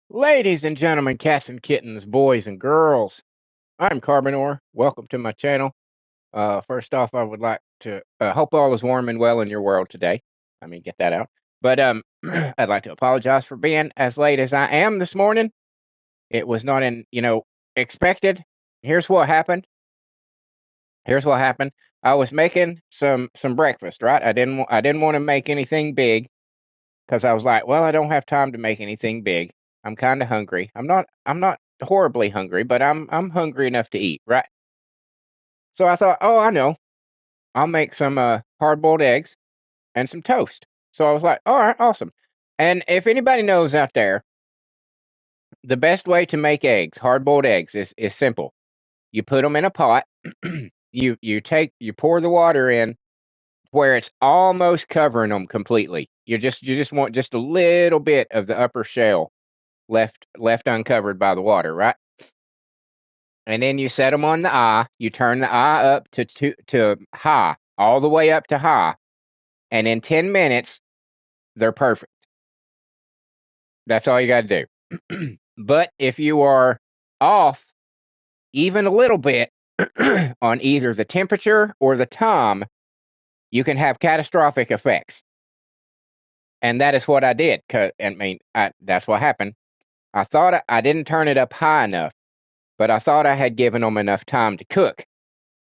Ladies and gentlemen, cats and kittens, boys and girls, I'm Carbonor. Welcome to my channel. First off, I would like to hope all is warm and well in your world today. Get that out. But I'd like to apologize for being as late as I am this morning. It was not expected. Here's what happened. I was making some breakfast, right? I didn't want to make anything big because I was like, well, I don't have time to make anything big. I'm kind of hungry. I'm not horribly hungry, but I'm hungry enough to eat, right? So I thought, oh, I know. I'll make some hard-boiled eggs and some toast. So I was like, all right, awesome. And if anybody knows out there, the best way to make eggs, hard-boiled eggs, is simple. You put them in a pot. You pour the water in where it's almost covering them completely. You just want just a little bit of the upper shell left uncovered by the water, right? And then you set them on the eye. You turn the eye up to high, all the way up to high, and in 10 minutes they're perfect. That's all you got to do. But if you are off even a little bit on either the temperature or the time, you can have catastrophic effects. And that is what I did. That's what happened. I thought I didn't turn it up high enough, but I thought I had given them enough time to cook.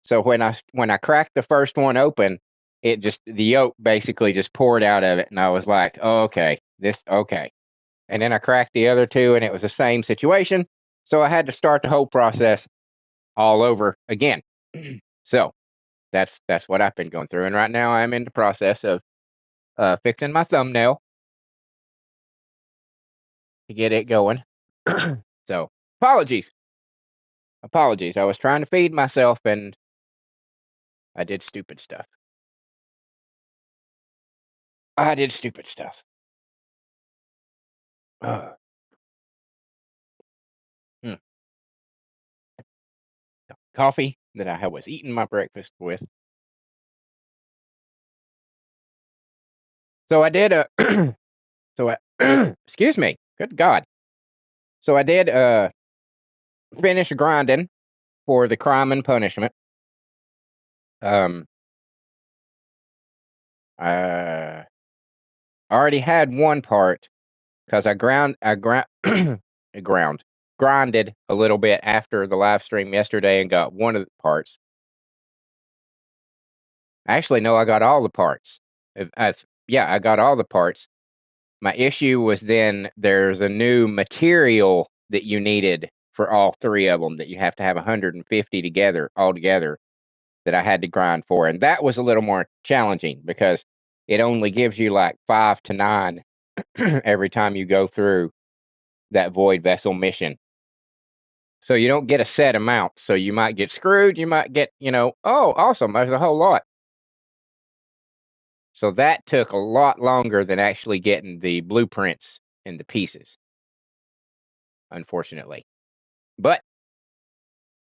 So when I cracked the first one open, the yolk basically just poured out of it, and I was like, oh, okay. And then I cracked the other two, and it was the same situation. So I had to start the whole process all over again. So that's what I've been going through, and right now I'm in the process of fixing my thumbnail to get it going. So apologies. I was trying to feed myself, and I did stupid stuff. Uh, hmm. Coffee that I was eating my breakfast with. So I did excuse me. Good God. So I did finish grinding for the Crime and Punishment. Um I already had one part because I grinded a little bit after the live stream yesterday and got one of the parts. Actually, no, I got all the parts. Yeah, I got all the parts. My issue was then there's a new material that you needed for all three of them that you have to have 150 together altogether that I had to grind for. And that was a little more challenging because it only gives you like 5 to 9 every time you go through that void vessel mission. So you don't get a set amount. So you might get screwed. You might get, oh, awesome. There's a whole lot. So that took a lot longer than actually getting the blueprints and the pieces, unfortunately. But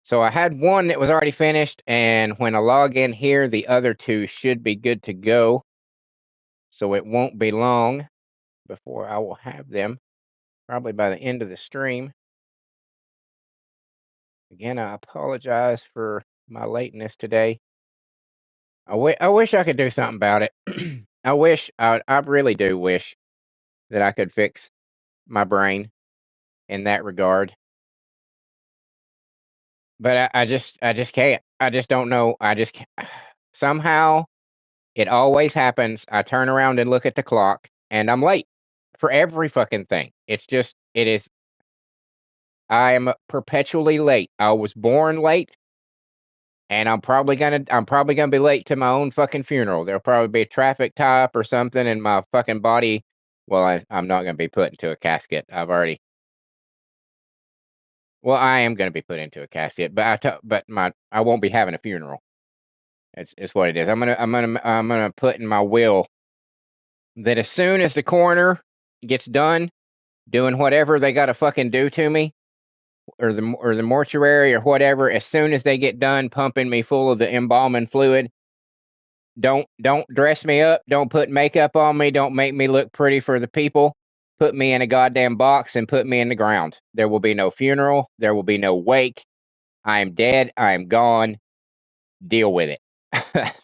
so I had one that was already finished, and when I log in here, the other two should be good to go. So it won't be long before I will have them, probably by the end of the stream. Again, I apologize for my lateness today. I wish I could do something about it. I really do wish that I could fix my brain in that regard. But I just can't. I just don't know. I just can't. Somehow it always happens. I turn around and look at the clock and I'm late for every fucking thing. It is. I am perpetually late. I was born late, and I'm probably gonna be late to my own fucking funeral. There'll probably be a traffic tie up or something, and my fucking body. Well, I'm not gonna be put into a casket. Well, I am gonna be put into a casket, but I won't be having a funeral. It's what it is. I'm gonna put in my will that as soon as the coroner gets done doing whatever they got to fucking do to me, or the mortuary or whatever, as soon as they get done pumping me full of the embalming fluid, don't dress me up, don't put makeup on me, don't make me look pretty for the people. put me in a goddamn box and put me in the ground. There will be no funeral. There will be no wake. I am dead. I am gone. Deal with it.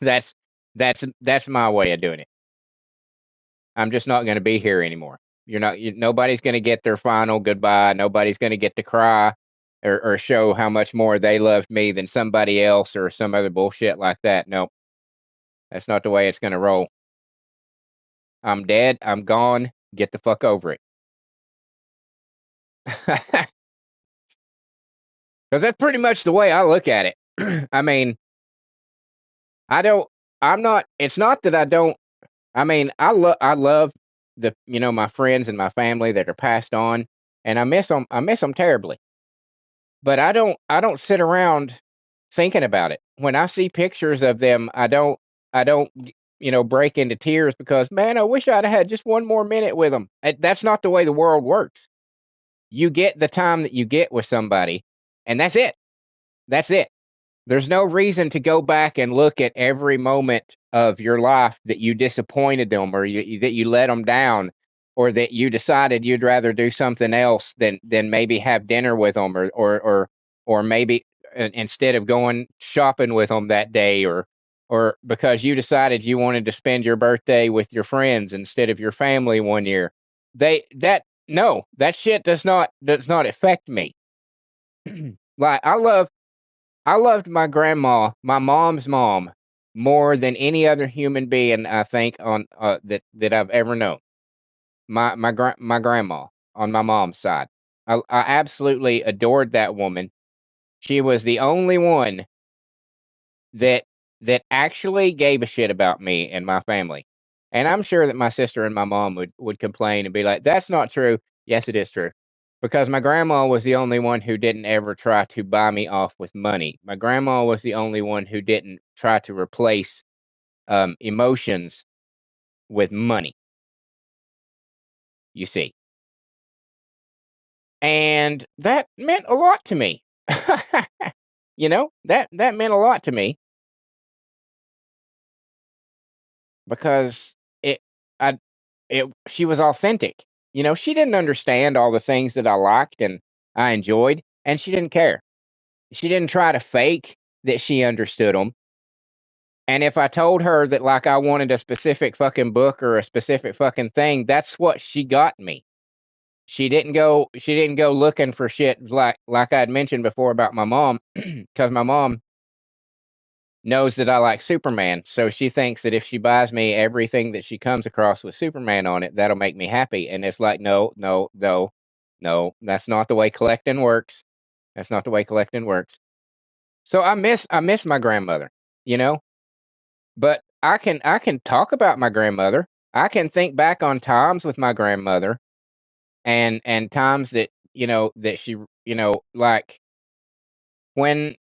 that's that's my way of doing it. I'm just not going to be here anymore. Nobody's going to get their final goodbye. Nobody's going to get to cry or show how much more they loved me than somebody else or some other bullshit like that. Nope. That's not the way it's going to roll. I'm dead. I'm gone. Get the fuck over it. Because that's pretty much the way I look at it. I mean, I don't, I'm not, it's not that I don't, I mean, I love my friends and my family that are passed on, and I miss them terribly. But I don't sit around thinking about it. When I see pictures of them, I don't, break into tears because, man, I wish I'd had just one more minute with them. That's not the way the world works. You get the time that you get with somebody, and that's it. That's it. There's no reason to go back and look at every moment of your life that you disappointed them or that you let them down or that you decided you'd rather do something else than maybe have dinner with them or maybe instead of going shopping with them that day or because you decided you wanted to spend your birthday with your friends instead of your family one year. No, that shit does not affect me. Like I loved my grandma, my mom's mom, more than any other human being I think on that I've ever known. My grandma on my mom's side. I absolutely adored that woman. She was the only one that actually gave a shit about me and my family. And I'm sure that my sister and my mom would complain and be like, "That's not true." Yes, it is true. Because my grandma was the only one who didn't ever try to buy me off with money. My grandma was the only one who didn't try to replace emotions with money, you see. And that meant a lot to me. That meant a lot to me because it I she was authentic. She didn't understand all the things that I liked and I enjoyed, and she didn't care. She didn't try to fake that she understood them. And if I told her that like I wanted a specific fucking book or a specific fucking thing, that's what she got me. She didn't go looking for shit like I'd mentioned before about my mom cuz my mom knows that I like Superman, so she thinks that if she buys me everything that she comes across with Superman on it, that'll make me happy. And it's like, no, no, no, no, that's not the way collecting works. That's not the way collecting works. So I miss my grandmother, you know, but I can talk about my grandmother. I can think back on times with my grandmother and times that, that she, like when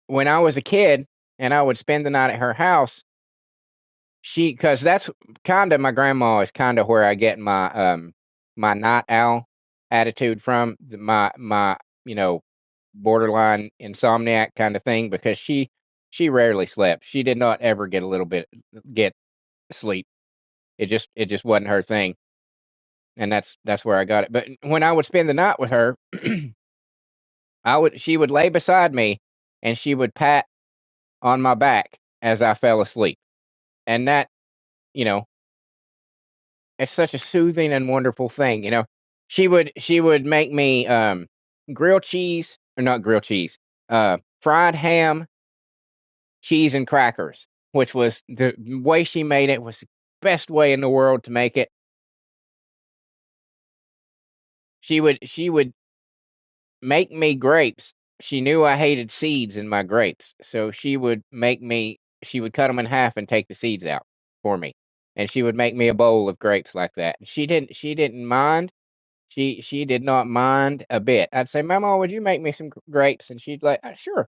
I was a kid and I would spend the night at her house. Because that's kind of my grandma is kind of where I get my night owl attitude from, my borderline insomniac kind of thing, because she rarely slept. She did not ever get sleep. It just wasn't her thing, and that's where I got it. But when I would spend the night with her, she would lay beside me and she would pat on my back as I fell asleep, and that you know it's such a soothing and wonderful thing. She would make me grilled cheese or not grilled cheese, fried ham, cheese and crackers, which was the way she made it was the best way in the world to make it. She would make me grapes. She knew I hated seeds in my grapes, so she would cut them in half and take the seeds out for me. And she would make me a bowl of grapes like that. And she didn't mind. She did not mind a bit. I'd say, "Mama, would you make me some grapes?" And she'd like, "Sure."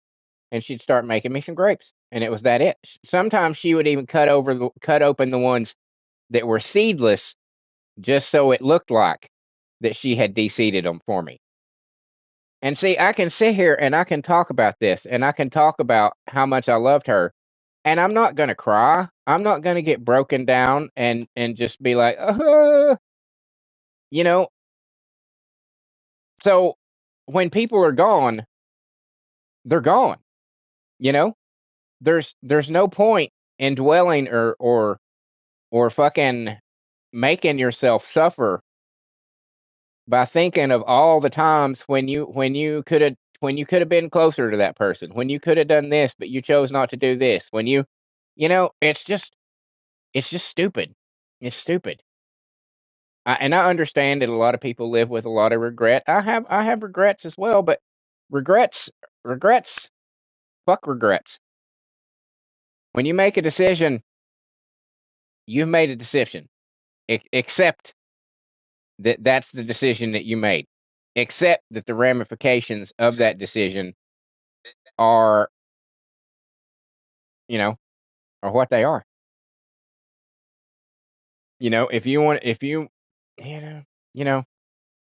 And she'd start making me some grapes, and it was that it. Sometimes she would even cut open the ones that were seedless, just so it looked like that she had de-seeded them for me. And see, I can sit here and I can talk about this, and I can talk about how much I loved her, and I'm not gonna cry. I'm not gonna get broken down and just be like, You know, so when people are gone, they're gone. You know, there's no point in dwelling or fucking making yourself suffer by thinking of all the times when you could have been closer to that person, when you could have done this but you chose not to do this, when you know, it's just stupid. It's stupid. And I understand that a lot of people live with a lot of regret. I have regrets as well, but regrets regrets fuck regrets. When you make a decision, you've made a decision. Accept that that's the decision that you made. Accept that the ramifications of that decision are, you know, are what they are. You know, if you want, if you know, you know,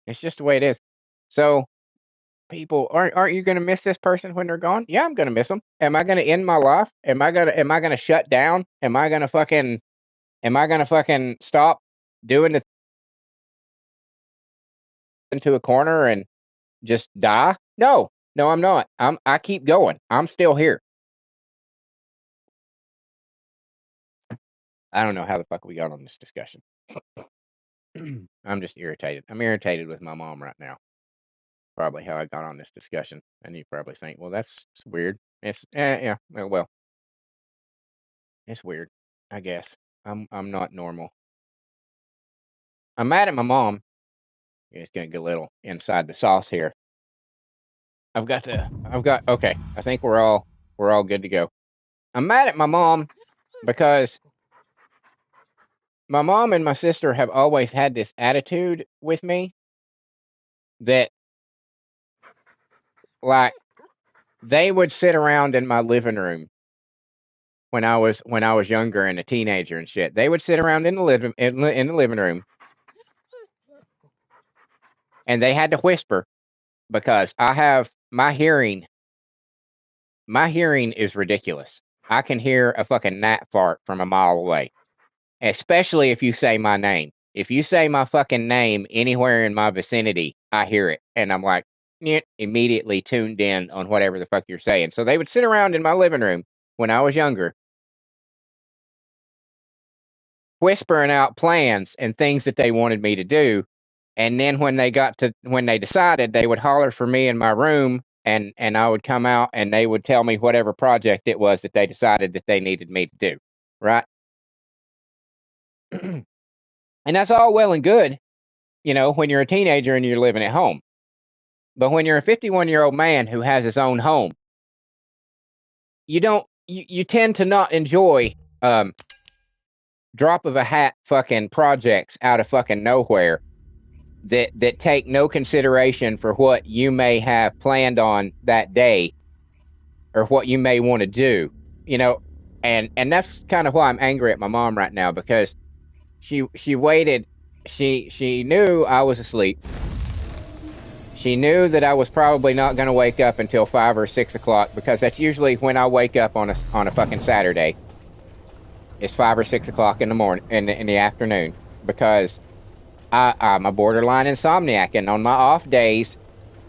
it's just the way it is. So people, aren't you going to miss this person when they're gone? Yeah, I'm going to miss them. Am I going to end my life? Am I going to shut down? Am I going to fucking stop doing the into a corner and just die? No, no, I'm not. I keep going. I'm still here. I don't know how the fuck we got on this discussion. I'm just irritated. I'm irritated with my mom right now. Probably how I got on this discussion. And you probably think, well, that's weird. It's yeah, well, it's weird. I guess I'm not normal. I'm mad at my mom. It's gonna get a little inside the sauce here. Okay. I think we're all good to go. I'm mad at my mom because my mom and my sister have always had this attitude with me that, like, they would sit around in my living room when I was younger and a teenager and shit. They would sit around in the living room, and they had to whisper because I have my hearing. My hearing is ridiculous. I can hear a fucking gnat fart from a mile away, especially if you say my name. If you say my fucking name anywhere in my vicinity, I hear it, and I'm like, immediately tuned in on whatever the fuck you're saying. So they would sit around in my living room when I was younger, whispering out plans and things that they wanted me to do. And then when they decided, they would holler for me in my room, and I would come out and they would tell me whatever project it was that they decided that they needed me to do. Right. And that's all well and good, you know, when you're a teenager and you're living at home. But when you're a 51-year-old man who has his own home, you tend to not enjoy drop of a hat fucking projects out of fucking nowhere that take no consideration for what you may have planned on that day or what you may want to do, you know. And that's kind of why I'm angry at my mom right now, because she waited. She knew I was asleep. She knew that I was probably not going to wake up until 5 or 6 o'clock, because that's usually when I wake up on a fucking Saturday. It's 5 or 6 o'clock in the morning, in the afternoon, because I'm a borderline insomniac, and on my off days,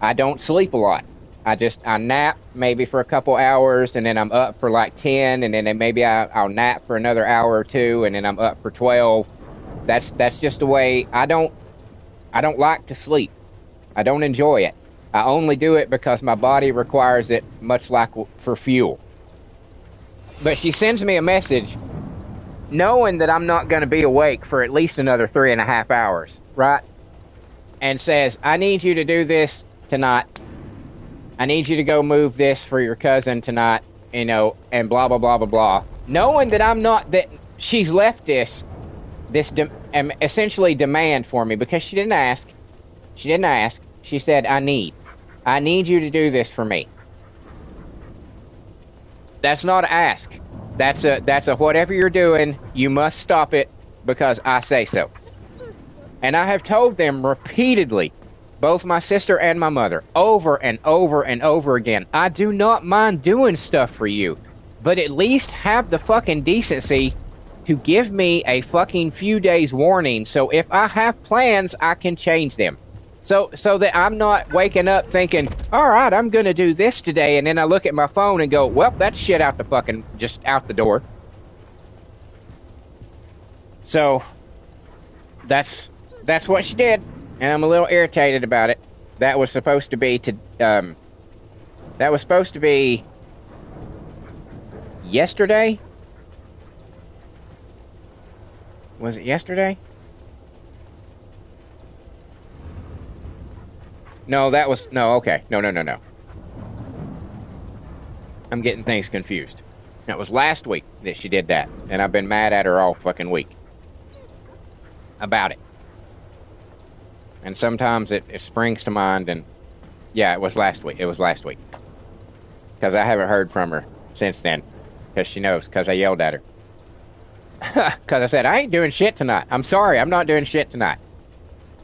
I don't sleep a lot. I nap maybe for a couple hours, and then I'm up for like 10, and then maybe I'll nap for another hour or two, and then I'm up for 12. That's just the way. I don't like to sleep. I don't enjoy it. I only do it because my body requires it, much like for fuel. But she sends me a message knowing that I'm not going to be awake for at least another 3.5 hours, right? And says, I need you to do this tonight. I need you to go move this for your cousin tonight, you know, and blah, blah, blah, blah, blah. Knowing that I'm not, that she's left this essentially demand for me, because she didn't ask. She didn't ask. She said, I need you to do this for me. That's not an ask. That's a whatever you're doing, you must stop it because I say so. And I have told them repeatedly, both my sister and my mother, over and over and over again, I do not mind doing stuff for you, but at least have the fucking decency to give me a fucking few days warning, so if I have plans, I can change them. So that I'm not waking up thinking, all right, I'm going to do this today, and then I look at my phone and go, well, that's shit out the fucking, just out the door. So that's what she did, and I'm a little irritated about it. That was supposed to be yesterday? Was it yesterday? No, okay. No. I'm getting things confused. It was last week that she did that, and I've been mad at her all fucking week about it. And sometimes it springs to mind, and yeah, it was last week. Because I haven't heard from her since then, because she knows, because I yelled at her. Because I said, I ain't doing shit tonight. I'm sorry, I'm not doing shit tonight.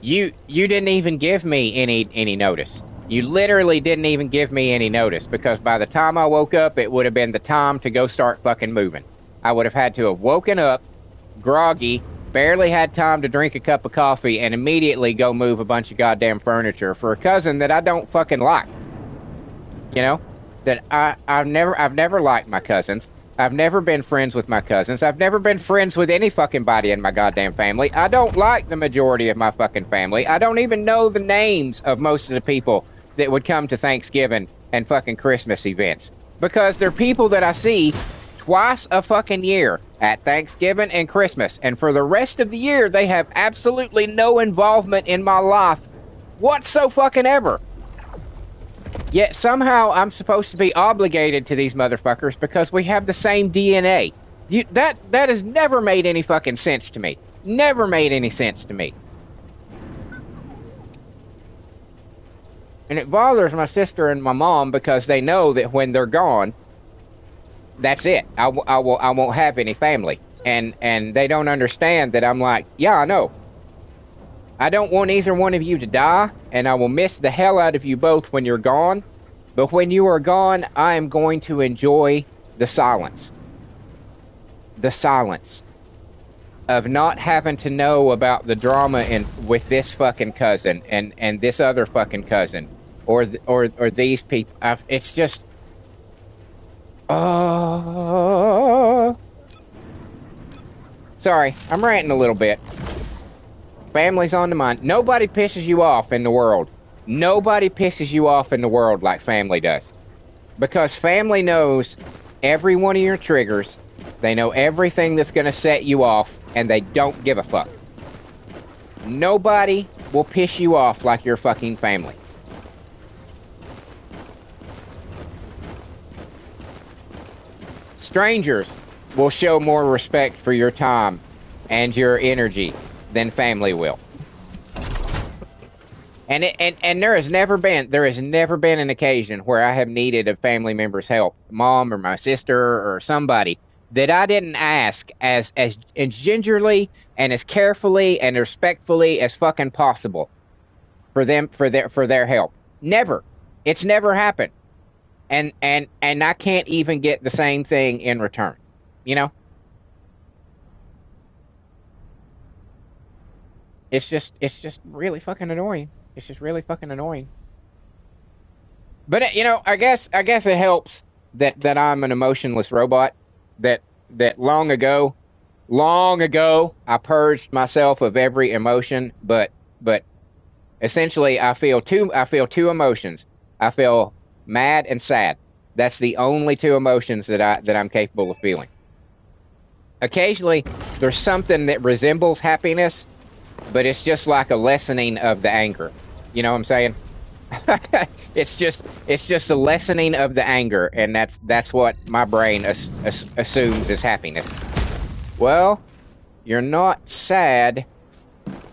You didn't even give me any notice. You literally didn't even give me any notice, because by the time I woke up, it would have been the time to go start fucking moving. I would have had to have woken up, groggy, barely had time to drink a cup of coffee, and immediately go move a bunch of goddamn furniture for a cousin that I don't fucking like. You know? That I've never liked my cousins. I've never been friends with my cousins. I've never been friends with any fucking body in my goddamn family. I don't like the majority of my fucking family. I don't even know the names of most of the people that would come to Thanksgiving and fucking Christmas events. Because they're people that I see twice a fucking year at Thanksgiving and Christmas. And for the rest of the year, they have absolutely no involvement in my life whatsoever. Yet somehow I'm supposed to be obligated to these motherfuckers because we have the same DNA. That has never made any fucking sense to me. Never made any sense to me. And it bothers my sister and my mom because they know that when they're gone, that's it. I won't have any family. And they don't understand that I'm like, yeah, I know. I don't want either one of you to die, and I will miss the hell out of you both when you're gone. But when you are gone, I am going to enjoy the silence. The silence of not having to know about the drama with this fucking cousin and this other fucking cousin or these people. It's just, sorry, I'm ranting a little bit. Family's on the mind. Nobody pisses you off in the world. Nobody pisses you off in the world like family does. Because family knows every one of your triggers. They know everything that's going to set you off, and they don't give a fuck. Nobody will piss you off like your fucking family. Strangers will show more respect for your time and your energy than family will. And there has never been an occasion where I have needed a family member's help, mom or my sister or somebody, that I didn't ask as gingerly and as carefully and respectfully as fucking possible for their help. Never. It's never happened. And I can't even get the same thing in return. You know? It's just really fucking annoying. It's just really fucking annoying. But you know, I guess it helps that I'm an emotionless robot. That long ago I purged myself of every emotion. But essentially, I feel two emotions. I feel mad and sad. That's the only two emotions that I'm capable of feeling. Occasionally, there's something that resembles happiness, but it's just like a lessening of the anger. You know what I'm saying? It's just a lessening of the anger, and that's what my brain assumes is happiness. Well, you're not sad,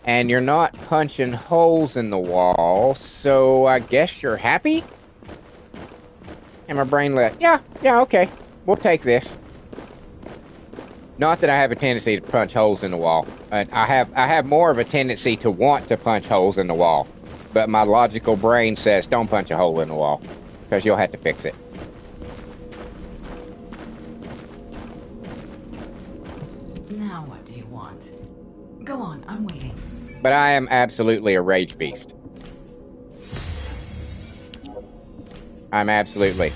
and you're not punching holes in the wall, so I guess you're happy? And my brain like, yeah, okay, we'll take this. Not that I have a tendency to punch holes in the wall. I have more of a tendency to want to punch holes in the wall. But my logical brain says, don't punch a hole in the wall, because you'll have to fix it. want. Go on, I'm waiting. But I am absolutely a rage beast. I'm absolutely.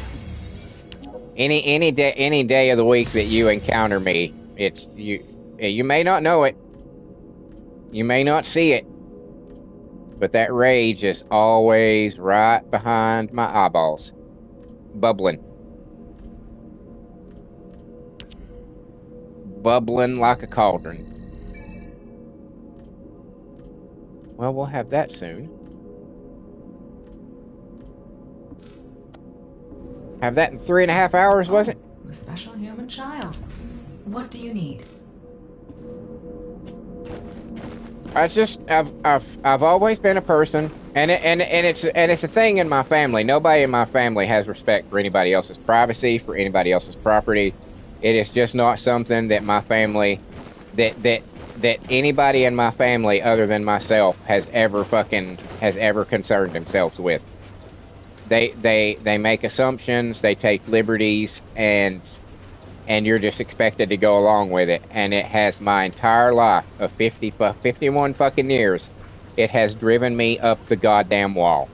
Any day of the week that you encounter me, it's you. You may not know it. You may not see it. But that rage is always right behind my eyeballs. Bubbling. Bubbling like a cauldron. Well, we'll have that soon. Have that in 3.5 hours, was it? The special human child. What do you need? It's just I've always been a person, and it's a thing in my family. Nobody in my family has respect for anybody else's privacy, for anybody else's property. It is just not something that my family, that anybody in my family other than myself has ever concerned themselves with. They make assumptions, they take liberties, and you're just expected to go along with it. And it has my entire life of 51 fucking years. It has driven me up the goddamn wall.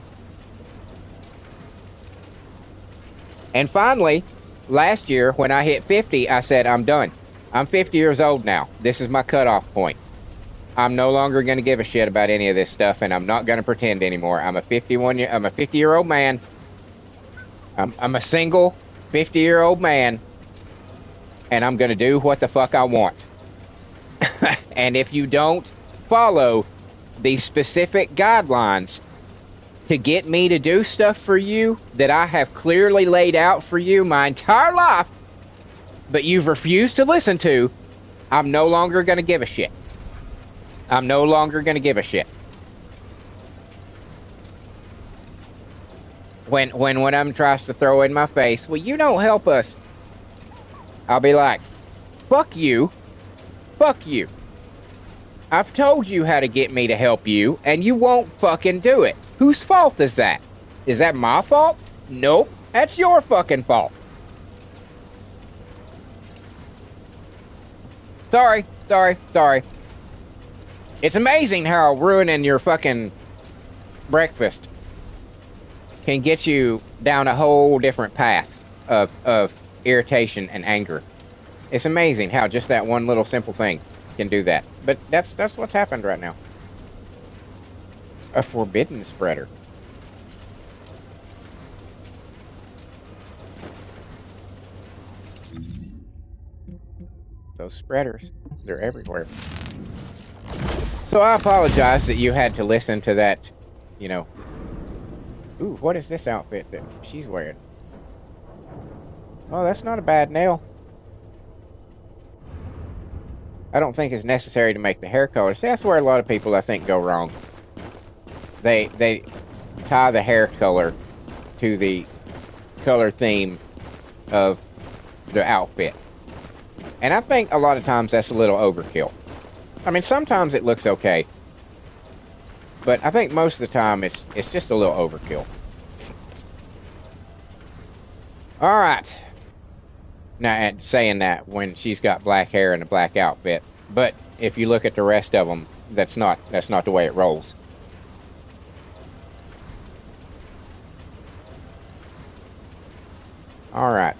And finally, last year when I hit 50, I said, I'm done. I'm 50 years old now. This is my cutoff point. I'm no longer going to give a shit about any of this stuff, and I'm not going to pretend anymore. I'm a 50-year-old man. I'm a single 50-year-old man. And I'm going to do what the fuck I want. And if you don't follow these specific guidelines to get me to do stuff for you that I have clearly laid out for you my entire life, but you've refused to listen to, I'm no longer going to give a shit. I'm no longer going to give a shit. When one of them tries to throw in my face, well, you don't help us, I'll be like, fuck you. Fuck you. I've told you how to get me to help you, and you won't fucking do it. Whose fault is that? Is that my fault? Nope. That's your fucking fault. Sorry. It's amazing how ruining your fucking breakfast can get you down a whole different path of irritation and anger. It's amazing how just that one little simple thing can do that. But that's what's happened right now. A forbidden spreader. Those spreaders, they're everywhere. So I apologize that you had to listen to that, you know. Ooh, what is this outfit that she's wearing? Oh, that's not a bad nail. I don't think it's necessary to make the hair color. See, that's where a lot of people, I think, go wrong. They tie the hair color to the color theme of the outfit. And I think a lot of times that's a little overkill. I mean, sometimes it looks okay. But I think most of the time it's just a little overkill. Alright. Now, and saying that when she's got black hair and a black outfit. But if you look at the rest of them, that's not the way it rolls. Alright.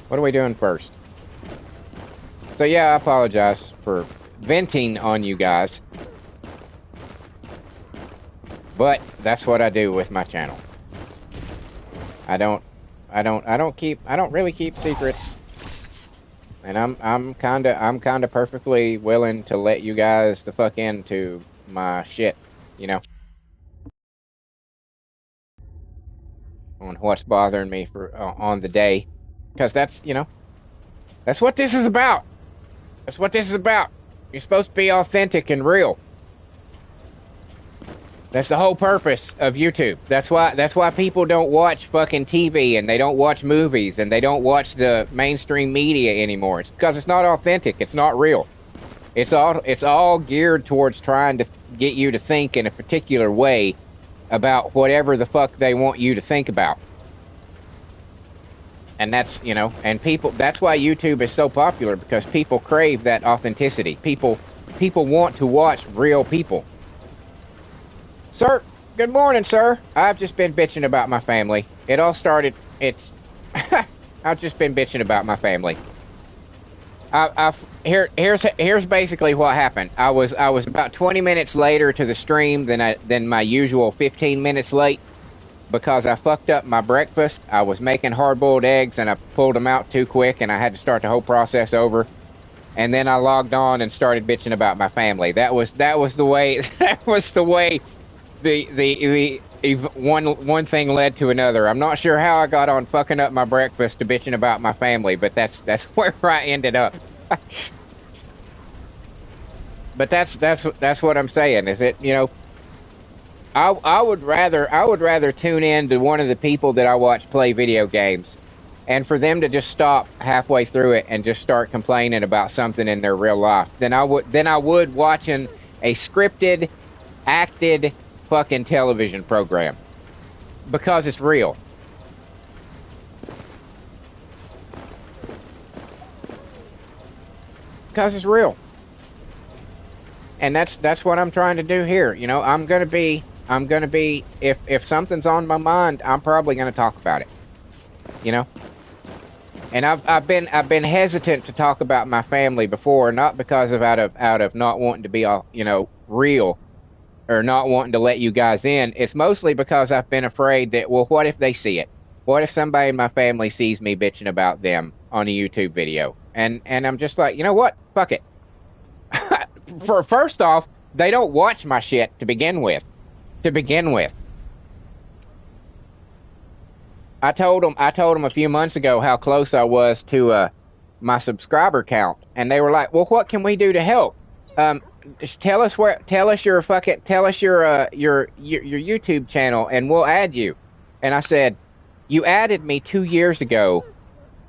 What are we doing first? So yeah, I apologize for venting on you guys. But that's what I do with my channel. I don't really keep secrets. And I'm kinda perfectly willing to let you guys the fuck into my shit, you know. On what's bothering me for on the day, because that's, you know, that's what this is about. That's what this is about. You're supposed to be authentic and real. That's the whole purpose of YouTube. That's why people don't watch fucking TV, and they don't watch movies, and they don't watch the mainstream media anymore. It's because it's not authentic. It's not real. It's all geared towards trying to get you to think in a particular way about whatever the fuck they want you to think about. And that's, and people, that's why YouTube is so popular, because people crave that authenticity. People want to watch real people. Sir, good morning, sir. I've just been bitching about my family. It all started, I've just been bitching about my family. Here's basically what happened. I was about 20 minutes later to the stream than my usual 15 minutes late, because I fucked up my breakfast. I was making hard-boiled eggs and I pulled them out too quick, and I had to start the whole process over. And then I logged on and started bitching about my family. That was the way the one thing led to another. I'm not sure how I got on fucking up my breakfast to bitching about my family, but that's where I ended up. But that's what I'm saying. Is it, I would rather tune in to one of the people that I watch play video games, and for them to just stop halfway through it and just start complaining about something in their real life than I would watching a scripted, acted fucking television program, because it's real. Because it's real. And that's what I'm trying to do here. I'm gonna be if something's on my mind, I'm probably gonna talk about it. And I've been hesitant to talk about my family before, not because of out of not wanting to be all real, or not wanting to let you guys in. It's mostly because I've been afraid that, well, what if they see it? What if somebody in my family sees me bitching about them on a YouTube video? And I'm just like, you know what? Fuck it. First off, they don't watch my shit to begin with. I told them a few months ago how close I was to my subscriber count, and they were like, "Well, what can we do to help? Tell us your YouTube channel, and we'll add you." And I said, "You added me 2 years ago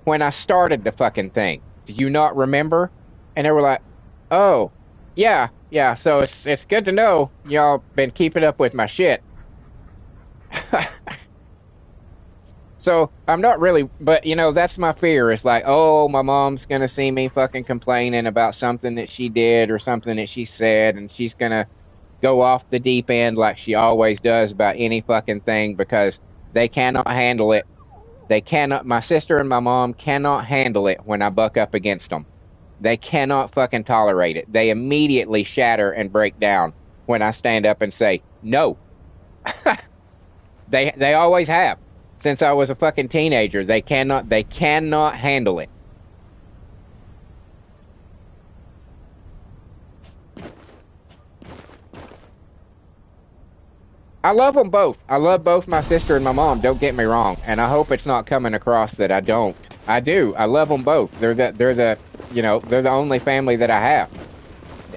when I started the fucking thing. Do you not remember?" And they were like, "Oh, yeah. So it's good to know y'all been keeping up with my shit." So I'm not really, but that's my fear. It's like, oh, my mom's gonna see me fucking complaining about something that she did or something that she said, and she's gonna go off the deep end like she always does about any fucking thing, because they cannot handle it. My sister and my mom cannot handle it when I buck up against them. They cannot fucking tolerate it. They immediately shatter and break down when I stand up and say no. They always have. Since I was a fucking teenager, they cannot handle it. I love them both. I love both my sister and my mom, don't get me wrong, and I hope it's not coming across that I don't. I do. I love them both. They're the only family that I have.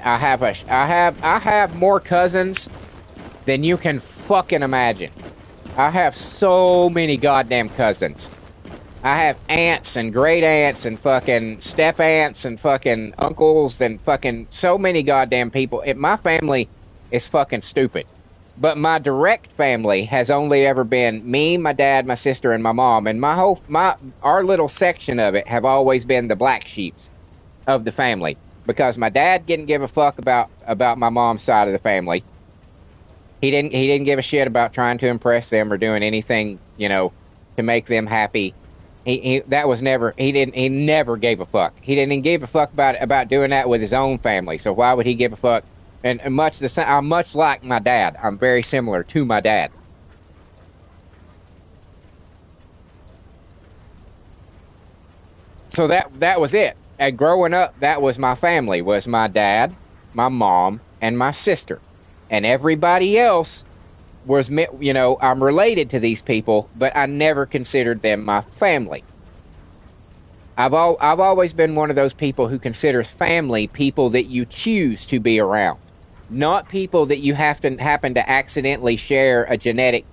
I have more cousins than you can fucking imagine. I have so many goddamn cousins. I have aunts and great aunts and fucking step aunts and fucking uncles and fucking so many goddamn people. My family is fucking stupid. But my direct family has only ever been me, my dad, my sister, and my mom. And our little section of it have always been the black sheeps of the family. Because my dad didn't give a fuck about my mom's side of the family. He didn't give a shit about trying to impress them or doing anything, to make them happy. He never gave a fuck. He didn't even give a fuck about doing that with his own family. So why would he give a fuck? And I'm much like my dad. I'm very similar to my dad. So that was it. And growing up, that was my family. Was my dad, my mom, and my sister. And everybody else was, I'm related to these people, but I never considered them my family. I've always been one of those people who considers family people that you choose to be around, not people that you happen to accidentally share a genetic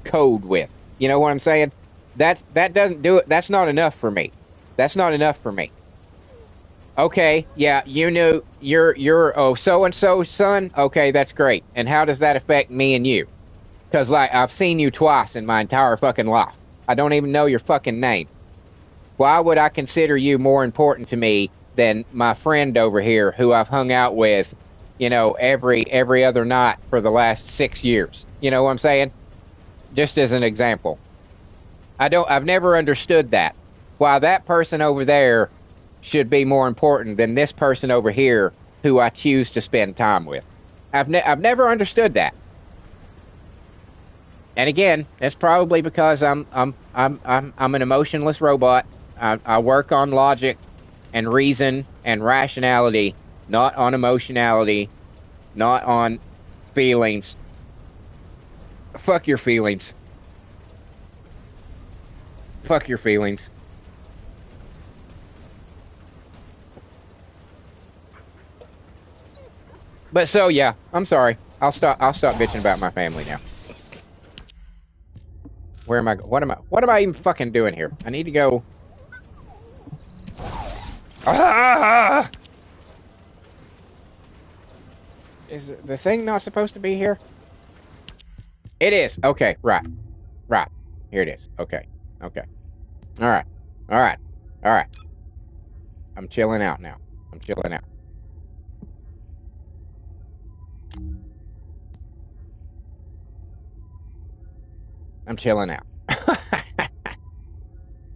code with. You know what I'm saying? That doesn't do it. That's not enough for me. Okay, yeah, you're so-and-so's son? Okay, that's great. And how does that affect me and you? Because, I've seen you twice in my entire fucking life. I don't even know your fucking name. Why would I consider you more important to me than my friend over here who I've hung out with, every other night for the last 6 years? You know what I'm saying? Just as an example. I've never understood that. Why that person over there should be more important than this person over here who I choose to spend time with. I've never understood that. And again, that's probably because I'm an emotionless robot. I work on logic and reason and rationality, not on emotionality, not on feelings. Fuck your feelings. Fuck your feelings. But so yeah, I'm sorry. I'll stop bitching about my family now. Where am I? What am I even fucking doing here? I need to go. Ah! Is the thing not supposed to be here? It is. Okay, right. Here it is. Okay. All right. I'm chilling out now. I'm chilling out.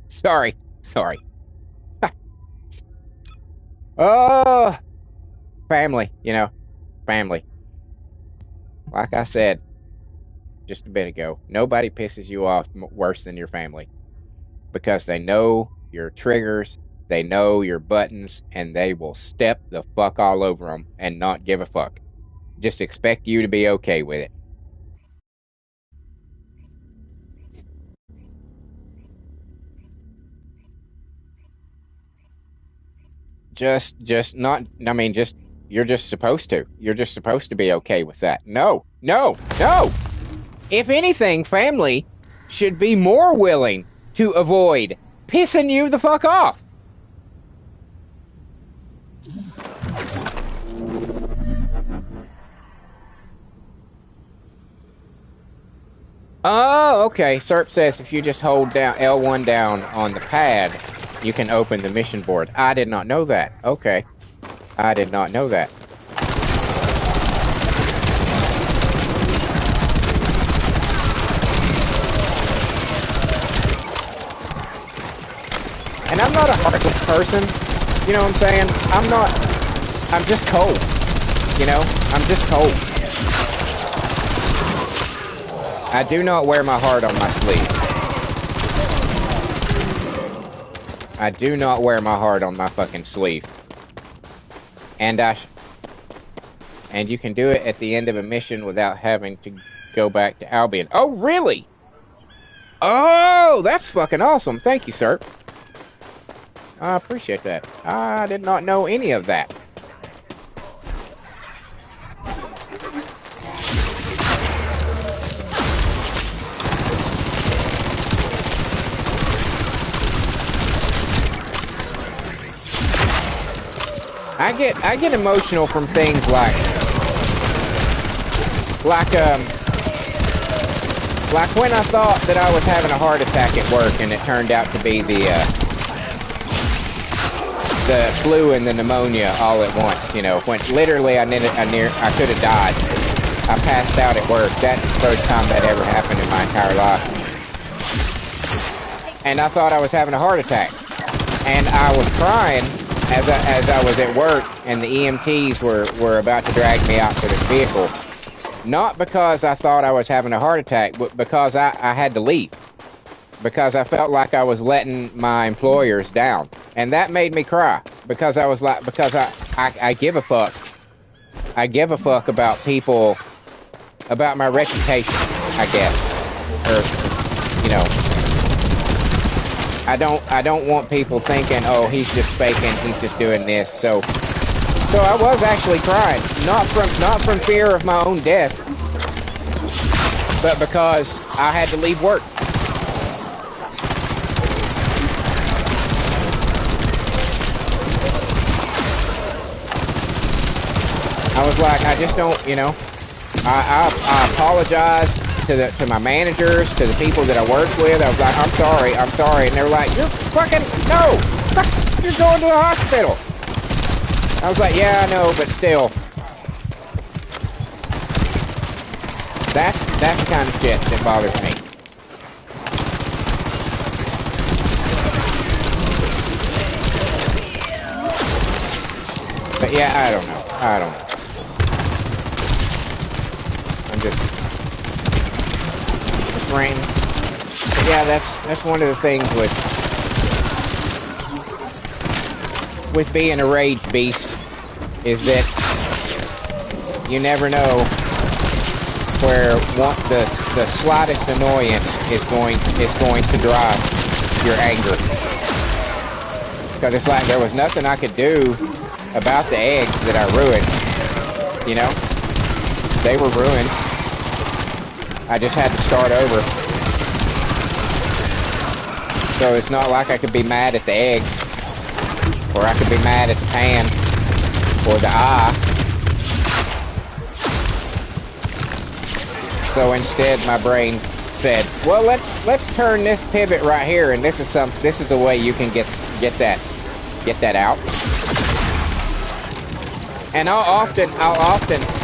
Sorry. Oh, family, family. Like I said just a bit ago, nobody pisses you off worse than your family, because they know your triggers, they know your buttons, and they will step the fuck all over them and not give a fuck. Just expect you to be okay with it. Just not, I mean, just, you're just supposed to. You're just supposed to be okay with that. No. If anything, family should be more willing to avoid pissing you the fuck off. Oh, okay. Serp says if you just hold down L1 down on the pad, you can open the mission board. I did not know that. Okay. I did not know that. And I'm not a heartless person. You know what I'm saying? I'm just cold. I'm just cold. I do not wear my heart on my sleeve. I do not wear my heart on my fucking sleeve. And you can do it at the end of a mission without having to go back to Albion. Oh, really? Oh, that's fucking awesome. Thank you, sir. I appreciate that. I did not know any of that. I get emotional from things like when I thought that I was having a heart attack at work and it turned out to be the flu and the pneumonia all at once. When literally I could have died. I passed out at work. That's the first time that ever happened in my entire life. And I thought I was having a heart attack, and I was crying as I was at work, and the EMTs were about to drag me out to the vehicle. Not because I thought I was having a heart attack, but because I had to leave. Because I felt like I was letting my employers down. And that made me cry. Because I was like, because I give a fuck. I give a fuck about people, about my reputation, I guess. Or, I don't want people thinking, oh, he's just faking, he's just doing this. So I was actually crying, not from fear of my own death, but because I had to leave work. I was like, I just don't, I apologize to my managers, to the people that I worked with. I was like, I'm sorry, and they were like, you're fucking no, you're going to the hospital. I was like, yeah, I know, but still, that's the kind of shit that bothers me. But yeah, I don't know. I'm just ranting. But yeah, that's one of the things with being a rage beast, is that you never know where the slightest annoyance is going to drive your anger. Because it's like there was nothing I could do about the eggs that I ruined. You know? They were ruined. I just had to start over. So it's not like I could be mad at the eggs, or I could be mad at the pan, or the eye. So instead, my brain said, "Well, let's turn this pivot right here, and this is a way you can get that out." And I'll often,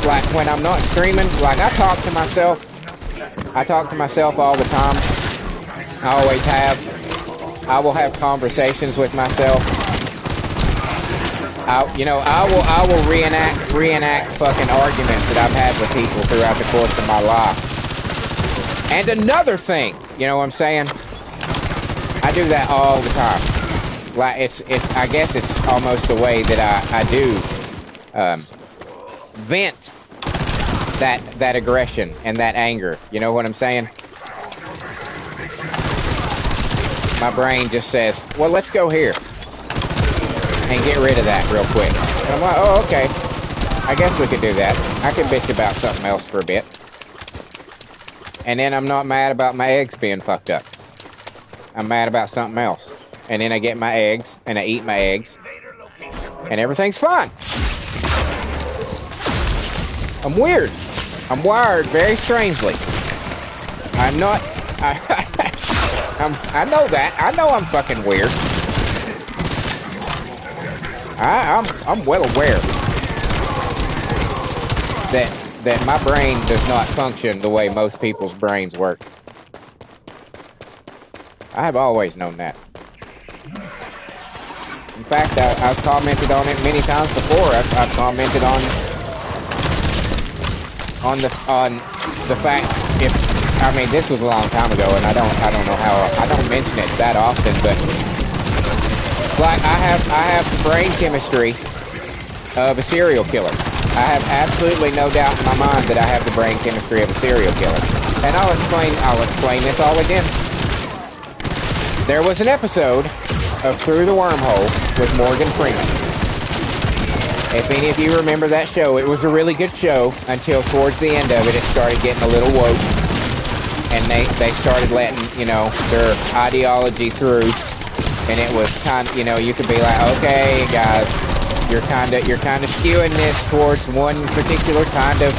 like when I'm not streaming, like I talk to myself all the time. I always have. I will have conversations with myself. I will reenact fucking arguments that I've had with people throughout the course of my life. And another thing, you know what I'm saying? I do that all the time. Like I guess it's almost the way that I do vent that aggression and that anger. You know what I'm saying? My brain just says, well, let's go here and get rid of that real quick. And I'm like, oh, okay. I guess we could do that. I can bitch about something else for a bit. And then I'm not mad about my eggs being fucked up. I'm mad about something else. And then I get my eggs, and I eat my eggs, and everything's fine. I'm weird. I'm wired very strangely. I'm not... I know that. I know I'm fucking weird. I'm well aware that my brain does not function the way most people's brains work. I have always known that. In fact, I've commented on it many times before. I've commented on the fact, I mean, this was a long time ago, and I don't know how, I don't mention it that often, but like I have the brain chemistry of a serial killer. I have absolutely no doubt in my mind that I have the brain chemistry of a serial killer. And I'll explain this all again. There was an episode of Through the Wormhole with Morgan Freeman. If any of you remember that show, it was a really good show until towards the end of it, it started getting a little woke. And they started letting, you know, their ideology through. And it was kind of, you know, you could be like, okay, guys, you're kind of skewing this towards one particular kind of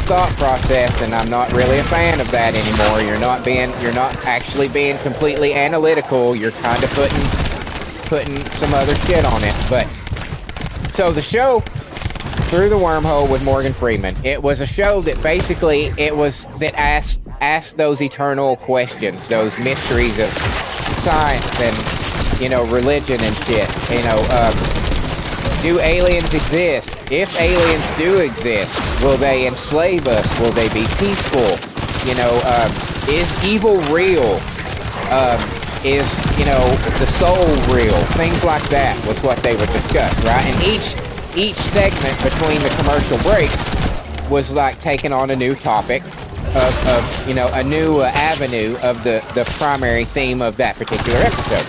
thought process, and I'm not really a fan of that anymore. You're not actually being completely analytical. You're kind of putting some other shit on it. But so the show Through the Wormhole with Morgan Freeman, it was a show that basically asked those eternal questions, those mysteries of science and, you know, religion and shit. You know, do aliens exist? If aliens do exist, will they enslave us? Will they be peaceful? You know, is evil real? Is, you know, the soul real? Things like that was what they would discuss, right? And each segment between the commercial breaks was like taking on a new topic of you know, a new avenue of the primary theme of that particular episode.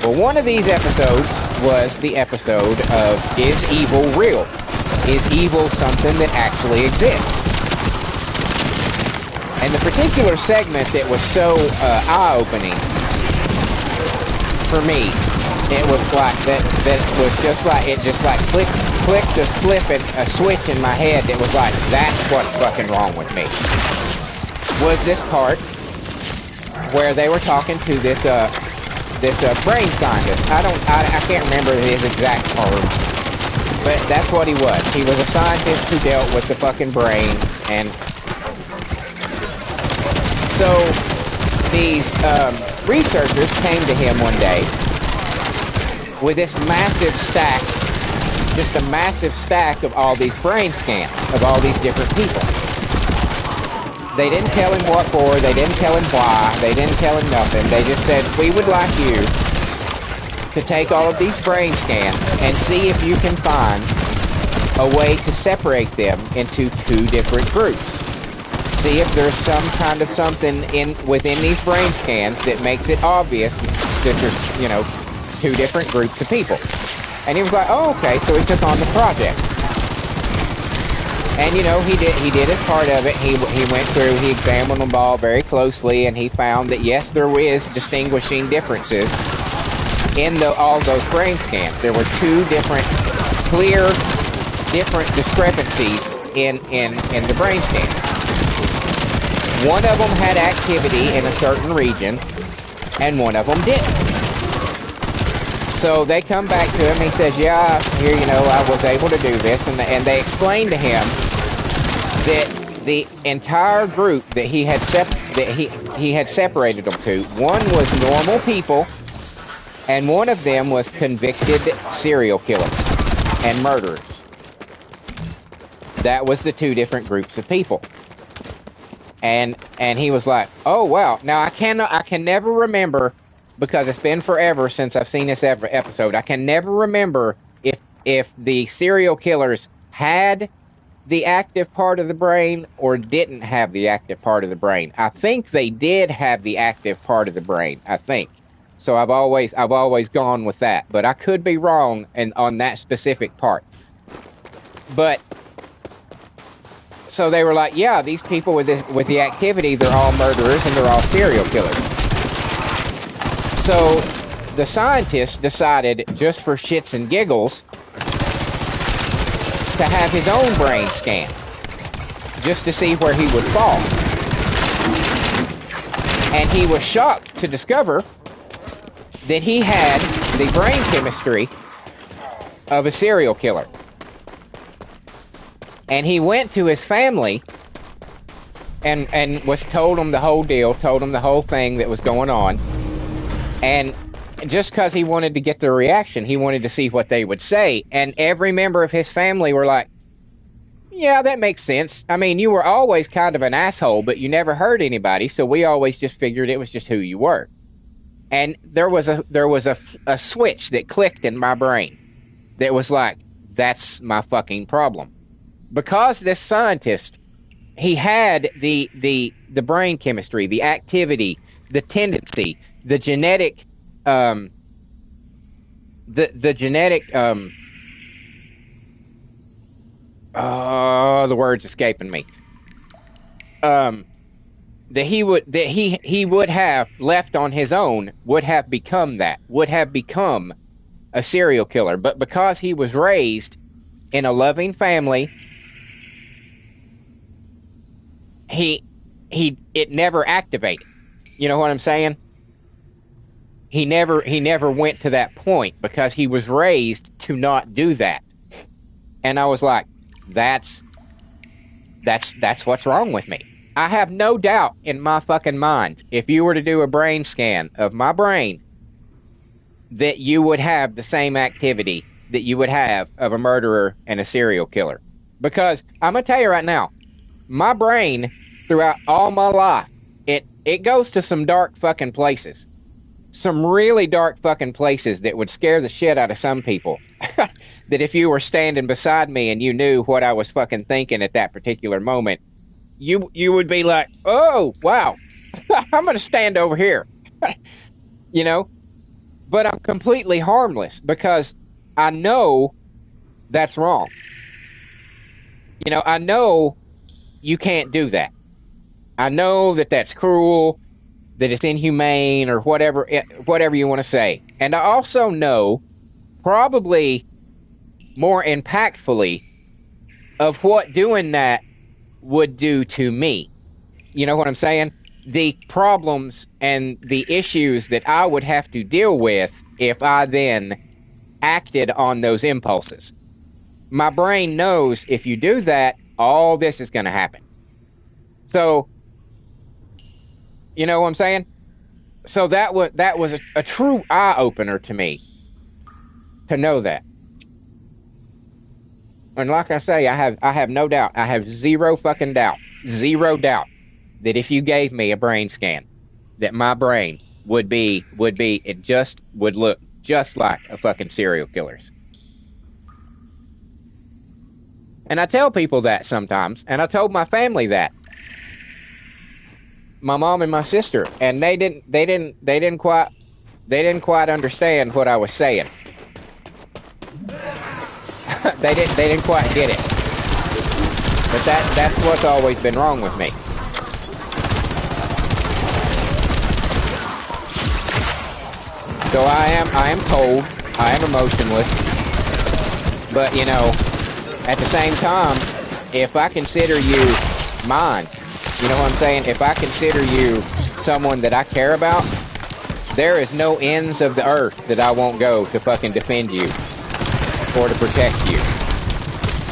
Well, one of these episodes was the episode of Is Evil Real? Is evil something that actually exists? And the particular segment that was so eye-opening for me it was like that was just like it just like clicked a switch in my head that was like, that's what's fucking wrong with me. Was this part where they were talking to this brain scientist. I can't remember his exact term, but that's what he was. He was a scientist who dealt with the fucking brain. And so these researchers came to him one day with this massive stack, just a massive stack of all these brain scans of all these different people. They didn't tell him what for, they didn't tell him why, they didn't tell him nothing. They just said, we would like you to take all of these brain scans and see if you can find a way to separate them into two different groups. See if there's some kind of something within these brain scans that makes it obvious that there's, you know, two different groups of people. And he was like, oh, okay, so he took on the project. And, you know, he did his part of it. He went through, he examined them all very closely, and he found that, yes, there is distinguishing differences in all those brain scans. There were two different, clear, different discrepancies in the brain scans. One of them had activity in a certain region, and one of them didn't. So they come back to him, he says, yeah, here, you know, I was able to do this, and they explained to him that the entire group that he had separated them to, one was normal people, and one of them was convicted serial killers and murderers. That was the two different groups of people. And he was like, oh wow. Now I can never remember, because it's been forever since I've seen this episode. I can never remember if the serial killers had the active part of the brain or didn't have the active part of the brain. I think they did have the active part of the brain, I think. So I've always gone with that, but I could be wrong on that specific part. But so they were like, yeah, these people with the activity, they're all murderers and they're all serial killers. So the scientist decided, just for shits and giggles, to have his own brain scanned, just to see where he would fall. And he was shocked to discover that he had the brain chemistry of a serial killer. And he went to his family and was told them the whole deal, told them the whole thing that was going on. And just because he wanted to get their reaction, he wanted to see what they would say. And every member of his family were like, yeah, that makes sense. I mean, you were always kind of an asshole, but you never hurt anybody, so we always just figured it was just who you were. And there was a switch that clicked in my brain that was like, that's my fucking problem. Because this scientist, he had the brain chemistry, the activity, the tendency, the genetic, the word's escaping me. That he would have left on his own, would have become a serial killer. But because he was raised in a loving family, it never activated. You know what I'm saying? He never went to that point because he was raised to not do that. And I was like, that's what's wrong with me. I have no doubt in my fucking mind, if you were to do a brain scan of my brain, that you would have the same activity that you would have of a murderer and a serial killer. Because I'm going to tell you right now, my brain, throughout all my life, it goes to some dark fucking places. Some really dark fucking places that would scare the shit out of some people. That if you were standing beside me and you knew what I was fucking thinking at that particular moment, you would be like, oh, wow, I'm going to stand over here. You know? But I'm completely harmless because I know that's wrong. You know, I know you can't do that. I know that that's cruel, that it's inhumane or whatever, whatever you want to say. And I also know, probably more impactfully, of what doing that would do to me. You know what I'm saying? The problems and the issues that I would have to deal with if I then acted on those impulses. My brain knows if you do that, all this is going to happen. So, you know what I'm saying? So that was a true eye opener to me to know that. And like I say, I have no doubt. I have zero fucking doubt. Zero doubt that if you gave me a brain scan, that my brain would look just like a fucking serial killer's. And I tell people that sometimes, and I told my family that. My mom and my sister, and they didn't quite understand what I was saying. they didn't quite get it. But that's what's always been wrong with me. So I am cold, I am emotionless, but you know, at the same time, if I consider you mine, you know what I'm saying? If I consider you someone that I care about, there is no ends of the earth that I won't go to fucking defend you or to protect you.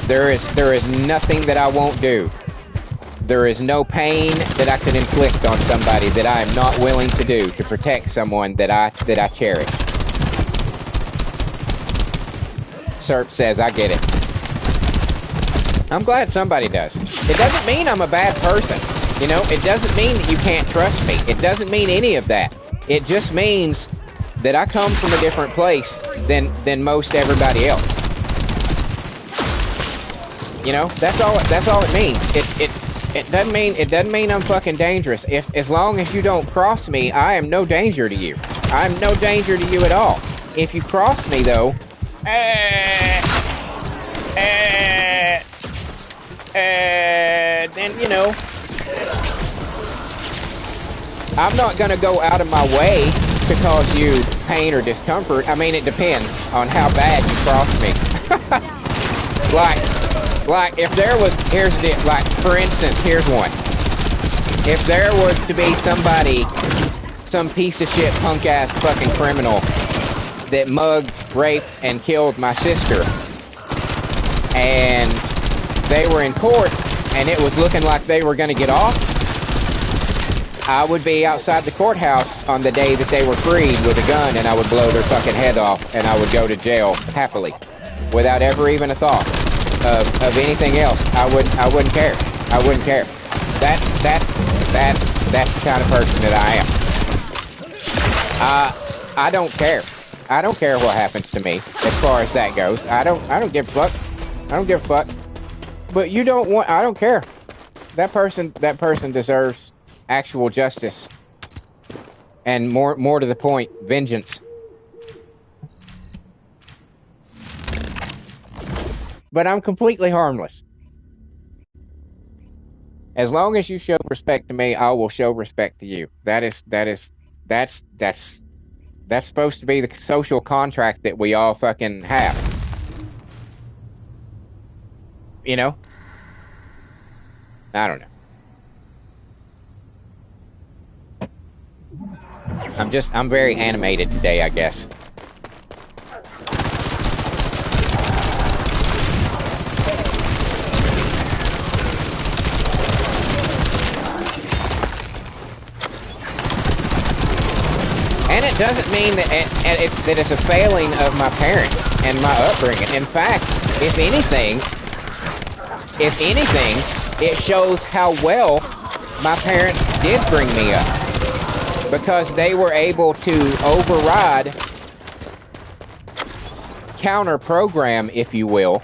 There is nothing that I won't do. There is no pain that I could inflict on somebody that I am not willing to do to protect someone that I cherish. Serp says, I get it. I'm glad somebody does. It doesn't mean I'm a bad person. You know, it doesn't mean that you can't trust me. It doesn't mean any of that. It just means that I come from a different place than most everybody else. You know, that's all it means. It doesn't mean I'm fucking dangerous. As long as you don't cross me, I am no danger to you. I'm no danger to you at all. If you cross me though, then you know, I'm not gonna go out of my way to cause you pain or discomfort. I mean, it depends on how bad you cross me. Like if there was, like for instance, here's one. If there was to be somebody, some piece of shit punk ass fucking criminal that mugged, raped, and killed my sister, and they were in court, and it was looking like they were gonna get off, I would be outside the courthouse on the day that they were freed with a gun, and I would blow their fucking head off, and I would go to jail happily, without ever even a thought of anything else. I wouldn't care. I wouldn't care. That's the kind of person that I am. I don't care. I don't care what happens to me as far as that goes. I don't give a fuck. I don't give a fuck. But you don't want. I don't care. That person deserves actual justice, and more to the point, vengeance. But I'm completely harmless. As long as you show respect to me, I will show respect to you. That's supposed to be the social contract that we all fucking have. You know? I don't know. I'm very animated today, I guess. And it doesn't mean that it's a failing of my parents and my upbringing. In fact, if anything, it shows how well my parents did bring me up, because they were able to override, counter-program, if you will,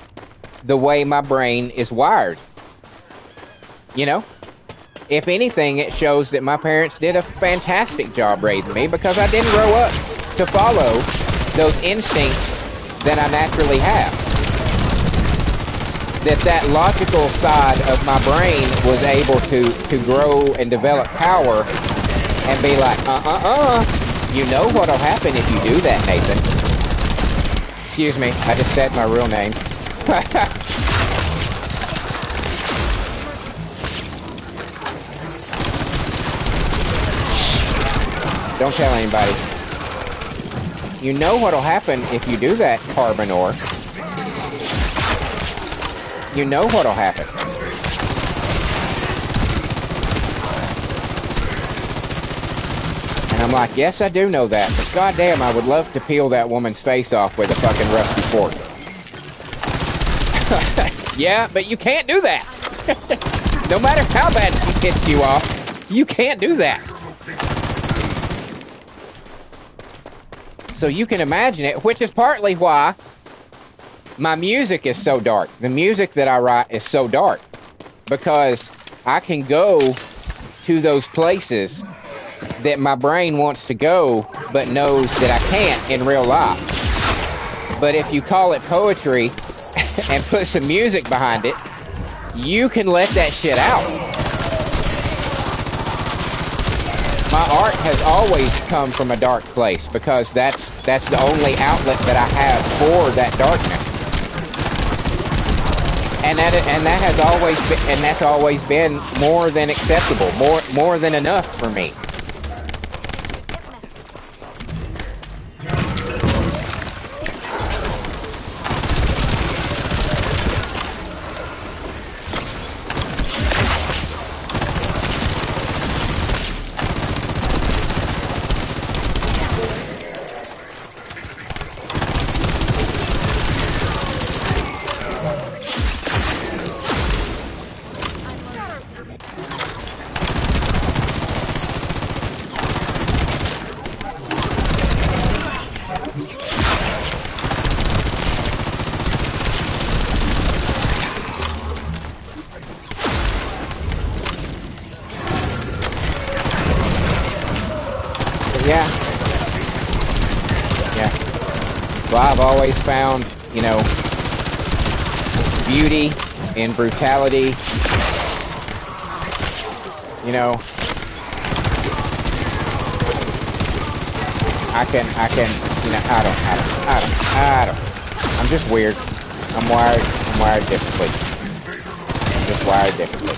the way my brain is wired. You know? If anything, it shows that my parents did a fantastic job raising me, because I didn't grow up to follow those instincts that I naturally have. That logical side of my brain was able to grow and develop power and be like, you know what'll happen if you do that, Nathan. Excuse me, I just said my real name. Don't tell anybody. You know what'll happen if you do that, Carbonor. You know what'll happen. And I'm like, yes, I do know that, but goddamn, I would love to peel that woman's face off with a fucking rusty fork. Yeah, but you can't do that. No matter how bad she pissed you off, you can't do that. So you can imagine it, which is partly why my music is so dark. The music that I write is so dark because I can go to those places that my brain wants to go but knows that I can't in real life. But if you call it poetry and put some music behind it, you can let that shit out. My art has always come from a dark place because that's the only outlet that I have for that darkness. And that has always been, and that's always been more than acceptable, more than enough for me. Well, I've always found, you know, beauty in brutality. You know, I can, you know, I don't. I'm just weird. I'm wired differently. I'm just wired differently.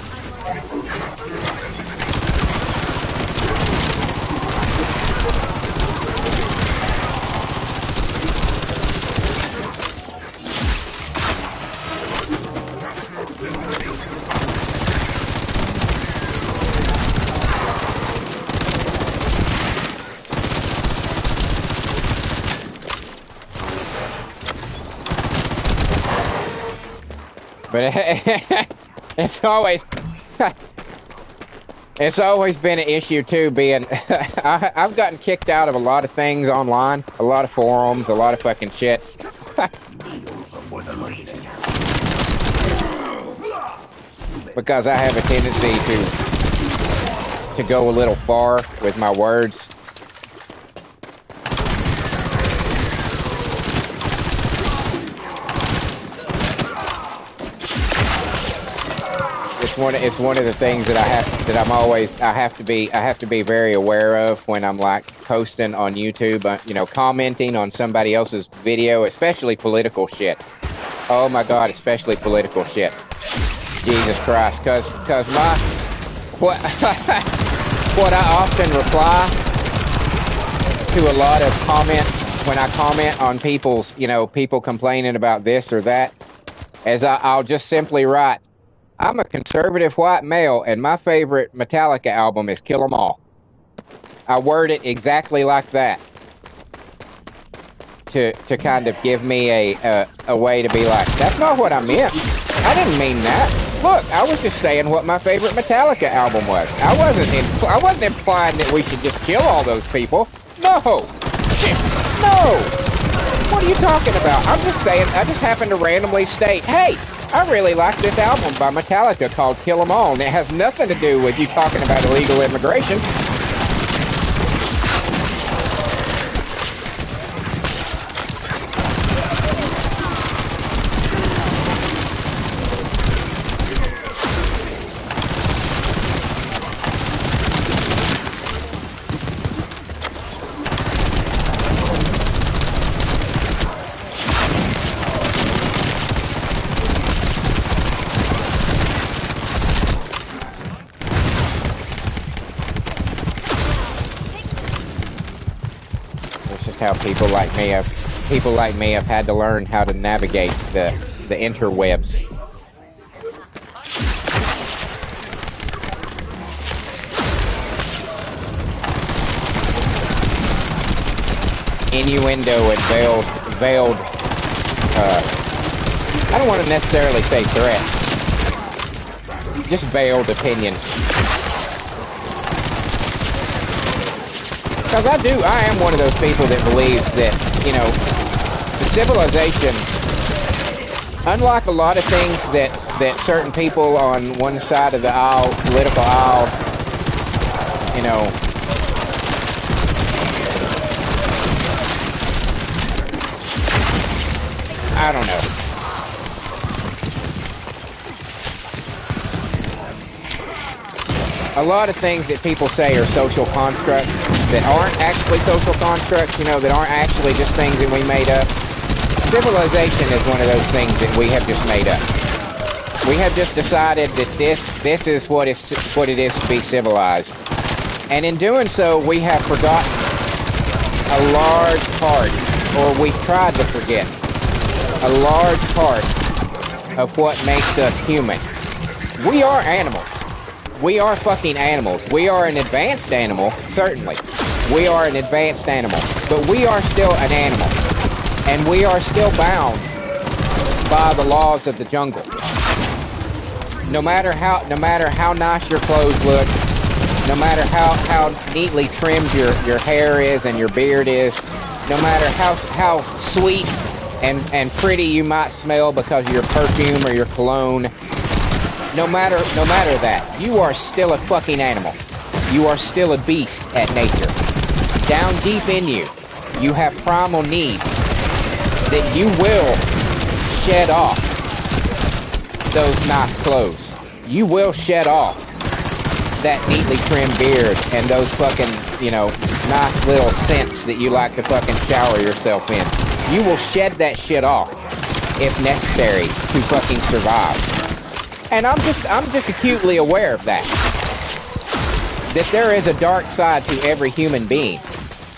But it's always been an issue too. Being I've gotten kicked out of a lot of things online, a lot of forums, a lot of fucking shit. Because I have a tendency to go a little far with my words. It's one of the things that I have to be very aware of when I'm like posting on YouTube, you know, commenting on somebody else's video, especially political shit. Oh my God, especially political shit. Jesus Christ, cause what I often reply to a lot of comments when I comment on people's, you know, people complaining about this or that, is I'll just simply write, I'm a conservative white male, and my favorite Metallica album is Kill 'Em All. I word it exactly like that to kind of give me a way to be like, that's not what I meant. I didn't mean that. Look, I was just saying what my favorite Metallica album was. I wasn't implying that we should just kill all those people. No. Shit. No. What are you talking about? I'm just saying, I just happened to randomly state, hey, I really like this album by Metallica called Kill 'Em All, and it has nothing to do with you talking about illegal immigration. just how people like me have had to learn how to navigate the interwebs. Innuendo and veiled. I don't want to necessarily say threats. Just veiled opinions. Because I am one of those people that believes that, you know, the civilization, unlike a lot of things that certain people on one side of the aisle, political aisle, you know, I don't know. A lot of things that people say are social constructs that aren't actually social constructs, you know, that aren't actually just things that we made up. Civilization is one of those things that we have just made up. We have just decided that this is what it is to be civilized. And in doing so, we have forgotten a large part, or we've tried to forget, a large part of what makes us human. We are animals. We are fucking animals. We are an advanced animal, certainly. We are an advanced animal. But we are still an animal. And we are still bound by the laws of the jungle. No matter how nice your clothes look, no matter how neatly trimmed your hair is and your beard is, no matter how sweet and pretty you might smell because of your perfume or your cologne, no matter that, you are still a fucking animal. You are still a beast at nature. Down deep in you, you have primal needs that you will shed off those nice clothes. You will shed off that neatly trimmed beard and those fucking, you know, nice little scents that you like to fucking shower yourself in. You will shed that shit off if necessary to fucking survive. And I'm just acutely aware of that. That there is a dark side to every human being.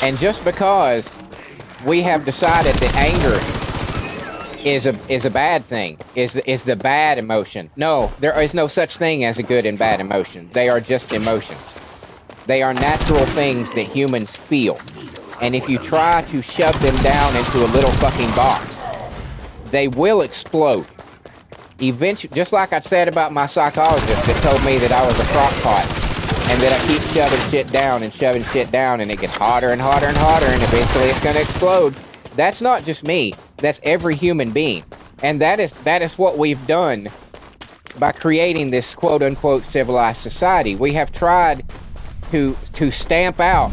And just because we have decided that anger is a bad thing, is the bad emotion. No, there is no such thing as a good and bad emotion. They are just emotions. They are natural things that humans feel. And if you try to shove them down into a little fucking box, they will explode. Eventually, just like I said about my psychologist that told me that I was a crock pot and that I keep shoving shit down and it gets hotter and hotter and hotter and eventually it's going to explode. That's not just me. That's every human being. And that is what we've done by creating this quote unquote civilized society. We have tried to stamp out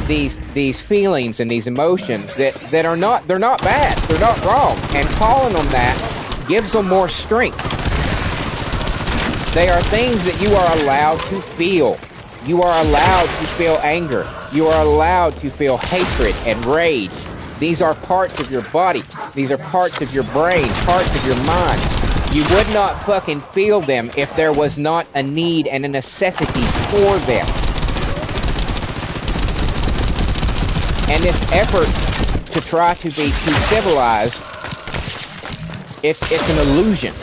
these feelings and these emotions that are not, they're not bad, they're not wrong, and calling them that gives them more strength. They are things that you are allowed to feel. You are allowed to feel anger. You are allowed to feel hatred and rage. These are parts of your body. These are parts of your brain, parts of your mind. You would not fucking feel them if there was not a need and a necessity for them. And this effort to try to be too civilized, it's an illusion.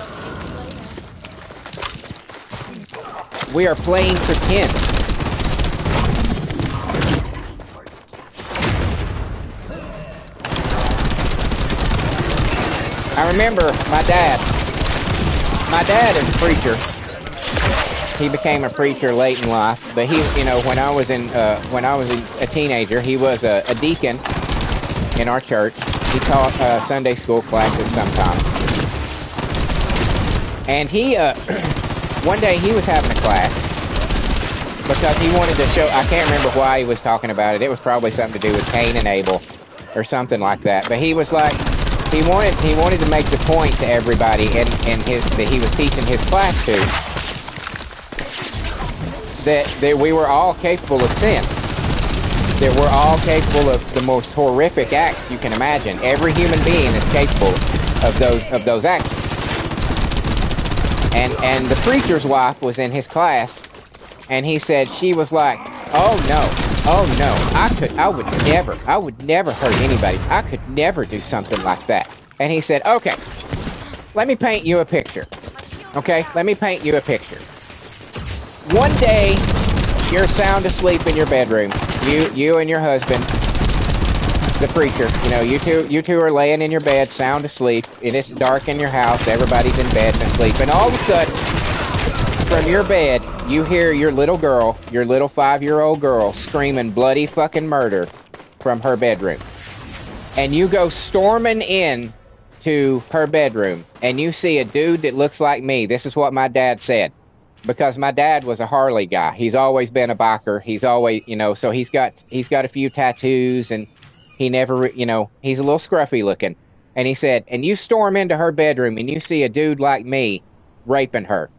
We are playing pretend. I remember my dad is a preacher. He became a preacher late in life, but he, you know, when I was a teenager, he was a deacon in our church. He taught Sunday school classes sometimes. And he, one day he was having a class because he wanted to show, I can't remember why he was talking about it. It was probably something to do with Cain and Abel or something like that. But he was like, he wanted to make the point to everybody that he was teaching his class to, that we were all capable of sin. That we're all capable of the most horrific acts you can imagine. Every human being is capable of those acts. And the preacher's wife was in his class, and he said, she was like, oh Oh no, I would never hurt anybody. I could never do something like that. And he said, okay, let me paint you a picture. Okay, let me paint you a picture. One day, you're sound asleep in your bedroom. You and your husband, the preacher, you know, you two are laying in your bed, sound asleep, and it's dark in your house, everybody's in bed and asleep, and all of a sudden, from your bed, you hear your little girl, your little 5-year-old girl, screaming bloody fucking murder from her bedroom. And you go storming in to her bedroom, and you see a dude that looks like me. This is what my dad said. Because my dad was a Harley guy. He's always been a biker. He's always, you know, so he's got a few tattoos, and he never, you know, he's a little scruffy looking. And he said, and you storm into her bedroom and you see a dude like me raping her.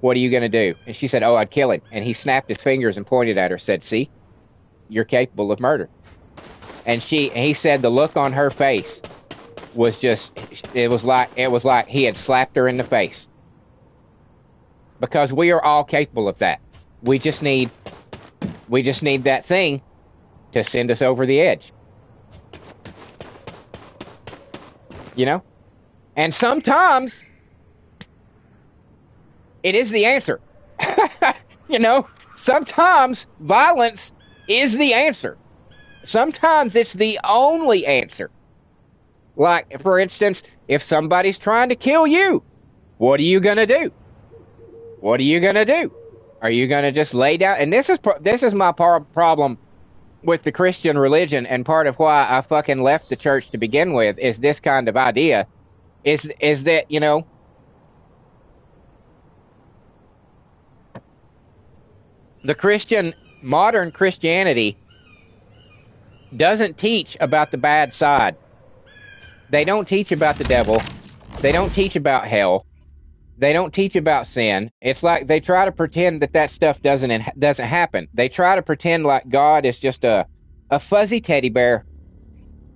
What are you going to do? And she said, oh, I'd kill him. And he snapped his fingers and pointed at her, said, see, you're capable of murder. And he said the look on her face was just, it was like he had slapped her in the face. Because we are all capable of that. We just need that thing to send us over the edge. You know? And sometimes it is the answer. You know? Sometimes violence is the answer. Sometimes it's the only answer. Like, for instance, if somebody's trying to kill you, what are you going to do? What are you going to do? Are you going to just lay down? And this is my problem with the Christian religion, and part of why I fucking left the church to begin with is this kind of idea, is that, you know, the modern Christianity doesn't teach about the bad side. They don't teach about the devil. They don't teach about hell. They don't teach about sin. It's like they try to pretend that stuff doesn't happen. They try to pretend like God is just a fuzzy teddy bear.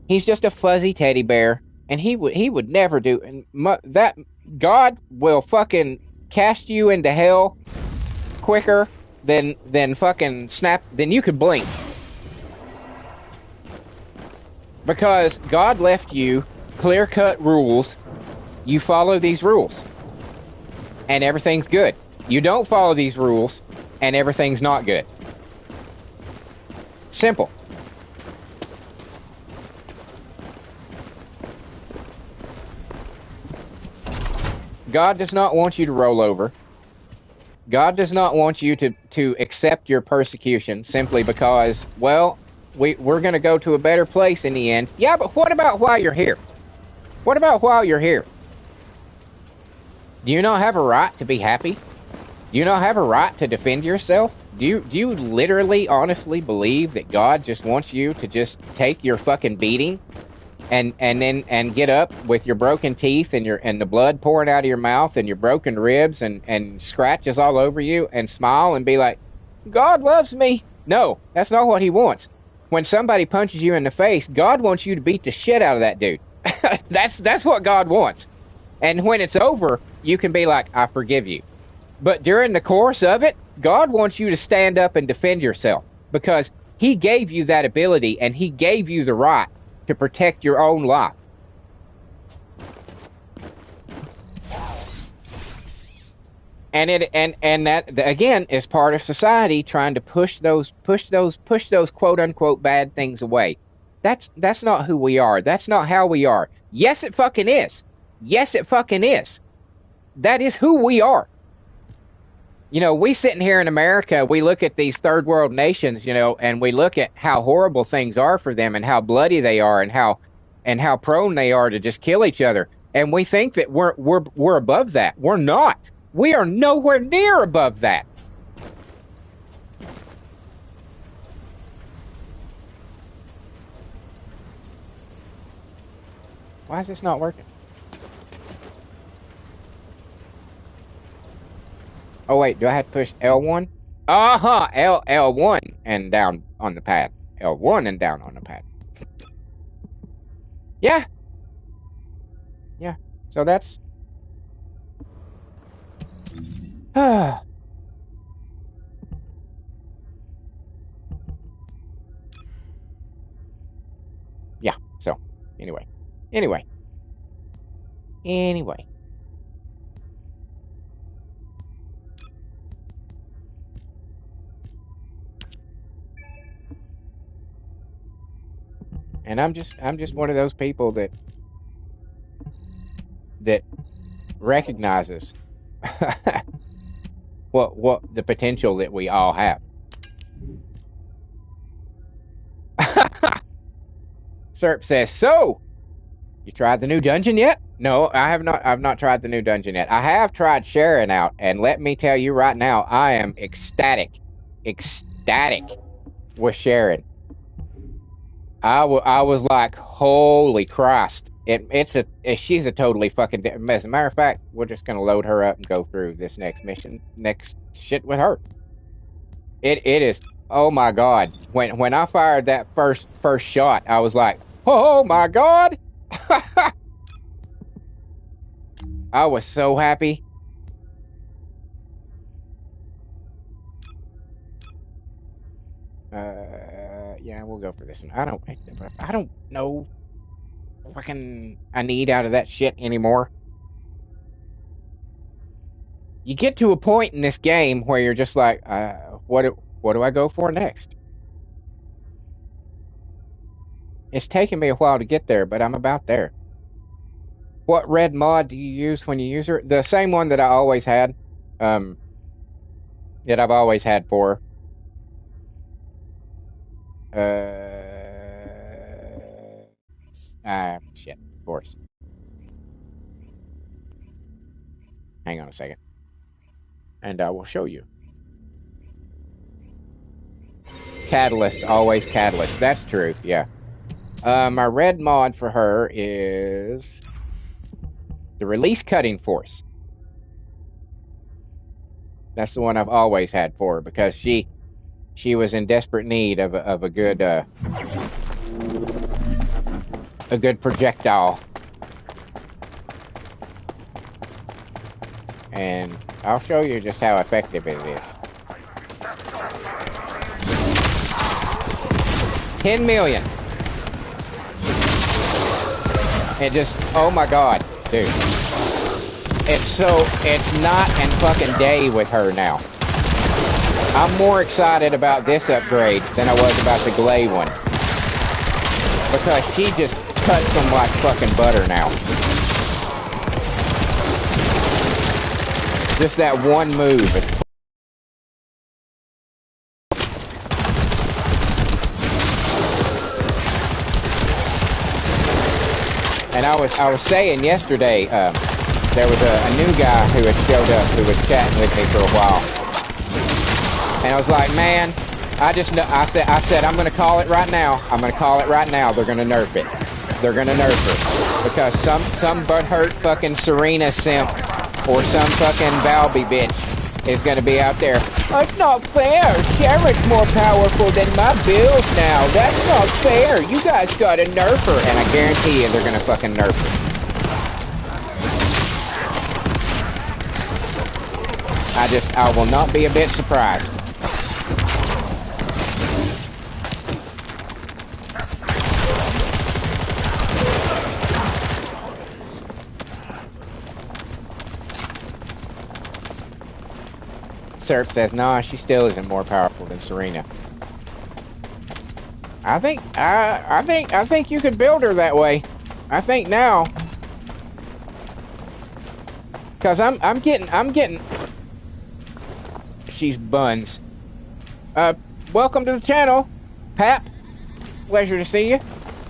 He's just a fuzzy teddy bear, and he would never do that. God will fucking cast you into hell quicker than fucking than you could blink. Because God left you clear-cut rules. You follow these rules, and everything's good. You don't follow these rules, and everything's not good. Simple. God does not want you to roll over. God does not want you to accept your persecution simply because, well, we're going to go to a better place in the end. Yeah, but what about while you're here? What about while you're here? Do you not have a right to be happy? Do you not have a right to defend yourself? Do you literally, honestly believe that God just wants you to just take your fucking beating and then get up with your broken teeth and the blood pouring out of your mouth and your broken ribs and scratches all over you and smile and be like, God loves me? No, that's not what he wants. When somebody punches you in the face, God wants you to beat the shit out of that dude. That's what God wants. And when it's over, you can be like, I forgive you. But during the course of it, God wants you to stand up and defend yourself because he gave you that ability and he gave you the right to protect your own life. And that again is part of society trying to push those quote unquote bad things away. That's not who we are. That's not how we are. Yes, it fucking is. Yes, it fucking is. That is who we are. You know, we sitting here in America, we look at these third world nations, you know, and we look at how horrible things are for them and how bloody they are and how prone they are to just kill each other. And we think that we're above that. We're not. We are nowhere near above that. Why is this not working? Oh wait, do I have to push L1? Uh-huh, L1 and down on the pad. L1 and down on the pad. Yeah. Yeah. So that's yeah. So anyway, anyway, anyway. And I'm just one of those people that recognizes what the potential that we all have. Serp says, so you tried the new dungeon yet? No, I have not. I've not tried the new dungeon yet. I have tried sharing out, and let me tell you right now, I am ecstatic with Sharon. I was like, holy Christ! She's a totally fucking mess. As a matter of fact, we're just gonna load her up and go through this next shit with her. It is. Oh my God! When I fired that first shot, I was like, oh my God! I was so happy. Yeah, we'll go for this one. I don't know fucking I need out of that shit anymore. You get to a point in this game where you're just like, what do I go for next? It's taken me a while to get there, but I'm about there. What red mod do you use when you use her? The same one that I always had. That I've always had for. Shit, of course. Hang on a second. And I will show you. Catalyst, always catalyst. That's true, yeah. My red mod for her is the release cutting force. That's the one I've always had for her because she was in desperate need of a good projectile. And I'll show you just how effective it is. 10 million. It just, oh my God, dude. It's night and fucking day with her now. I'm more excited about this upgrade than I was about the Glade one. Because she just cuts them like fucking butter now. Just that one move is and I was saying yesterday, there was a new guy who had showed up who was chatting with me for a while. And I was like, man, I said, I'm going to call it right now. I'm going to call it right now. They're going to nerf it. They're going to nerf her. Because some butthurt fucking Serena simp or some fucking Valby bitch is going to be out there. That's not fair. Sharon's more powerful than my build now. That's not fair. You guys got to nerf her. And I guarantee you they're going to fucking nerf her. I will not be a bit surprised. Serp says, nah, she still isn't more powerful than Serena. I think you could build her that way. I think now. Cause I'm getting she's buns. Welcome to the channel, Pap. Pleasure to see you.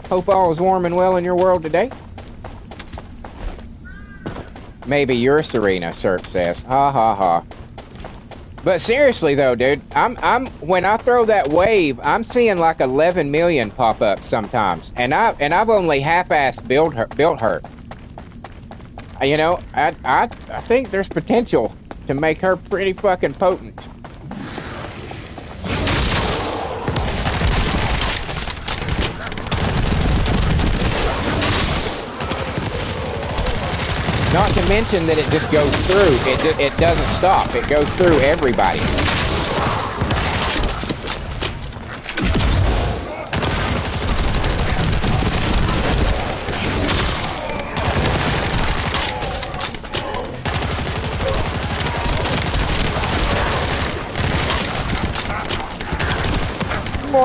Hope all is warm and well in your world today. Maybe you're Serena, Serp says. Ha ha ha. But seriously though, dude, when I throw that wave, I'm seeing like 11 million pop up sometimes, and I've only half-assed built her. You know, I think there's potential to make her pretty fucking potent. Not to mention that it just goes through. It doesn't stop. It goes through everybody.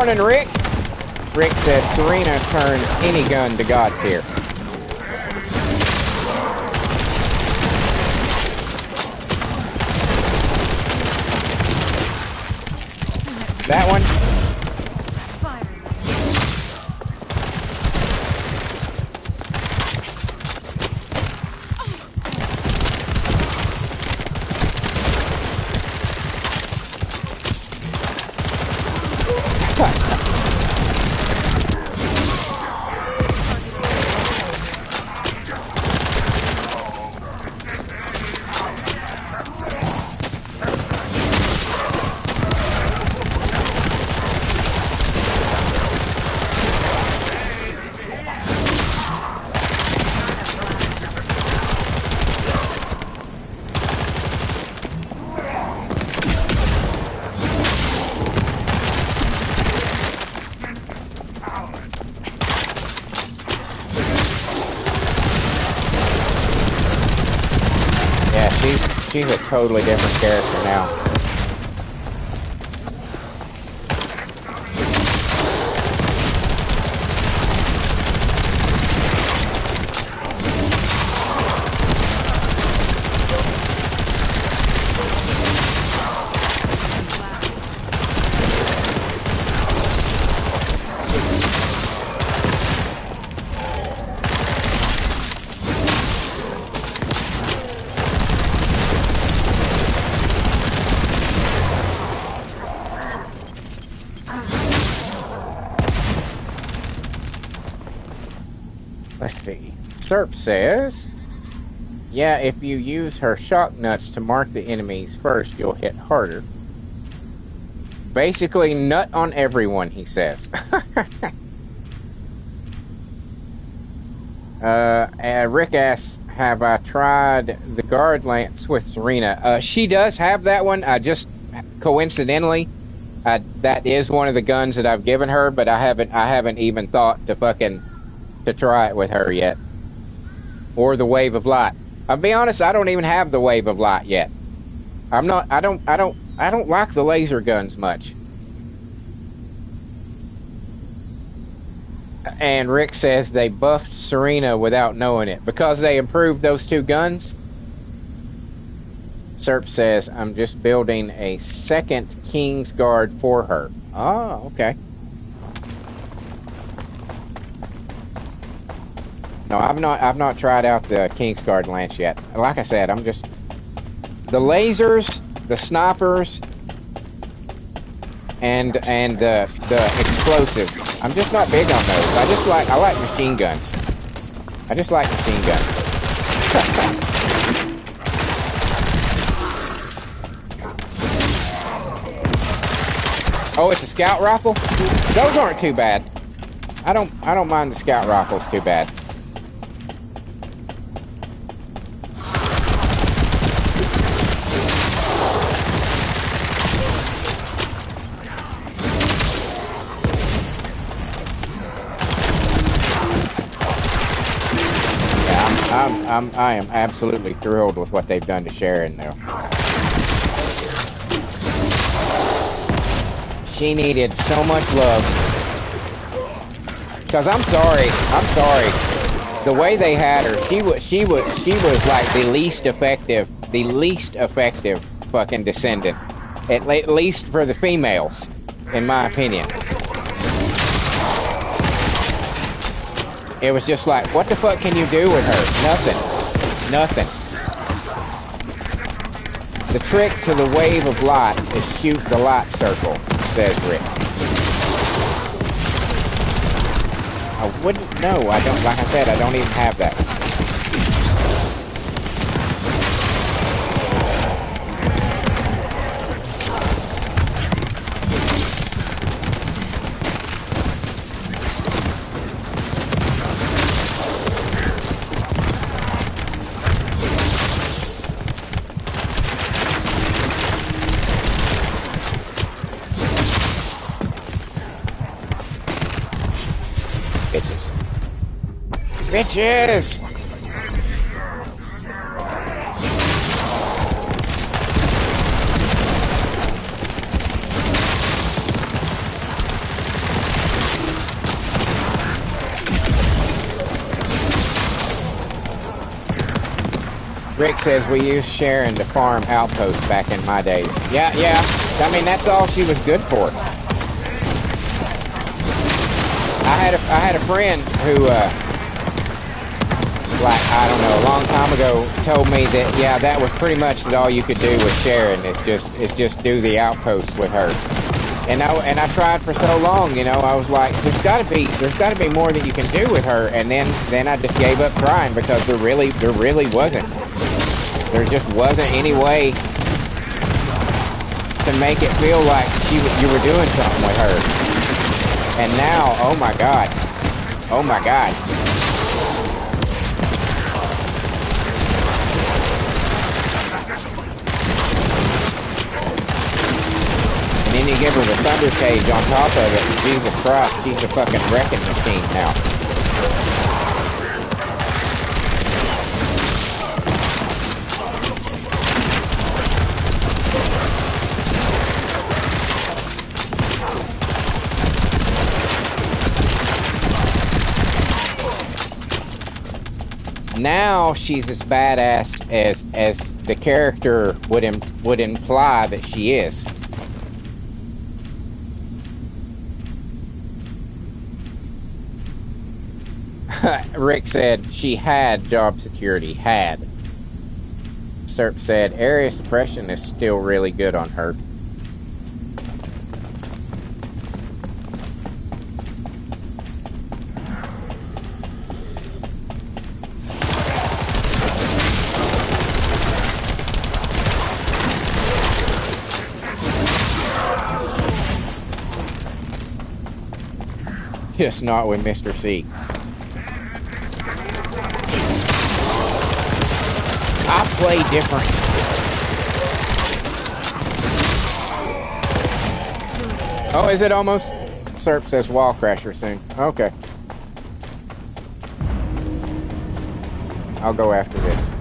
morning, Rick. Rick says Serena turns any gun to God tier. That one. She's a totally different character now. Let's see. Serp says, yeah, if you use her shock nuts to mark the enemies first, you'll hit harder. Basically, nut on everyone, he says. Rick asks, have I tried the guard lance with Serena? She does have that one. I just, coincidentally, that is one of the guns that I've given her, but I haven't even thought to try it with her yet. Or the wave of light. I'll be honest, I don't even have the wave of light yet. I don't like the laser guns much. And Rick says they buffed Serena without knowing it because they improved those two guns. Serp says, I'm just building a second King's Guard for her. Oh, okay. No, I've not tried out the King's Guard lance yet. Like I said, I'm just the lasers, the snipers, and the explosives. I'm just not big on those. I like machine guns. I just like machine guns. Oh, it's a scout rifle? Those aren't too bad. I don't mind the scout rifles too bad. I am absolutely thrilled with what they've done to Sharon there. She needed so much love. Because I'm sorry. The way they had her, she was like the least effective fucking descendant. At least for the females, in my opinion. It was just like, what the fuck can you do with her? Nothing. The trick to the wave of light is shoot the light circle, says Rick. I wouldn't know. I don't, like I said, I don't even have that. Bitches! Rick says we used Sharon to farm outposts back in my days. Yeah. I mean, that's all she was good for. I had a friend who, like, I don't know, a long time ago, told me that, yeah, that was pretty much all you could do with Sharon is just do the outposts with her. And I tried for so long, you know, I was like, there's got to be more that you can do with her. And then I just gave up trying because there really wasn't. There just wasn't any way to make it feel like you were doing something with her. And now, oh my God. And then you give her the thunder cage on top of it, and Jesus Christ, she's a fucking wrecking machine now. Now she's as badass as the character would imply that she is. Rick said she had job security. Had. Serp said area suppression is still really good on her. Just not with Mr. C. I play different. Oh, is it almost? Serp says wall crasher soon. Okay. I'll go after this.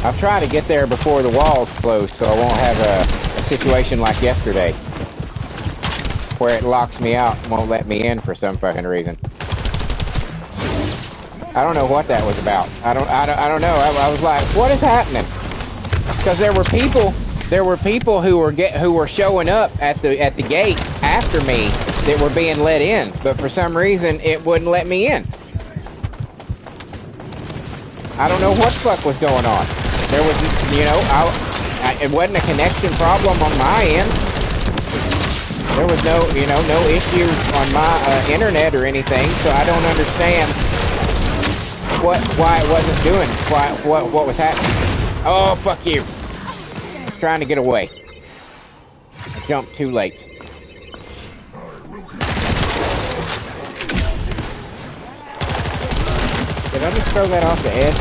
I'll try to get there before the walls close so I won't have a situation like yesterday where it locks me out and won't let me in for some fucking reason. I don't know what that was about. I don't know. I was like, what is happening? Because there were people who were showing up at the gate after me that were being let in, but for some reason it wouldn't let me in. I don't know what the fuck was going on. There was, you know, it wasn't a connection problem on my end. There was no, you know, no issue on my internet or anything, so I don't understand why it wasn't doing, what was happening. Oh, fuck you. I was trying to get away. I jumped too late. Did I just throw that off the edge?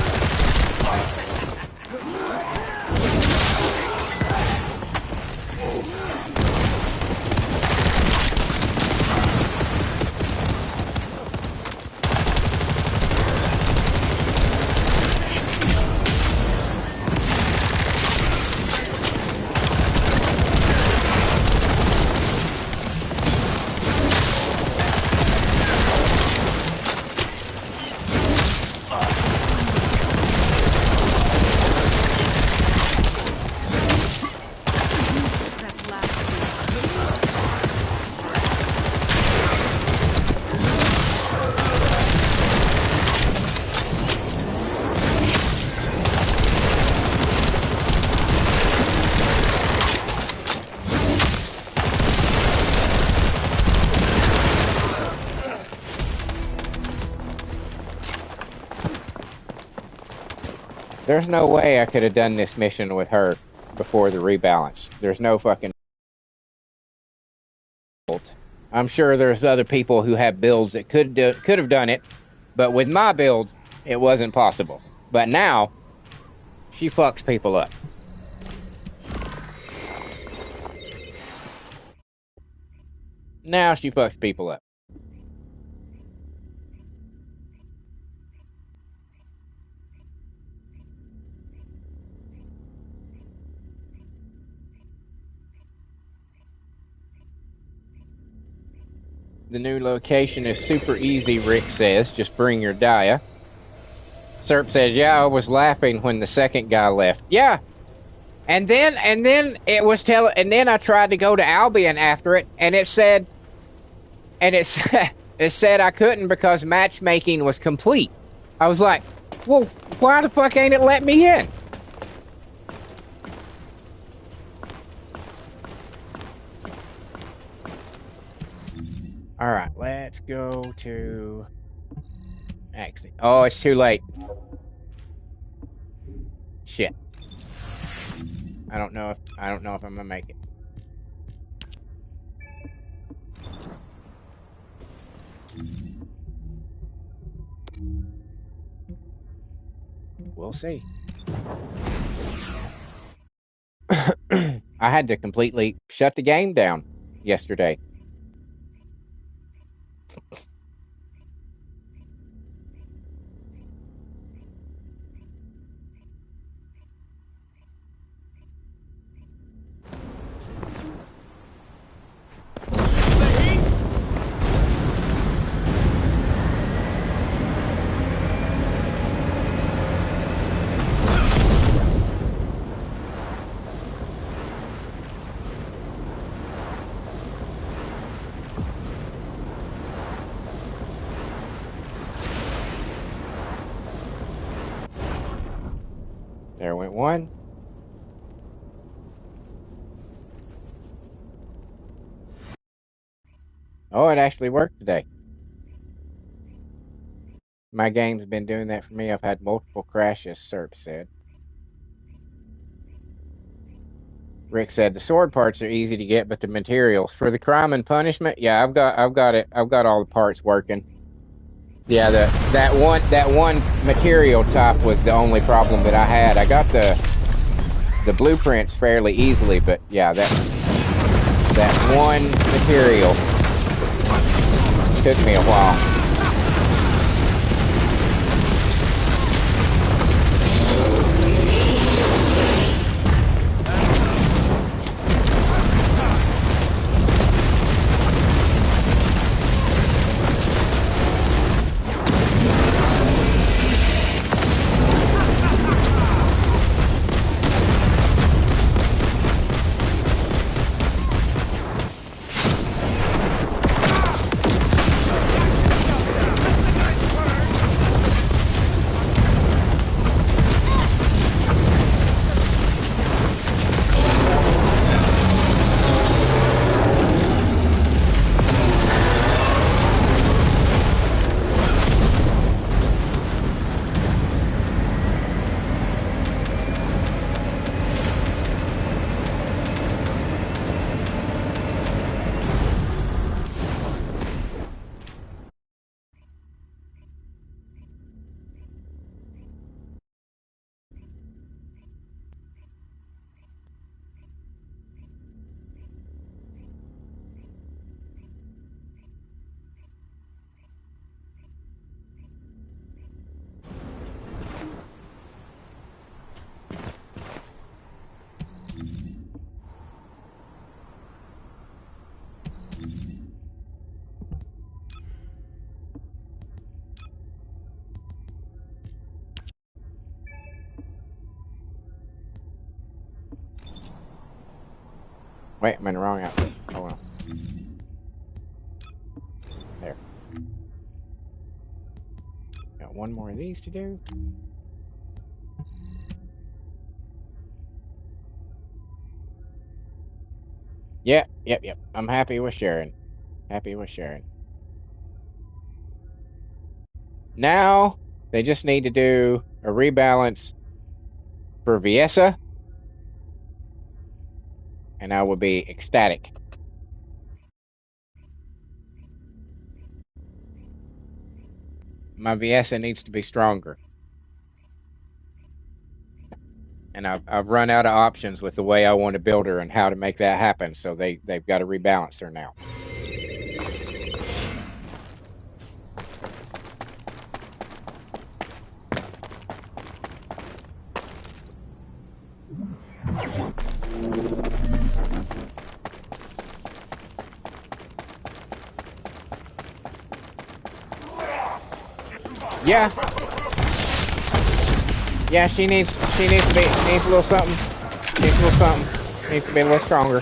There's no way I could have done this mission with her before the rebalance. There's no fucking build. I'm sure there's other people who have builds that could have done it, but with my build, it wasn't possible. But now, she fucks people up. Now she fucks people up. The new location is super easy, Rick says. Just bring your Dia. Serp says, yeah, I was laughing when the second guy left. Yeah. And then it was and then I tried to go to Albion after it, and it said I couldn't because matchmaking was complete. I was like, well, why the fuck ain't it let me in? All right, let's go to. Actually, oh, it's too late. Shit. I don't know if I'm gonna make it. We'll see. I had to completely shut the game down yesterday. There went one. Oh, it actually worked today. My game's been doing that for me. I've had multiple crashes, Serp said. Rick said the sword parts are easy to get, but the materials for the crime and punishment, yeah, I've got it. I've got all the parts working. Yeah, that one material type was the only problem that I had. I got the blueprints fairly easily, but yeah, that one material took me a while. Wait, I'm in the wrong outfit. Hold on. There. Got one more of these to do. Yep. I'm happy with sharing. Happy with sharing. Now they just need to do a rebalance for Viessa, and I will be ecstatic. My Viessa needs to be stronger. And I've run out of options with the way I want to build her and how to make that happen. So they've got to rebalance her now. Yeah. Yeah, she needs a little something. Needs a little something. Needs to be a little stronger.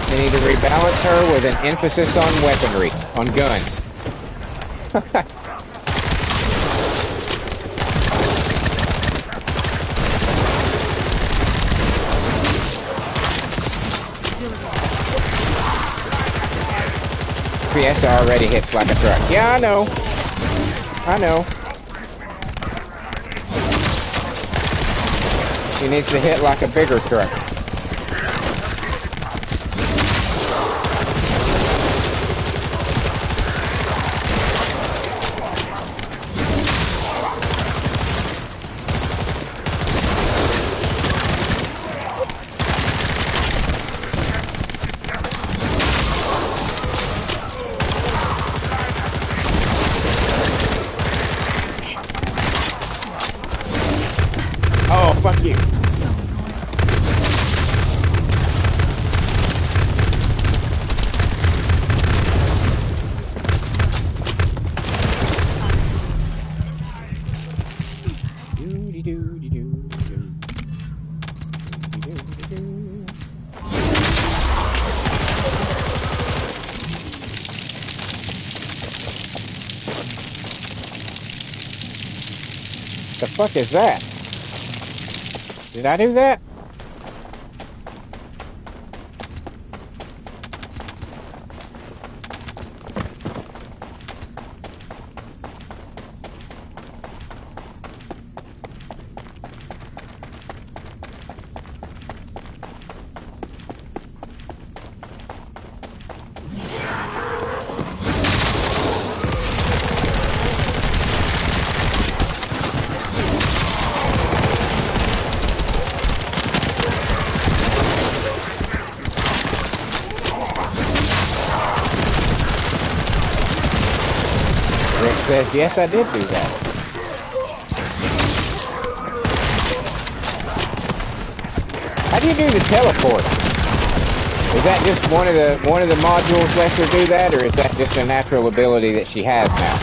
They need to rebalance her with an emphasis on weaponry, on guns. Fiesta already hits like a truck. Yeah, I know. I know. He needs to hit like a bigger truck. Oh, fuck you. The fuck is that? Did I do that? Rick says, yes, I did do that. How do you do the teleport? Is that just one of the modules lets her do that, or is that just a natural ability that she has now?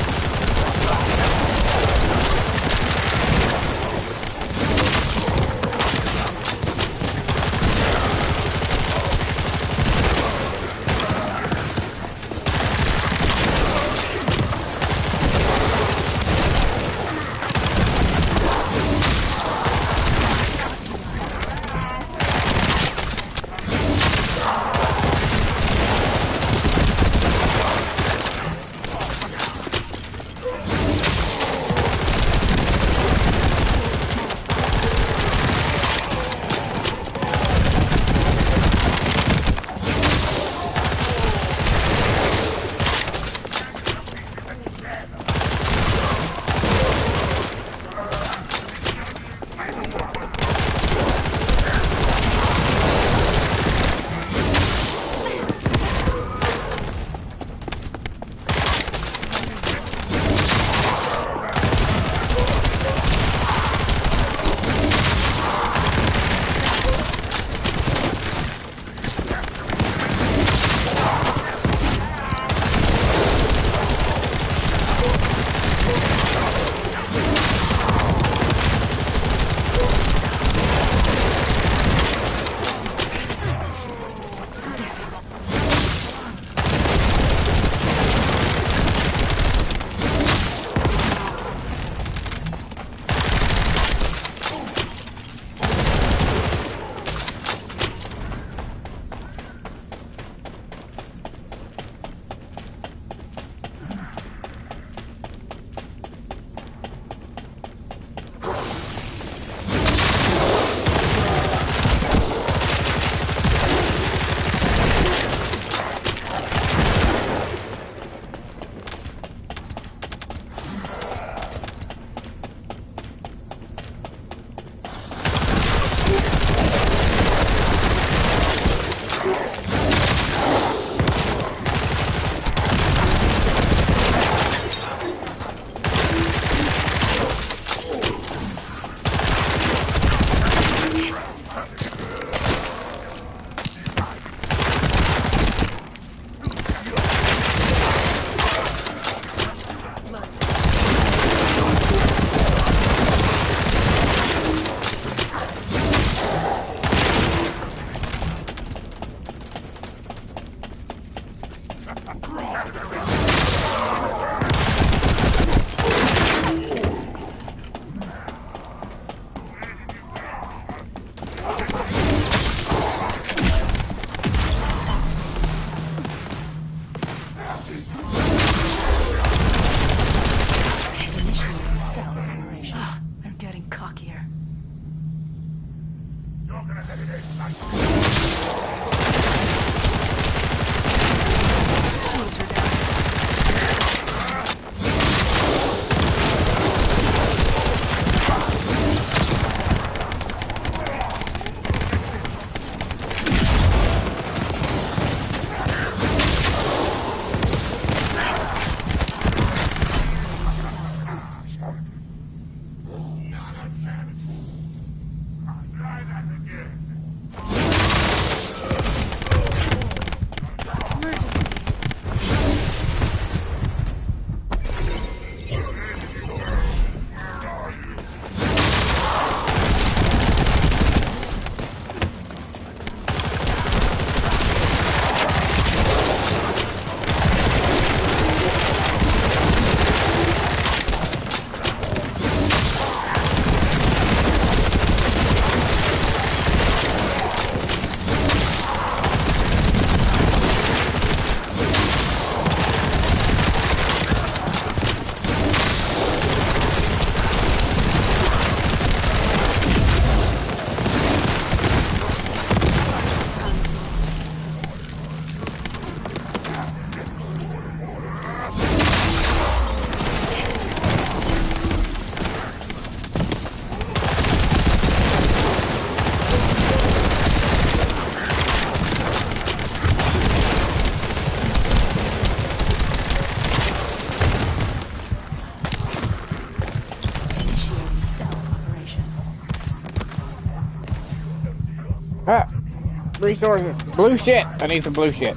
resources. Blue shit. I need some blue shit.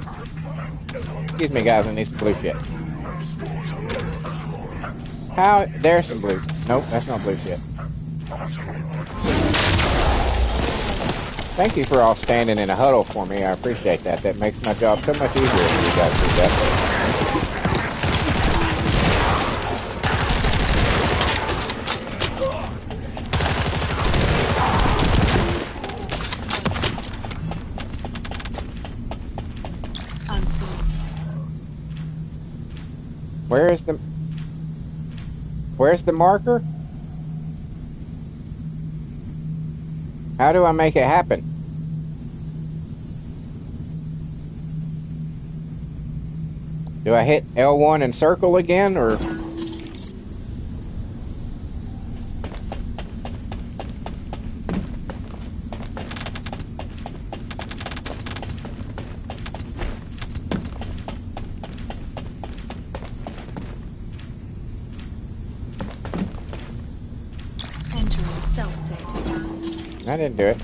Excuse me, guys. I need some blue shit. How? There's some blue. Nope, that's not blue shit. Thank you for all standing in a huddle for me. I appreciate that. That makes my job so much easier when you guys do that. Where's the marker? How do I make it happen? Do I hit L1 and circle again, or? I didn't do it.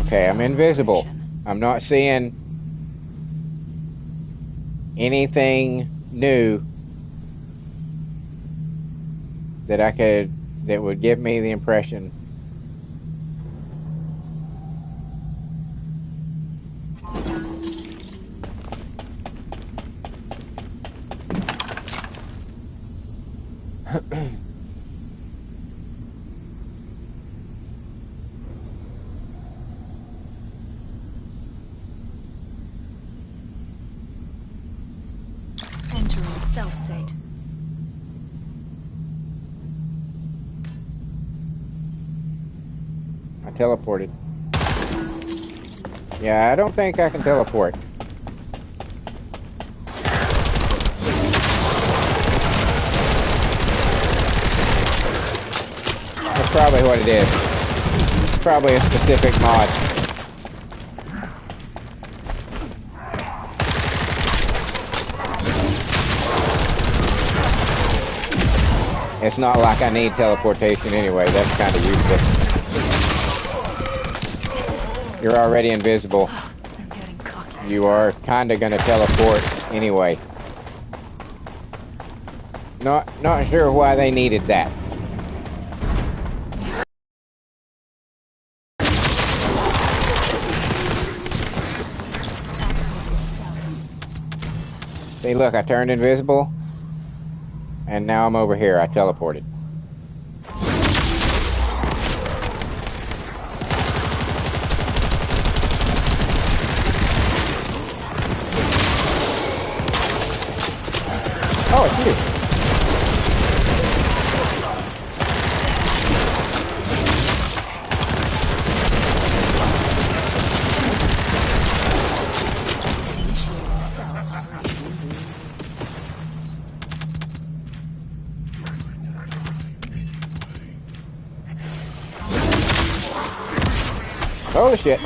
Okay, I'm invisible. I'm not seeing anything new that would give me the impression. Entering stealth state. I teleported. Yeah, I don't think I can teleport. That's probably what it is. Probably a specific mod. It's not like I need teleportation anyway. That's kind of useless. You're already invisible. I'm getting cocky. You are kind of going to teleport anyway. Not sure why they needed that. See, look, I turned invisible, and now I'm over here. I teleported. Oh, it's you. Oh shit.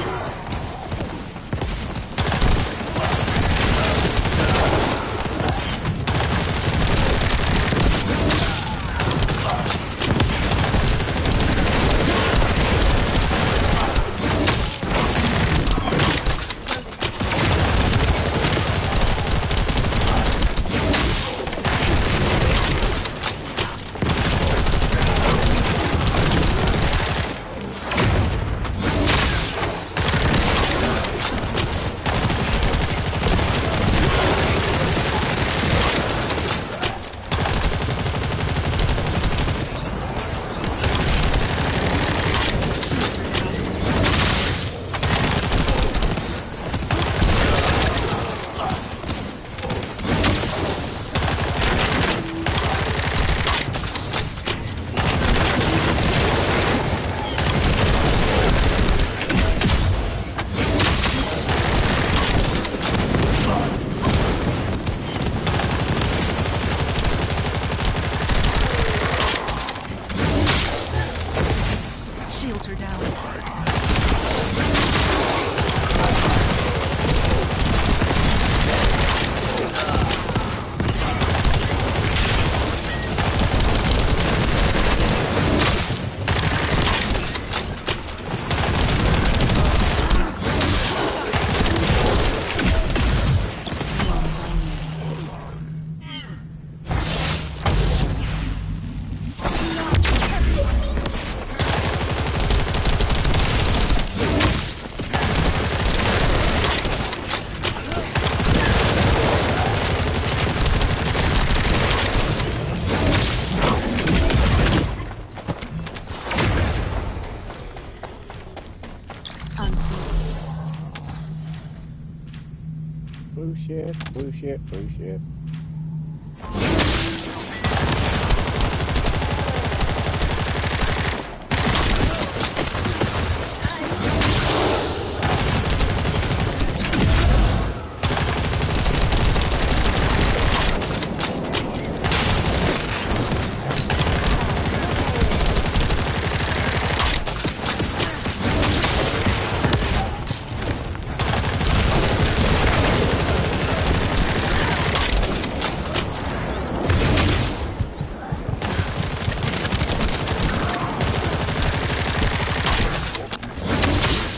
Blue shit, blue shit, blue shit.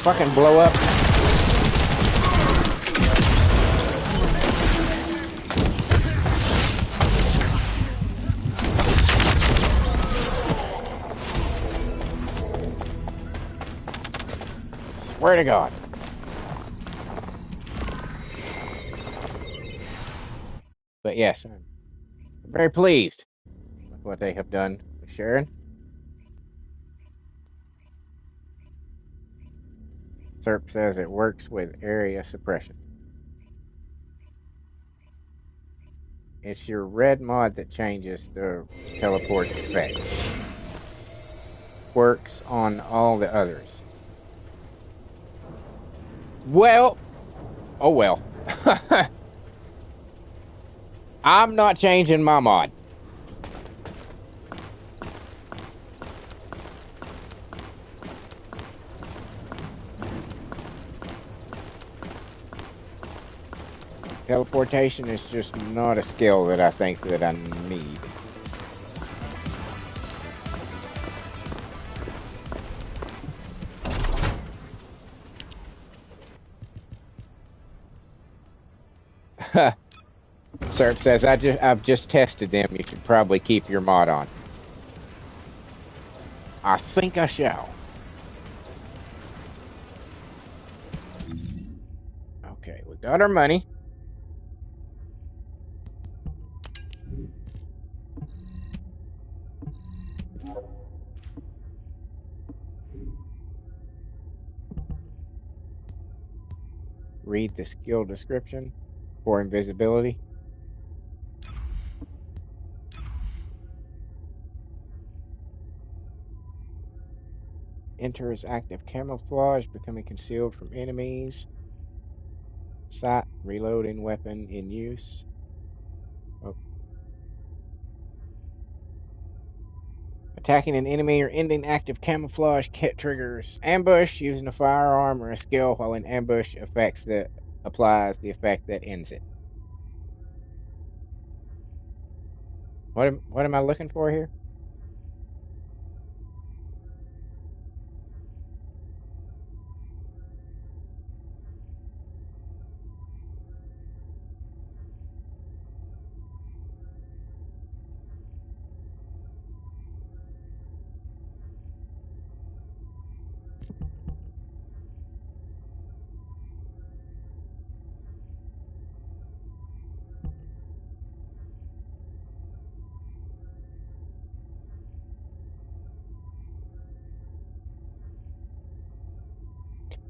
Fucking blow up. Swear to God. But yes, I'm very pleased with what they have done with Sharon. SERP says it works with area suppression. It's your red mod that changes the teleport effect. Works on all the others. Well, oh well. I'm not changing my mod. Teleportation is just not a skill that I think that I need. Serp says I've just tested them. You should probably keep your mod on. I think I shall. Okay, we got our money. Read the skill description for invisibility. Enters active camouflage, becoming concealed from enemies. Sight, reloading weapon in use. Oh. Attacking an enemy or ending active camouflage kit triggers ambush using a firearm or a skill, while in ambush applies the effect that ends it. What am I looking for here?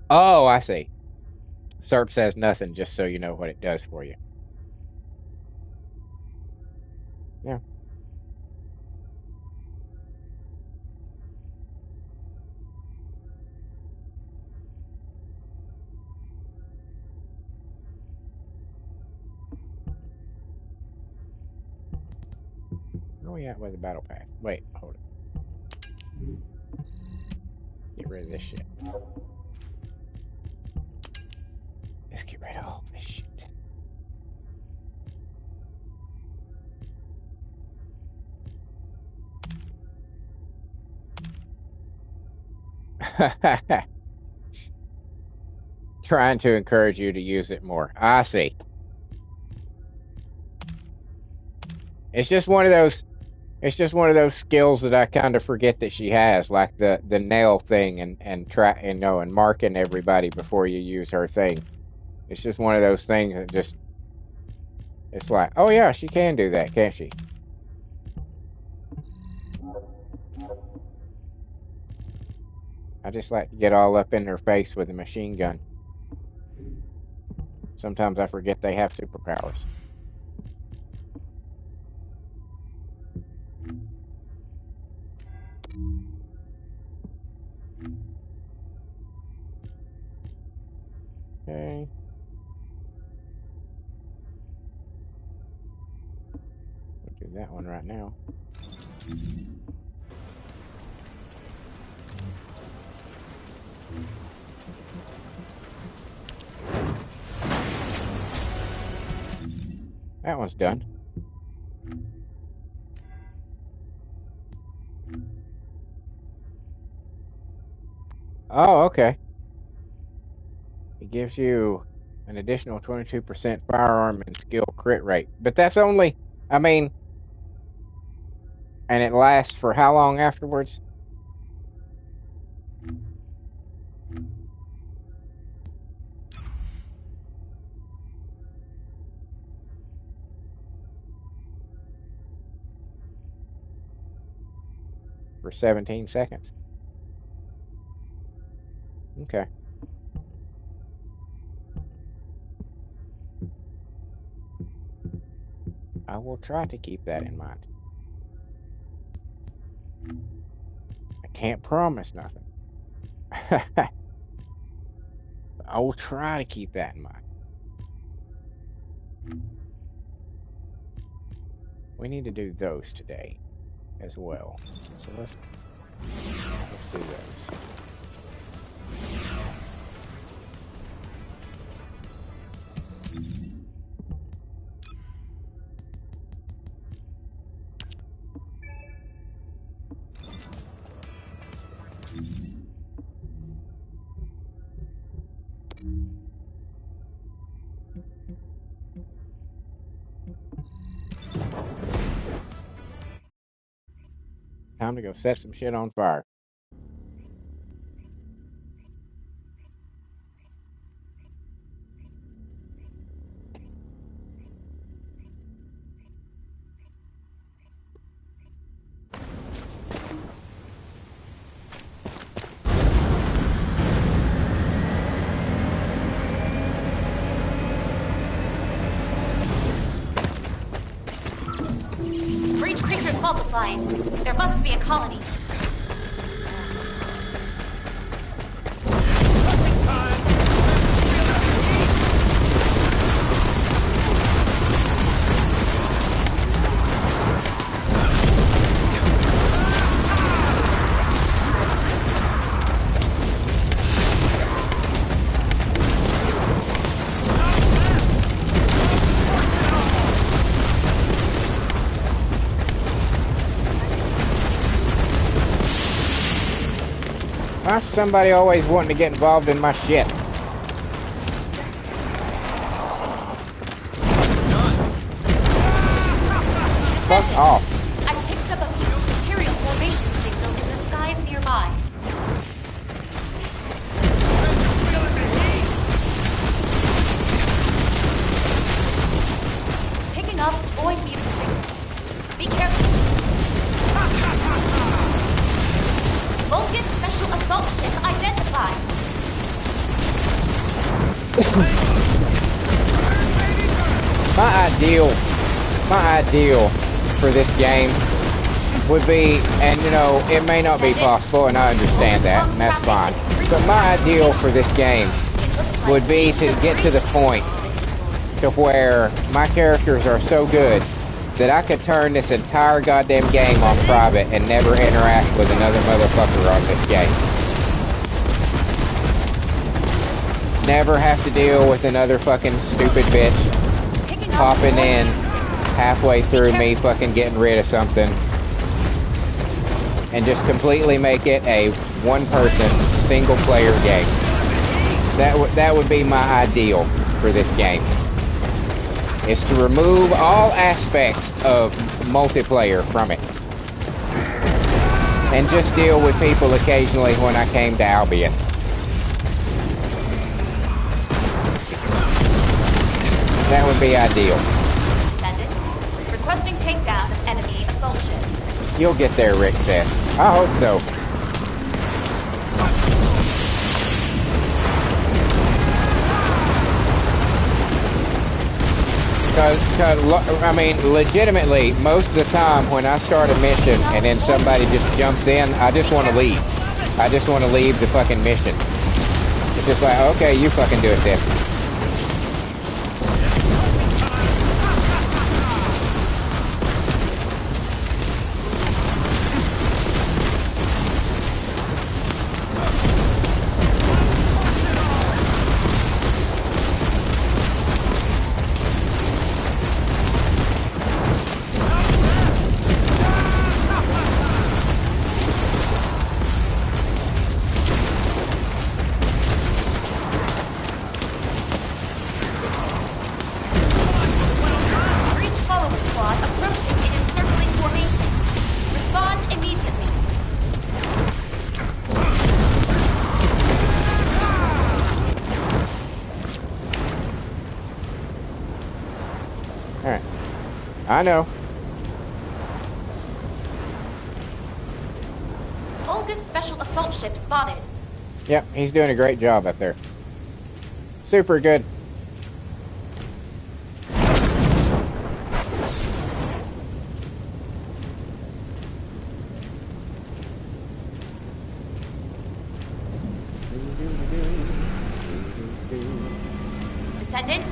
Oh, I see. SERP says nothing, just so you know what it does for you. Yeah. Oh yeah, with the battle pass. Wait, hold it. Get rid of this shit. Let's get rid of all this shit. Trying to encourage you to use it more. I see. It's just one of those. It's just one of those skills that I kind of forget that she has, like the nail thing and try and marking everybody before you use her thing. It's just one of those things that just. It's like, oh yeah, she can do that, can't she? I just like to get all up in her face with a machine gun. Sometimes I forget they have superpowers. Okay. We'll do that one right now. That one's done. Oh, okay. It gives you an additional 22% firearm and skill crit rate. But that's only, I mean, and it lasts for how long afterwards? For 17 seconds. Okay. I will try to keep that in mind. I can't promise nothing. I will try to keep that in mind. We need to do those today as well. So let's do those. Time to go set some shit on fire. Breach creatures multiplying. There must be a colony. Why's somebody always wanting to get involved in my shit? Fuck off. I picked up a few material formation signals in the skies nearby. Picking up void mutant signals. Be careful. Vulcan special assault ship identified. My ideal for this game would be, and you know, it may not be possible, and I understand that, and that's fine, but my ideal for this game would be to get to the point to where my characters are so good that I could turn this entire goddamn game on private and never interact with another motherfucker on this game. Never have to deal with another fucking stupid bitch popping in halfway through me fucking getting rid of something, and just completely make it a one-person, single-player game. That would be my ideal for this game. Is to remove all aspects of multiplayer from it. And just deal with people occasionally when I came to Albion. That would be ideal. Descendant, requesting takedown of enemy assault ship. You'll get there, Rick says. I hope so. I mean, legitimately, most of the time when I start a mission and then somebody just jumps in, I just want to leave. I just want to leave the fucking mission. It's just like, okay, you fucking do it then. Alright. I know. Volga's special assault ship spotted. Yep, he's doing a great job up there. Super good. Descendant,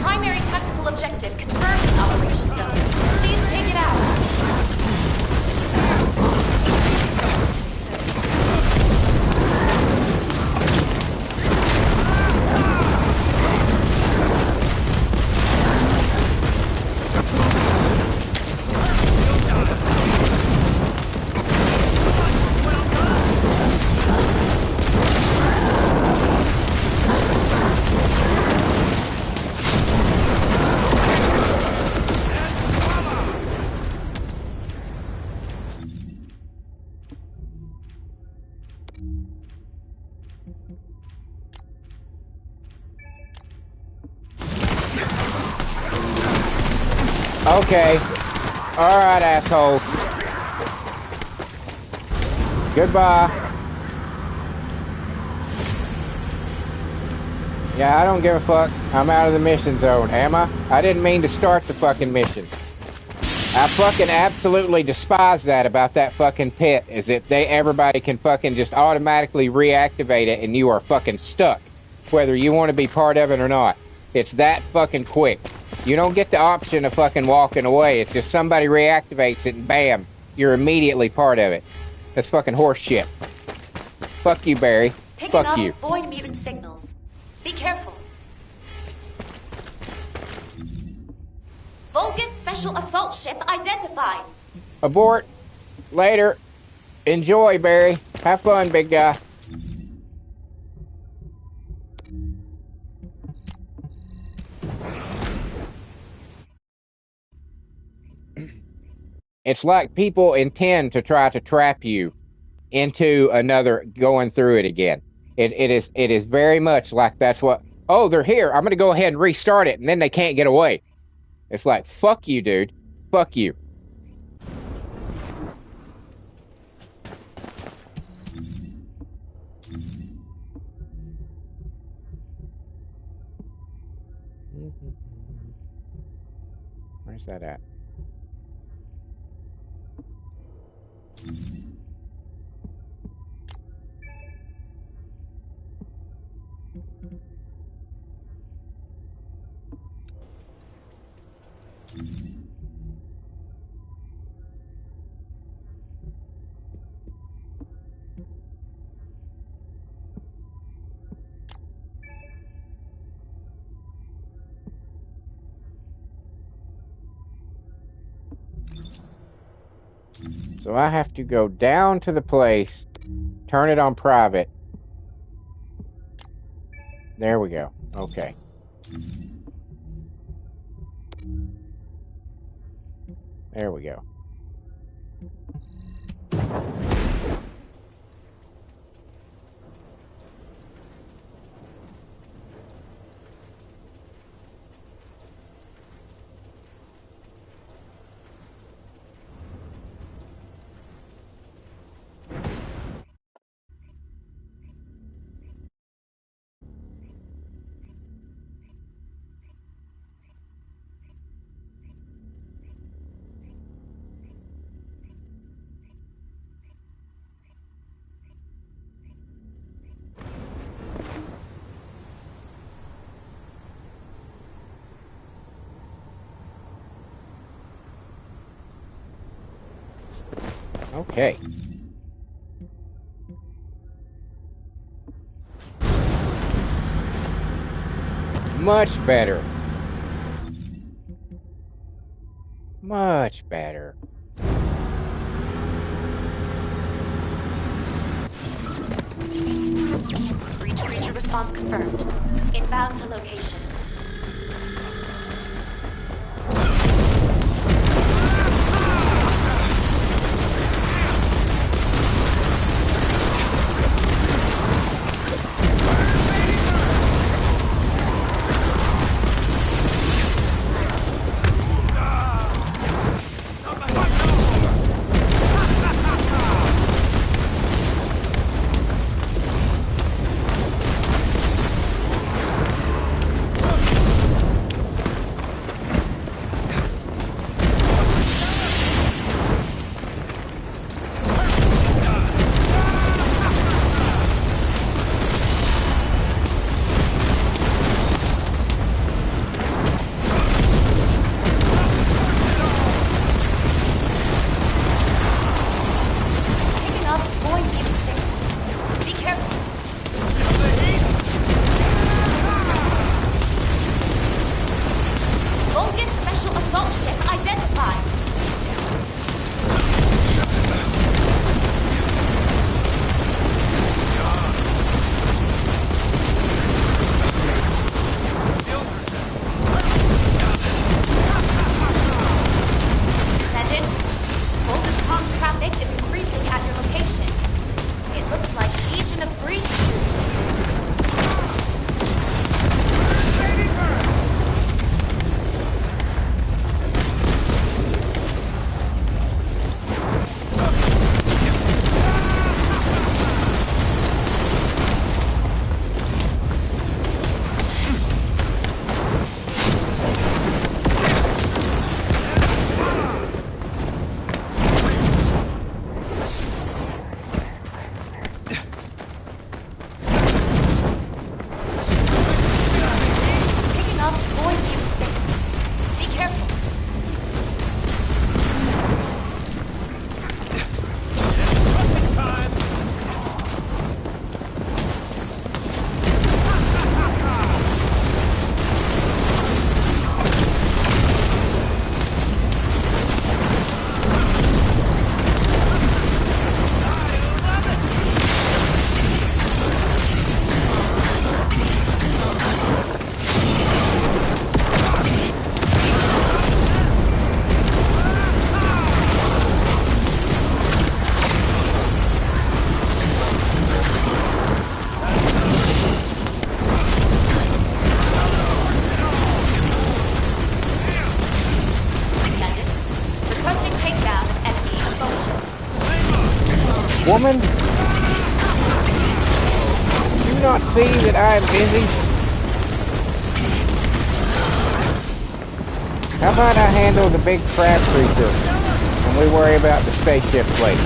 primary tactical objective confirmed in Operation Zone. Please take it out. Okay. Alright, assholes. Goodbye. Yeah, I don't give a fuck. I'm out of the mission zone, am I? I didn't mean to start the fucking mission. I fucking absolutely despise that about that fucking pit, is that everybody can fucking just automatically reactivate it and you are fucking stuck, whether you want to be part of it or not. It's that fucking quick. You don't get the option of fucking walking away. It's just somebody reactivates it and bam, you're immediately part of it. That's fucking horse shit. Fuck you, Barry. Picking Fuck you. up void mutant signals. Be careful. Volga's special assault ship identified. Abort. Later. Enjoy, Barry. Have fun, big guy. It's like people intend to try to trap you into another going through it again. It is very much like that's what, oh, they're here. I'm going to go ahead and restart it, and then they can't get away. It's like, fuck you, dude. Fuck you. Where's that at? So I have to go down to the place, turn it on private. There we go. Okay. There we go. Okay. Much better. Much better. Breach creature response confirmed. Inbound to location. Woman, do you not see that I am busy? How about I handle the big crab creature and we worry about the spaceship plate?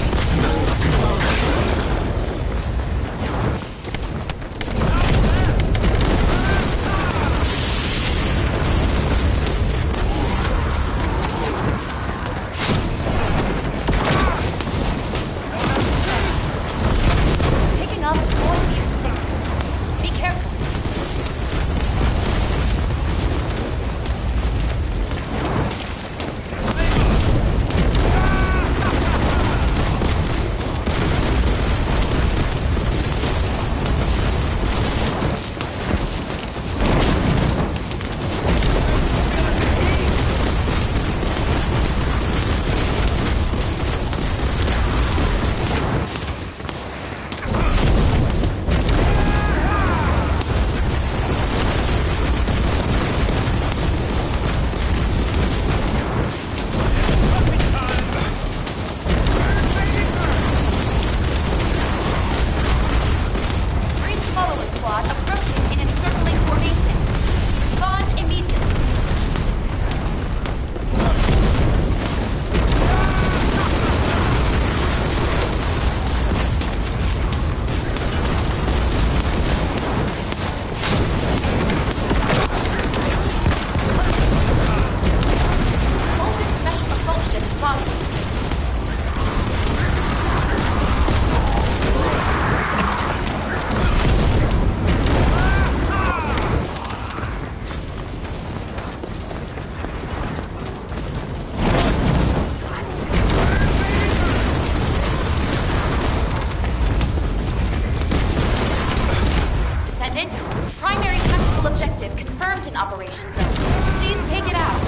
operation zone. Please take it out.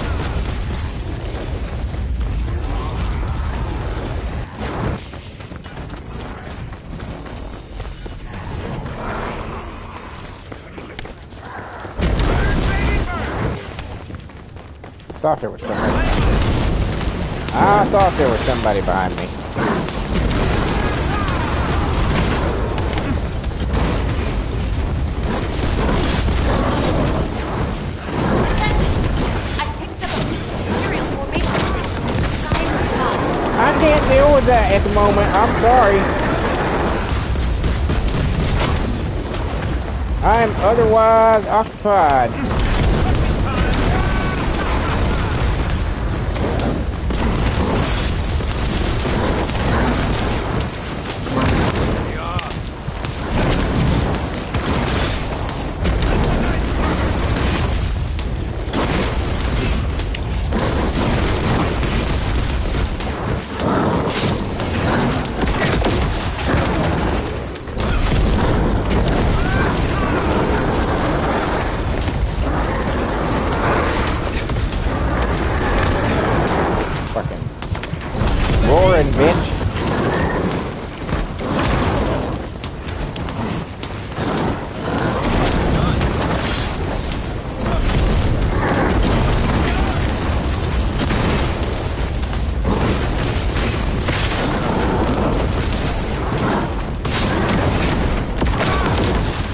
Thought there was somebody. I thought there was somebody behind me. I picked up a material formation system. I can't deal with that at the moment. I'm sorry. I am otherwise occupied. Roaring, bitch.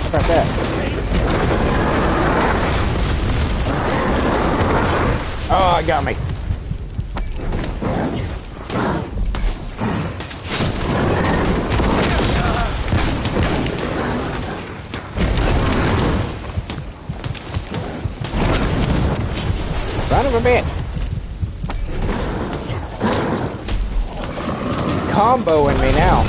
How about that? Oh, it got me. Son of a bitch. He's comboing me now.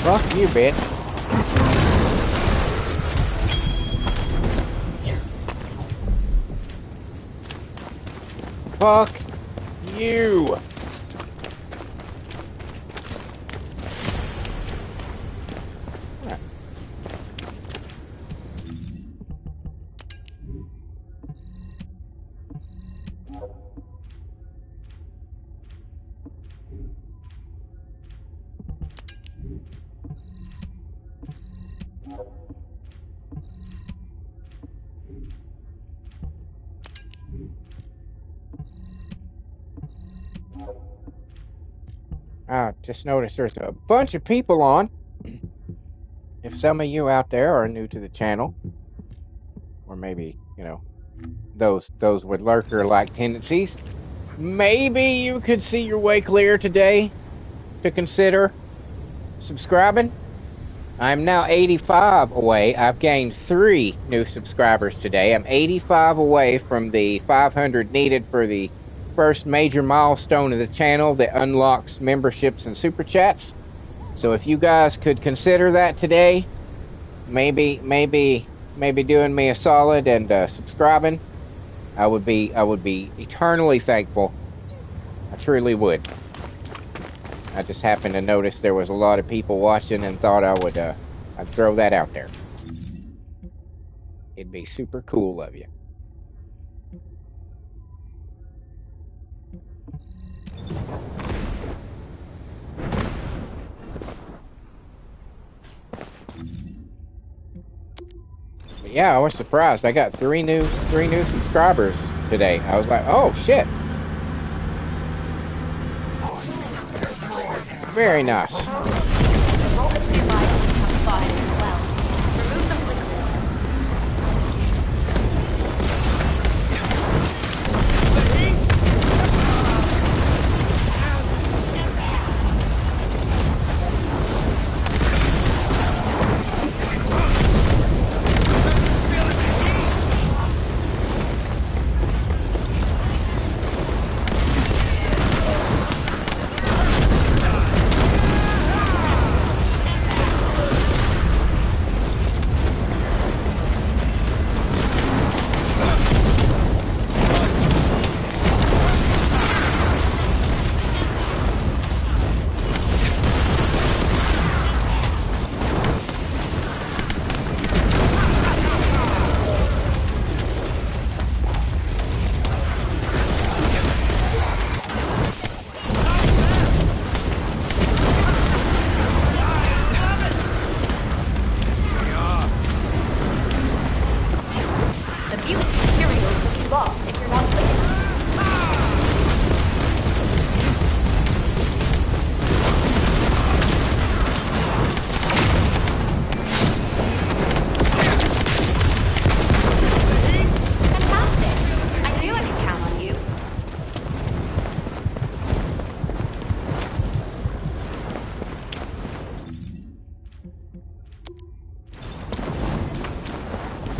Fuck you, bitch. Fuck you. I just noticed there's a bunch of people on. If some of you out there are new to the channel, or maybe, you know, those with lurker-like tendencies, maybe you could see your way clear today to consider subscribing. I'm now 85 away. I've gained 3 new subscribers today. I'm 85 away from the 500 needed for the first major milestone of the channel that unlocks memberships and super chats. So if you guys could consider that today, maybe doing me a solid and subscribing, I would be eternally thankful. I truly would. I just happened to notice there was a lot of people watching and thought I'd throw that out there. It'd be super cool of you. But yeah, I was surprised. I got 3 new subscribers today. I was like, oh shit. Very nice. Roll the nearby have spotted as well. Remove them quickly.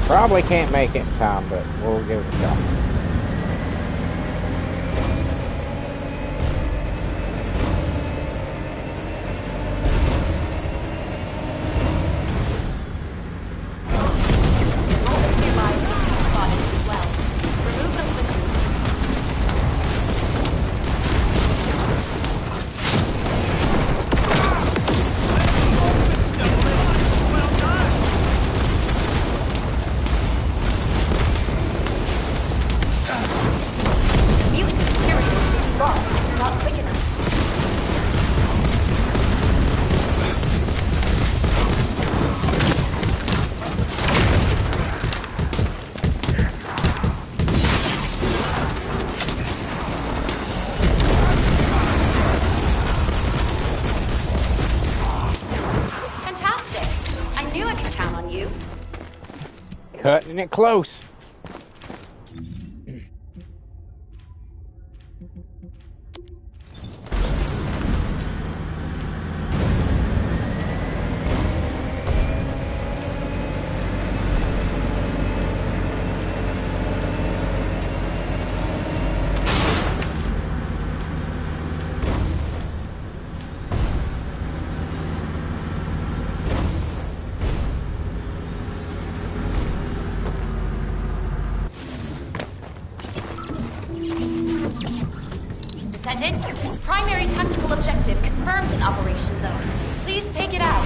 Probably can't make it in time, but we'll give it a shot. Cutting it close. Descendant, primary tactical objective confirmed in Operation Zone. Please take it out.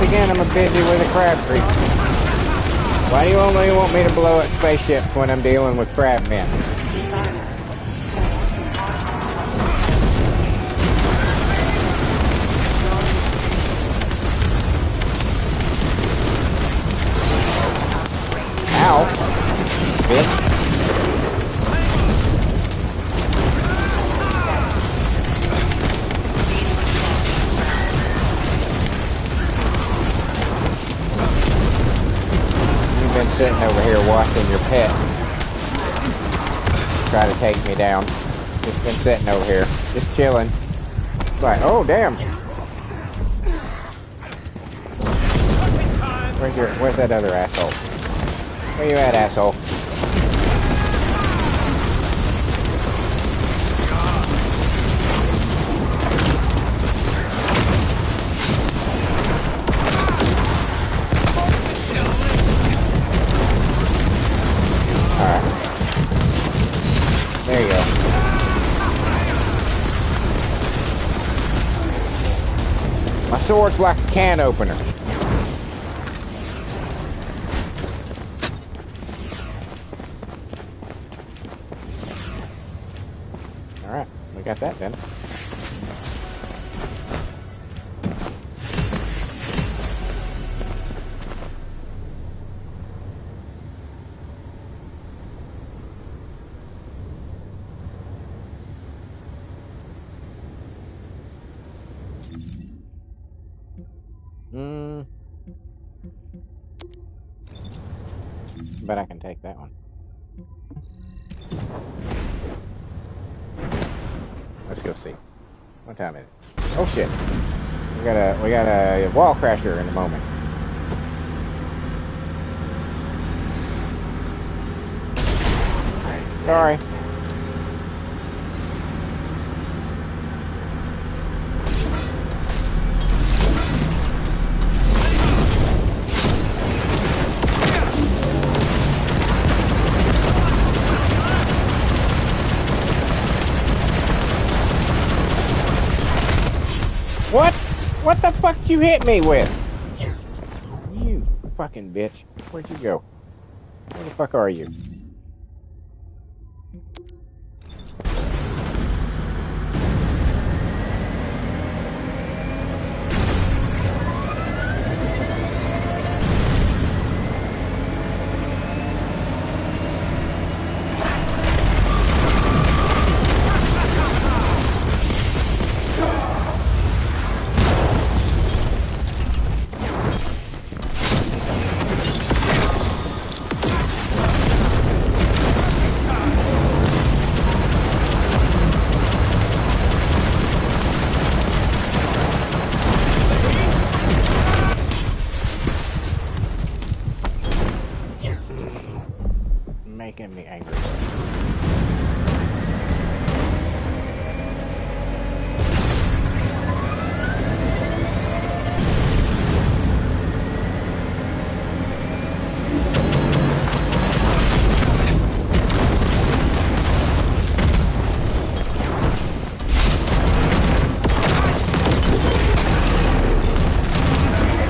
Again, I'm busy with a crab creep. Why do you only want me to blow up spaceships when I'm dealing with crab men? Ow. Bitch. been sitting over here watching your pet try to take me down. Just been sitting over here, just chilling. Like, oh damn. Where's that other asshole? Where you at, asshole? Alright. There you go. My sword's like a can opener. Alright, we got that then. But I can take that one. Let's go see. What time is it? Oh shit. We got a wall crasher in a moment. Sorry. What the fuck you hit me with? You fucking bitch. Where'd you go? Where the fuck are you? Making me angry.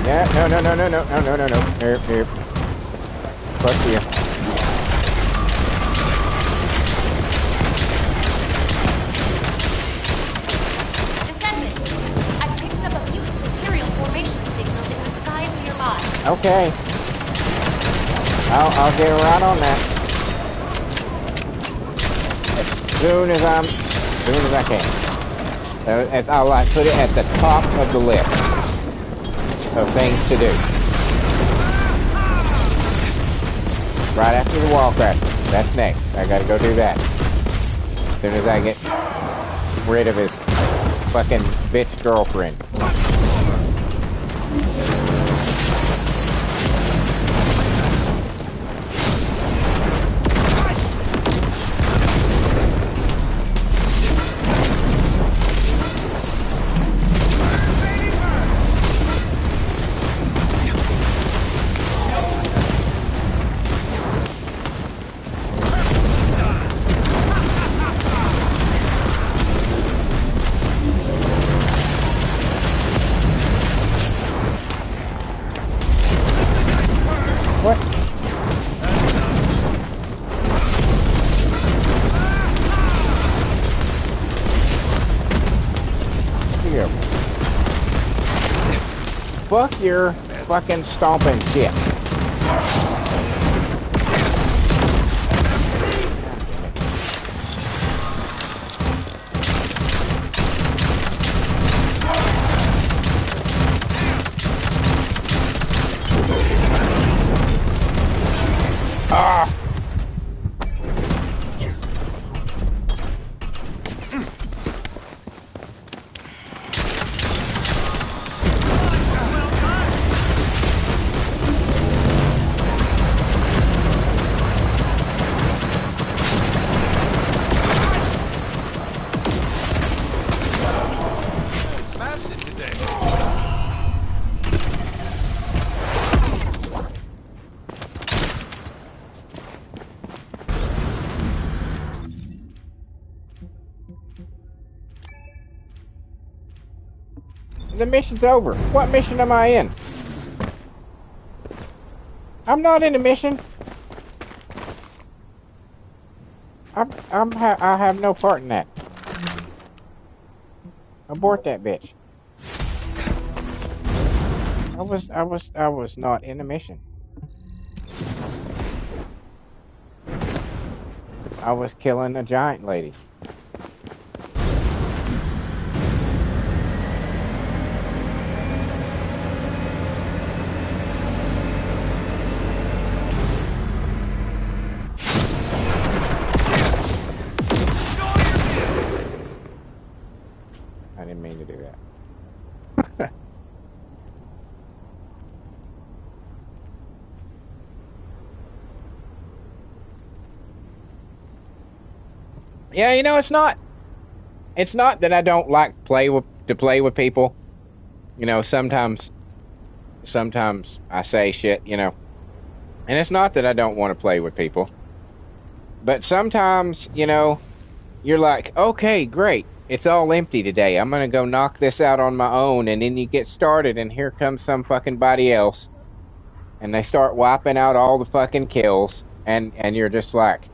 Yeah, no. Here. Fuck you. Okay. I'll get right on that. As soon as I can. I'll like put it at the top of the list of things to do. Right after the wall crash. That's next. I gotta go do that. As soon as I get rid of his fucking bitch girlfriend. Fuck your fucking stomping shit. the mission's over. What mission am I in? I'm not in a mission. I have no part in that. Abort that bitch. I was not in a mission. I was killing a giant lady. I didn't mean to do that. Yeah, you know, it's not that I don't like to play with people. You know, sometimes I say shit, you know. And it's not that I don't want to play with people. But sometimes, you know, you're like, okay, great. It's all empty today. I'm going to go knock this out on my own. And then you get started and here comes some fucking body else. And they start wiping out all the fucking kills. And you're just like,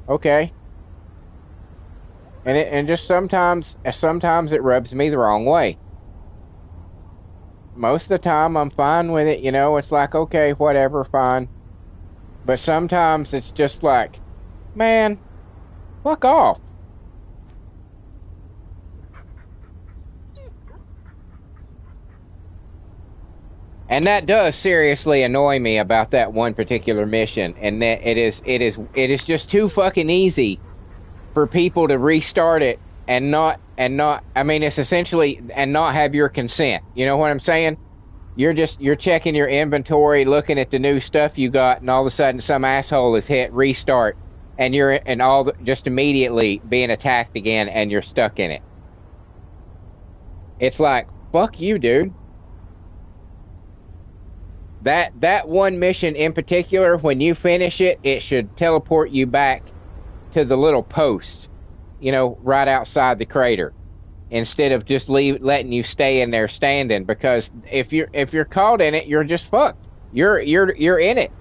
okay. And just sometimes it rubs me the wrong way. Most of the time I'm fine with it, you know, it's like, okay, whatever, fine. But sometimes it's just like, man, fuck off. And that does seriously annoy me about that one particular mission, and that it is just too fucking easy for people to restart it and not I mean, it's essentially and not have your consent. You know what I'm saying? You're checking your inventory, looking at the new stuff you got, and all of a sudden some asshole has hit restart, and you're just immediately being attacked again, and you're stuck in it. It's like, fuck you, dude. That one mission in particular, when you finish it, it should teleport you back to the little post, you know, right outside the crater, instead of just letting you stay in there standing. Because if you're caught in it, you're just fucked. You're in it.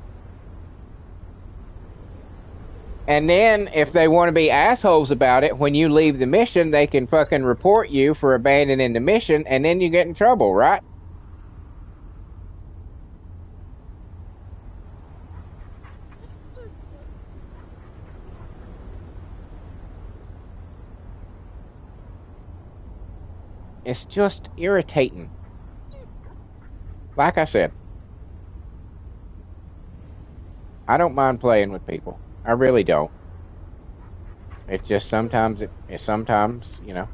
And then if they want to be assholes about it, when you leave the mission, they can fucking report you for abandoning the mission, and then you get in trouble, right? It's just irritating. Like I said, I don't mind playing with people. I really don't. It's just sometimes, you know,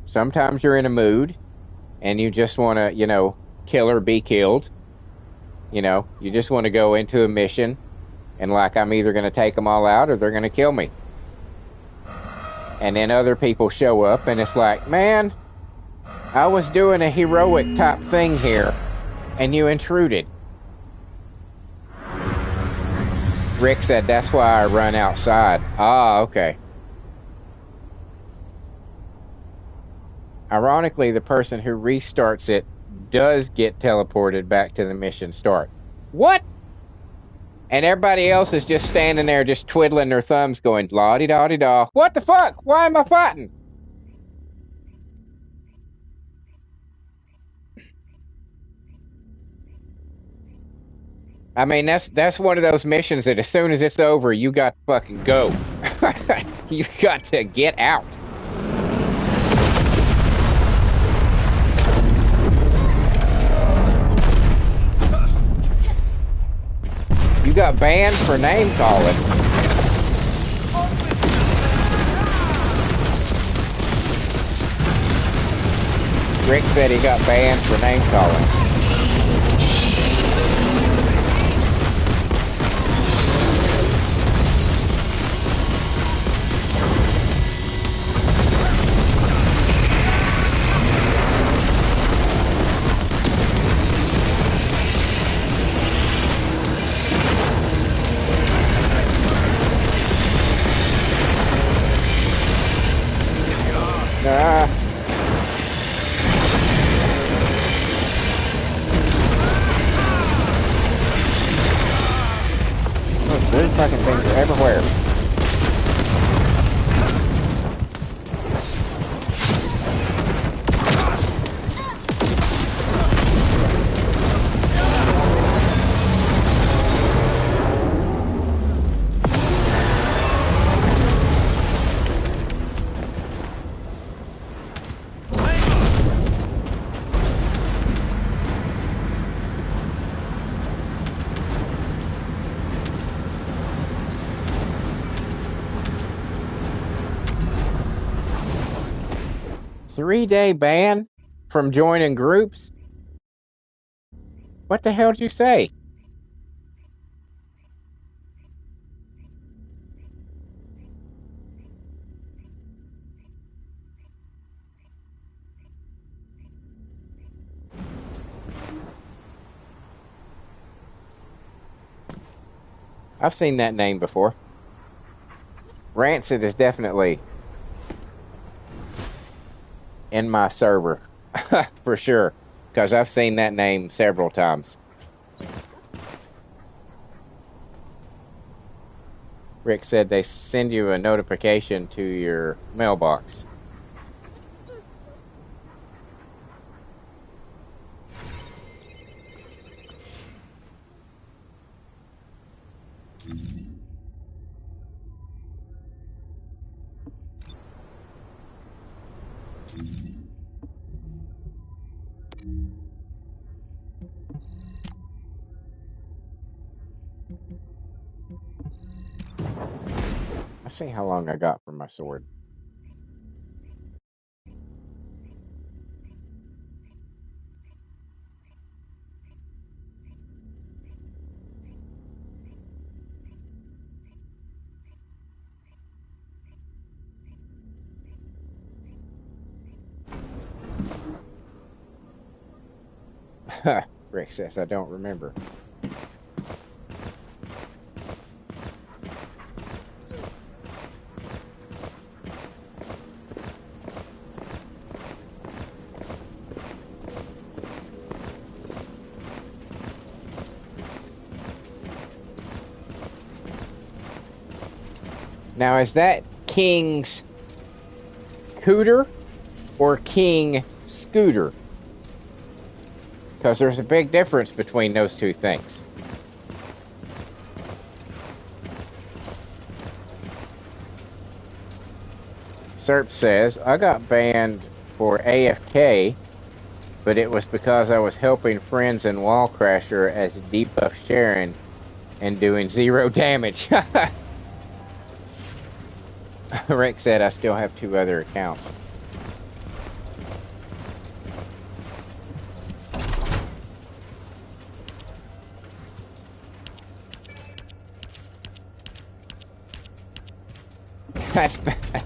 sometimes you're in a mood and you just want to, you know, kill or be killed. You know, you just want to go into a mission and like, I'm either going to take them all out or they're going to kill me. And then other people show up and it's like, man, I was doing a heroic type thing here and you intruded. Rick said, that's why I run outside. Ah, okay. Ironically, the person who restarts it does get teleported back to the mission start. What? And everybody else is just standing there just twiddling their thumbs going, la-di-da-di-da. What the fuck? Why am I fighting? I mean, that's one of those missions that as soon as it's over, you got to fucking go. You got to get out. You got banned for name calling. Rick said he got banned for name calling. Fucking things are everywhere. Three-day ban from joining groups? What the hell did you say? I've seen that name before. Rancid is definitely in my server for sure, because I've seen that name several times. Rick said they send you a notification to your mailbox. Let's see how long I got for my sword. Rick says I don't remember. Now, is that King's Cooter or King Scooter? Because there's a big difference between those two things. Serp says, I got banned for AFK, but it was because I was helping friends in Wall Crasher as debuff Sharon and doing 0 damage. Rick said I still have 2 other accounts. That's bad.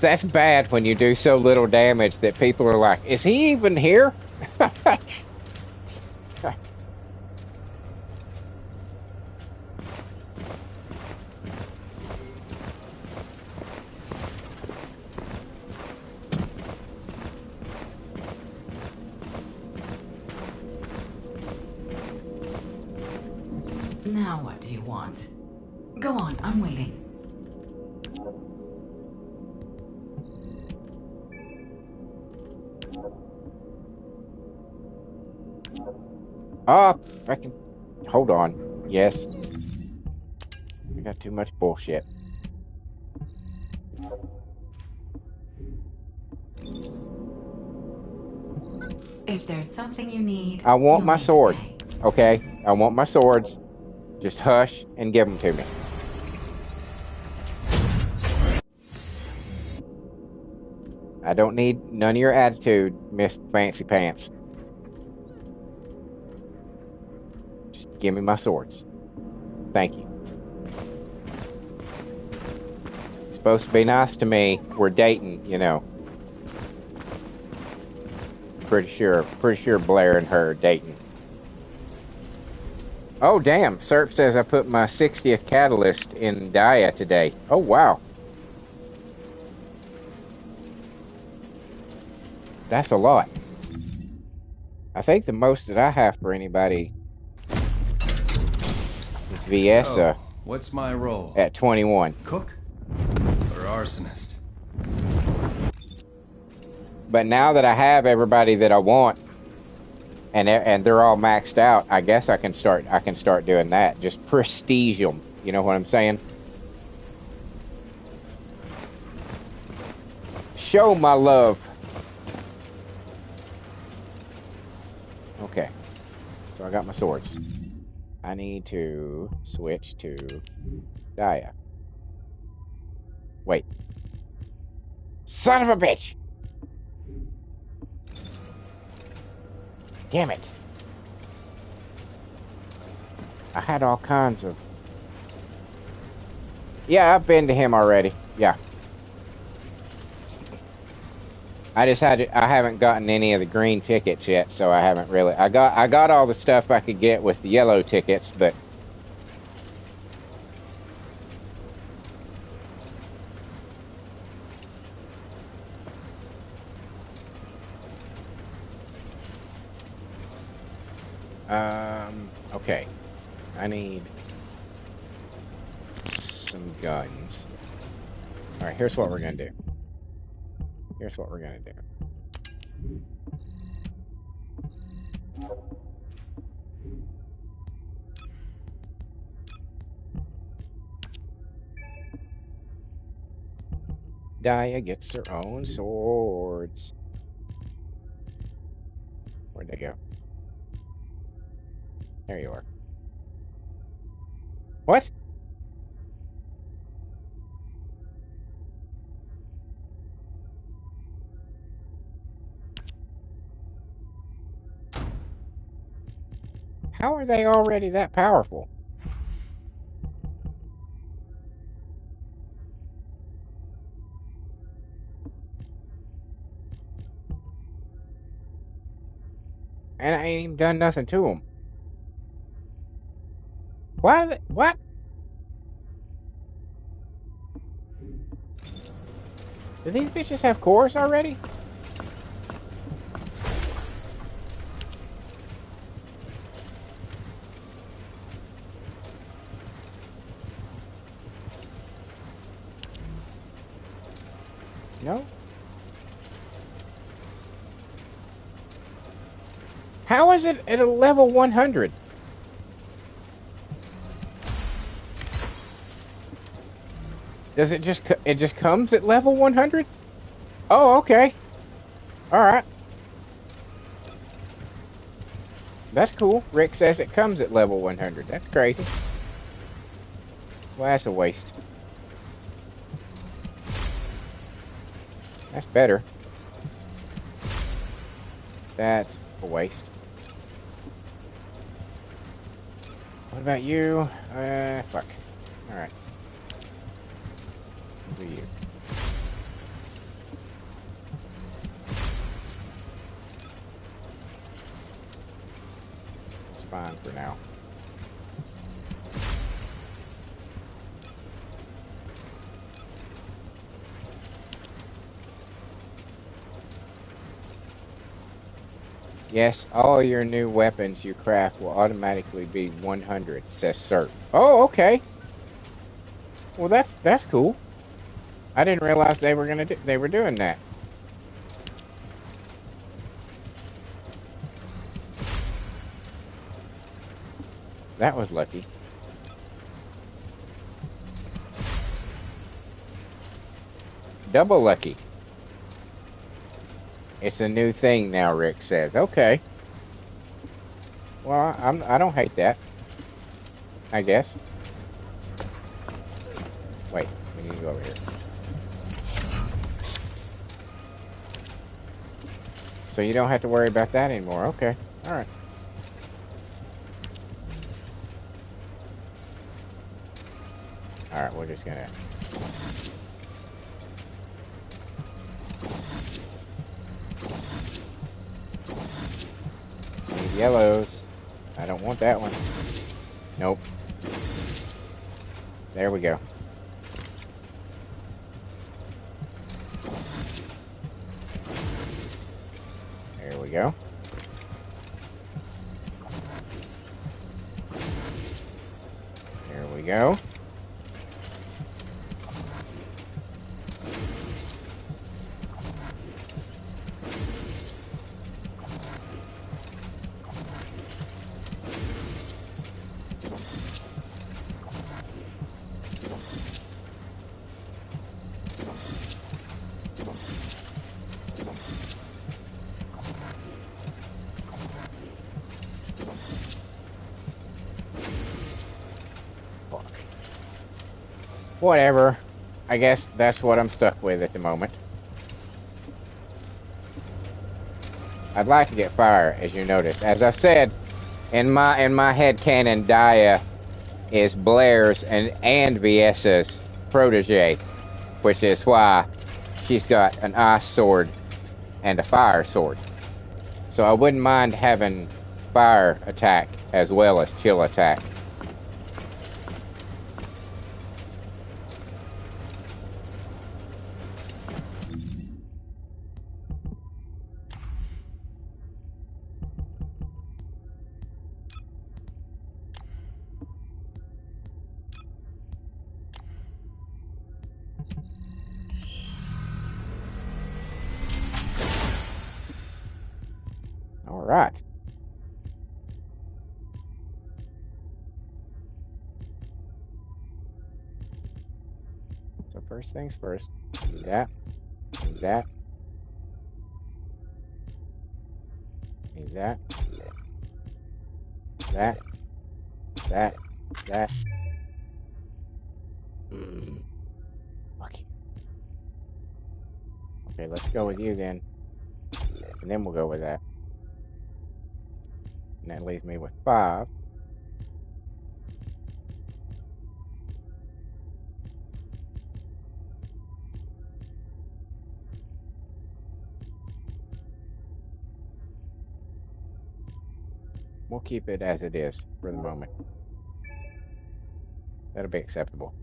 That's bad when you do so little damage that people are like, is he even here? Now what do you want? Go on, I'm waiting. Oh, I can... Hold on. Yes. I got too much bullshit. If there's something you need, I want my sword. pay. Okay? I want my swords. Just hush and give them to me. I don't need none of your attitude, Miss Fancy Pants. Just give me my swords. Thank you. Supposed to be nice to me. We're dating, you know. Pretty sure Blair and her are dating. Oh, damn. Serp says I put my 60th catalyst in Dia today. Oh, wow. That's a lot. I think the most that I have for anybody is VS. What's my role? at 21. Cook or arsonist? But now that I have everybody that I want, and they're all maxed out, I guess I can start doing that. Just prestige them. You know what I'm saying? Show my love. Okay. So I got my swords. I need to switch to Dia. Wait. Son of a bitch! Damn it. I had all kinds of... Yeah, I've been to him already. Yeah. I haven't gotten any of the green tickets yet, so I haven't really... I got all the stuff I could get with the yellow tickets, but... Okay. I need some guns. Alright, here's what we're gonna do. Here's what we're gonna do. Dia gets her own swords. Where'd they go? There you are. What? How are they already that powerful? And I ain't even done nothing to them. Why? What? Do these bitches have cores already? No? How is it at a level 100? Does it just comes at level 100? Oh, okay. All right. That's cool. Rick says it comes at level 100. That's crazy. Well, that's a waste. That's better. That's a waste. What about you? Fuck. Alright. Who are you? It's fine for now. Yes, all your new weapons you craft will automatically be 100, says Cert. Oh, okay. Well, that's cool. I didn't realize they were doing that. That was lucky. Double lucky. It's a new thing now, Rick says. Okay. Well, I don't hate that. I guess. Wait, we need to go over here. So you don't have to worry about that anymore. Okay. All right. All right, we're just gonna... Yellows. I don't want that one. Nope. There we go. There we go. There we go. Whatever. I guess that's what I'm stuck with at the moment. I'd like to get fire, as you notice. As I've said, in my head canon, Daya is Blair's and Viesa's protege, which is why she's got an ice sword and a fire sword. So I wouldn't mind having fire attack as well as chill attack. All right. So first things first. Do that. Do that. Do that. That. That. That. Fuck you. Okay, let's go with you then. And then we'll go with that. And that leaves me with 5. We'll keep it as it is for the moment. That'll be acceptable.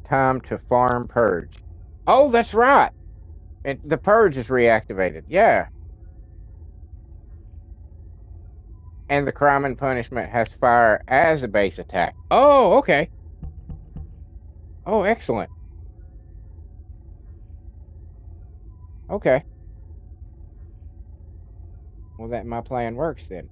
Time to farm purge. Oh, that's right. The purge is reactivated. Yeah. And the crime and punishment has fire as a base attack. Oh, okay. Oh, excellent. Okay. Well, that my plan works then.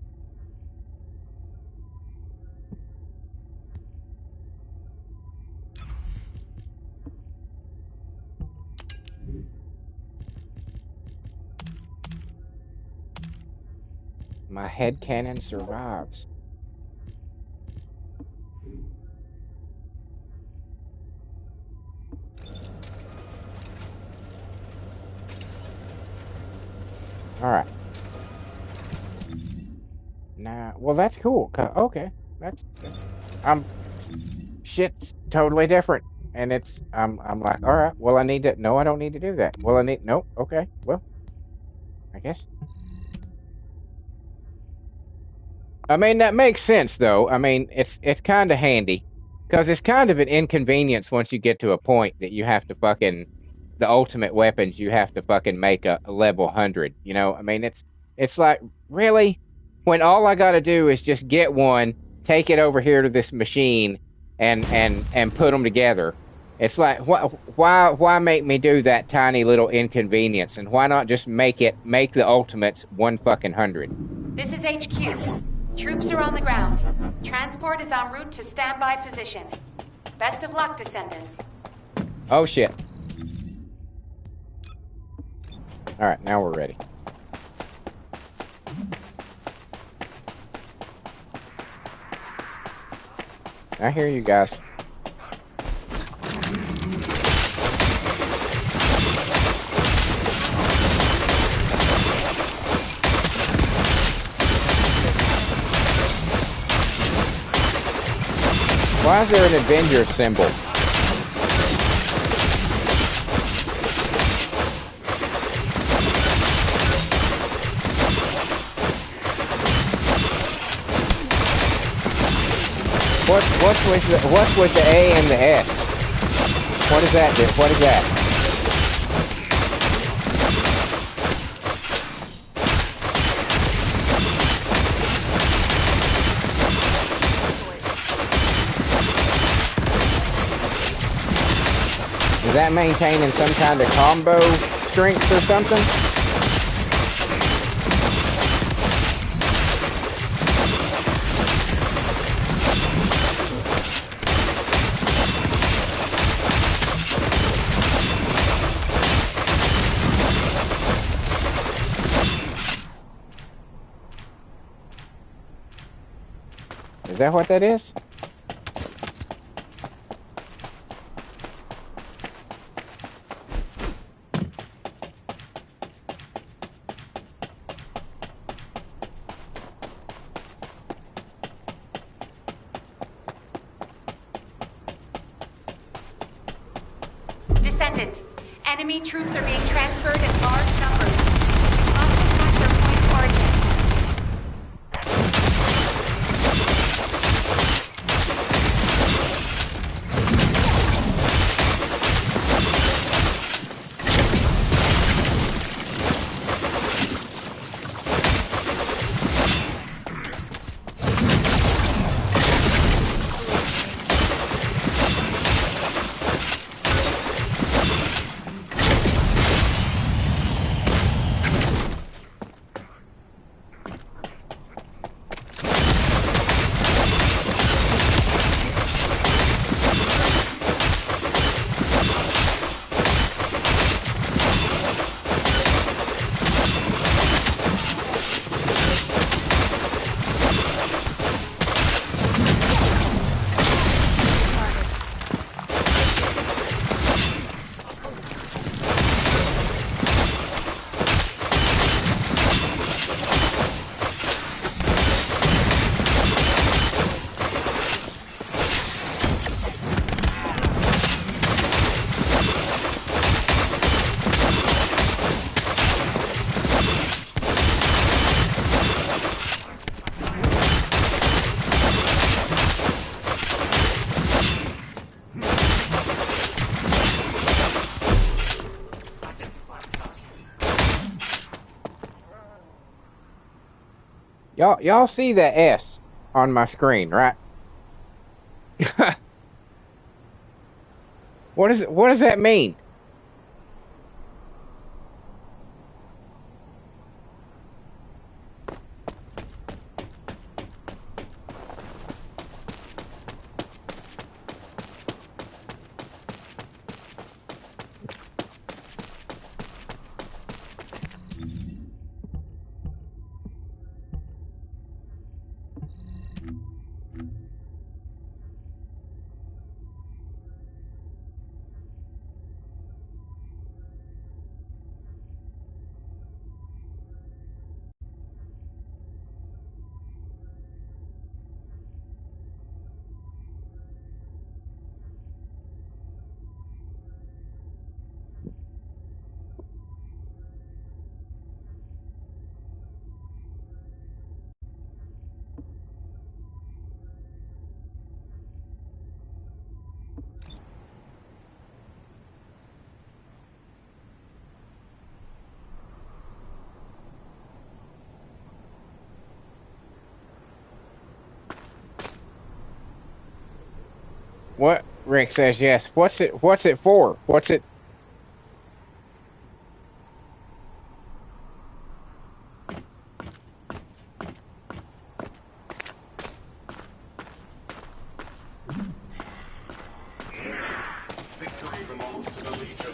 My headcanon survives. All right. Now, well, that's cool. Okay, that's shit's totally different, and I'm like, all right. Well, I need to. No, I don't need to do that. Well, I need. Nope. Okay. Well, I guess. I mean, that makes sense, though. I mean, it's kind of handy because it's kind of an inconvenience once you get to a point that you have to fucking the ultimate weapons you have to fucking make a level 100. You know, I mean, it's like really when all I got to do is just get one, take it over here to this machine, and put them together. It's like why make me do that tiny little inconvenience, and why not just make the ultimates 100? This is HQ. Troops are on the ground. Transport is en route to standby position. Best of luck, Descendants. Oh shit. All right, now we're ready. I hear you guys. Why is there an Avenger symbol? What's with the A and the S? What is that? What is that? Is that maintaining some kind of combo strength or something? that what that is? Descendant, enemy troops are being transferred in large numbers. You must attack their point of origin. Y'all see that S on my screen, right? What does that mean? What? Rick says yes. What's it for? What's it? Victory belongs to the Legion.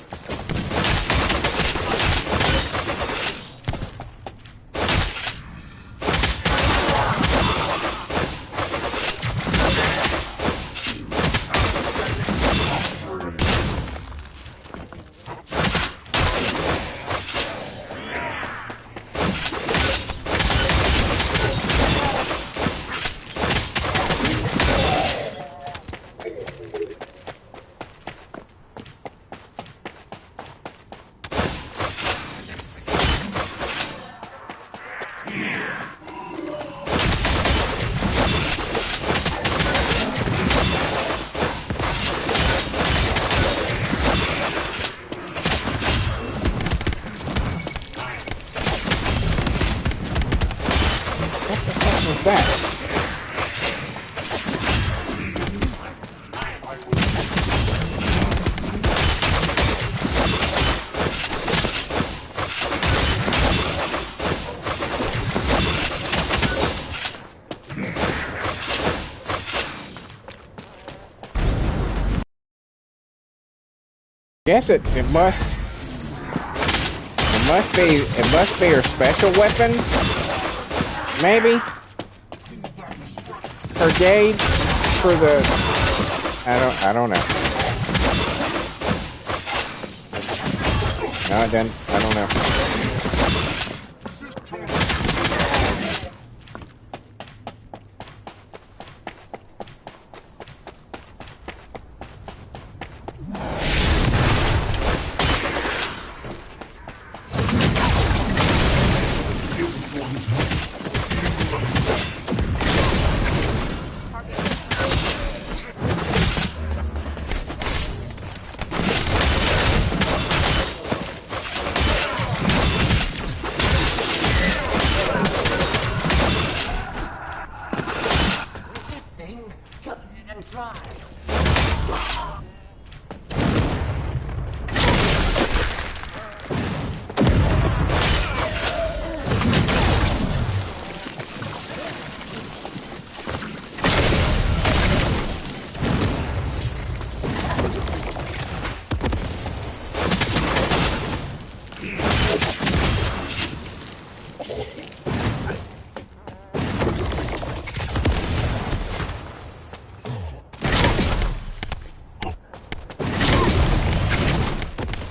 What's that? Guess it must be her special weapon, maybe. her gauge for the? I don't know. No, it doesn't. I don't know.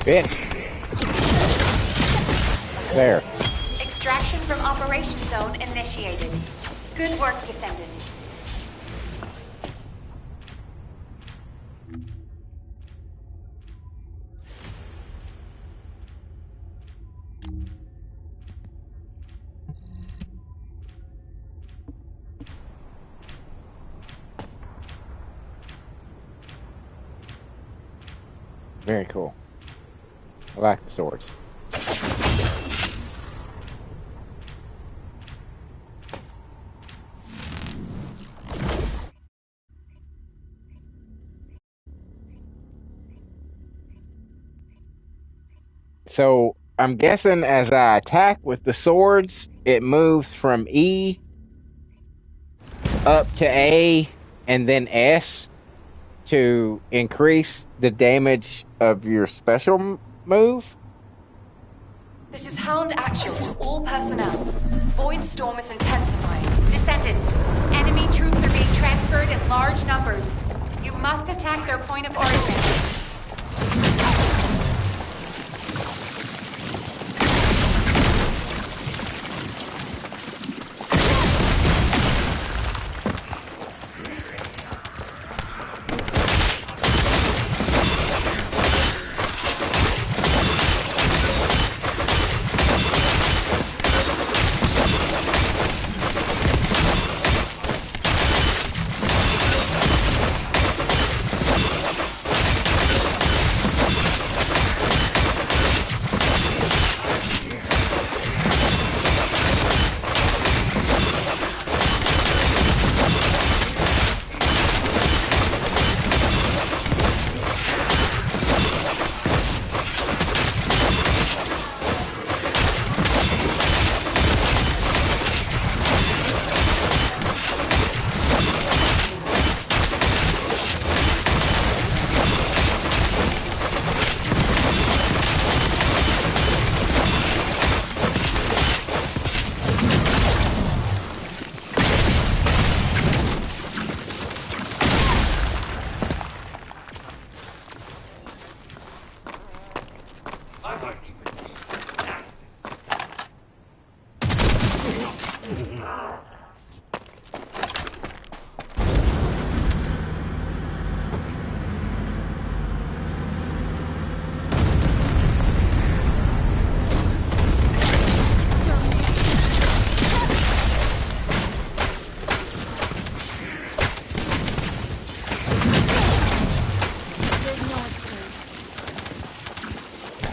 Bitch. There. Extraction from operation zone initiated. Good work, Descendant. Very cool. I like the swords. So I'm guessing as I attack with the swords, it moves from E up to A and then S to increase the damage of your special move. This is Hound Actual to all personnel. Void Storm is intensifying. Descendant, enemy troops are being transferred in large numbers. You must attack their point of origin.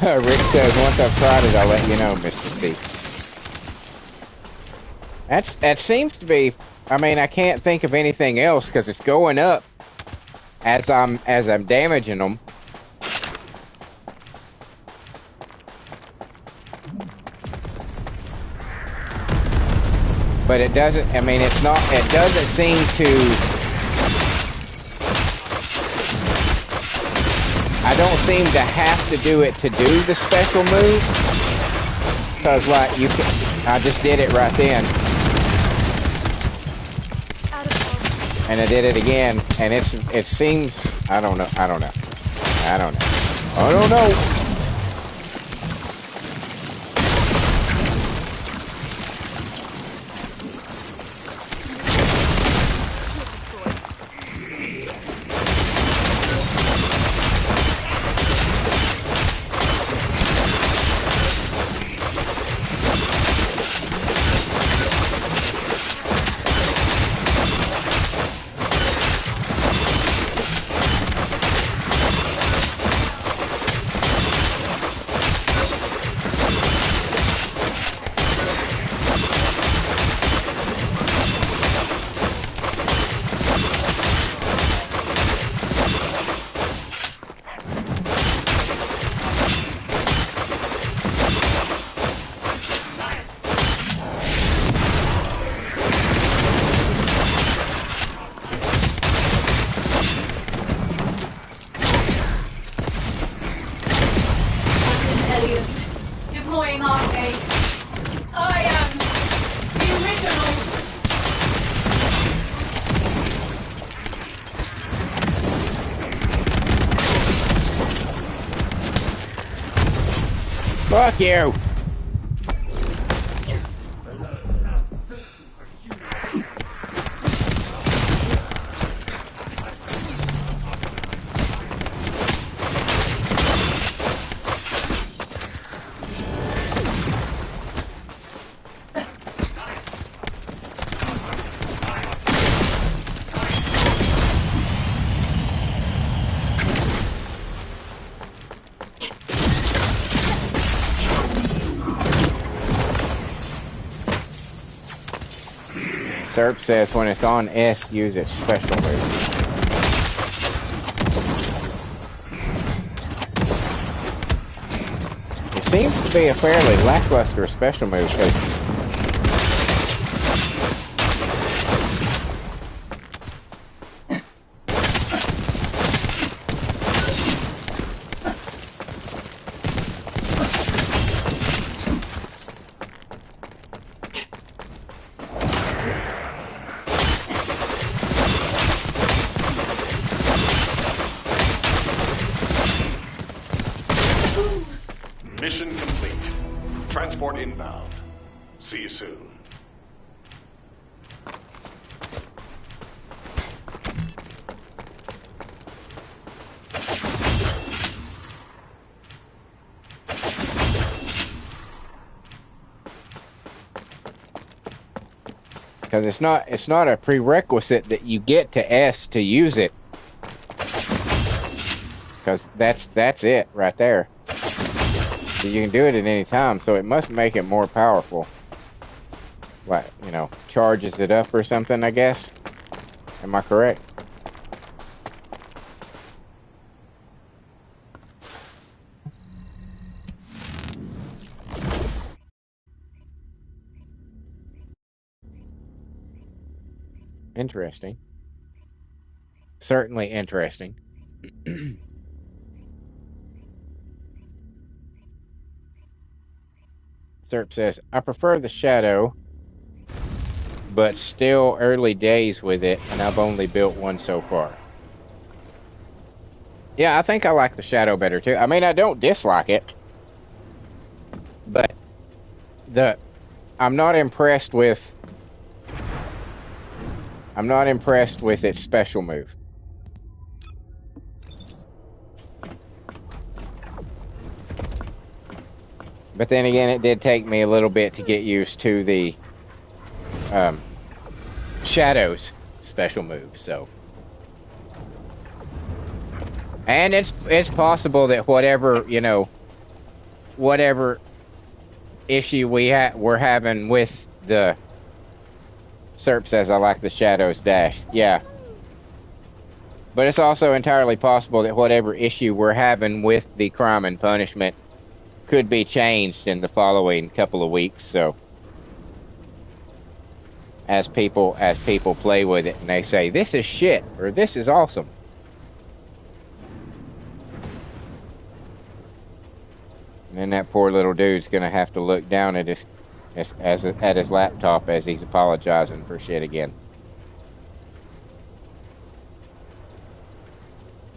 Rick says, once I've tried it, I'll let you know, Mr. C. That seems to be, I mean, I can't think of anything else because it's going up as I'm damaging them. But it doesn't, I mean, it's not, it doesn't seem to, I don't seem to have to do it to do the special move. Because, like, you can, I just did it right then. Out of And I did it again, and it seems, I don't know. I don't know. Fuck you! Serp says when it's on S, use its special move. It seems to be a fairly lackluster special move because Mission complete. Transport inbound. See you soon. because it's not a prerequisite that you get to S to use it, because that's it right there. So you can do it at any time, so it must make it more powerful. Like, you know, charges it up or something, I guess. Am I correct? Interesting. Certainly interesting. Serp says, I prefer the Shadow, but still early days with it, and I've only built one so far. Yeah, I think I like the Shadow better too. I mean, I don't dislike it, but I'm not impressed with its special move. But then again, it did take me a little bit to get used to the Shadow's special move, so. And it's possible that whatever issue we're having with the Serp says I like the Shadow's dash. Yeah. But it's also entirely possible that whatever issue we're having with the crime and punishment could be changed in the following couple of weeks, so as people play with it and they say this is shit or this is awesome. And then that poor little dude's gonna have to look down at his laptop as he's apologizing for shit again.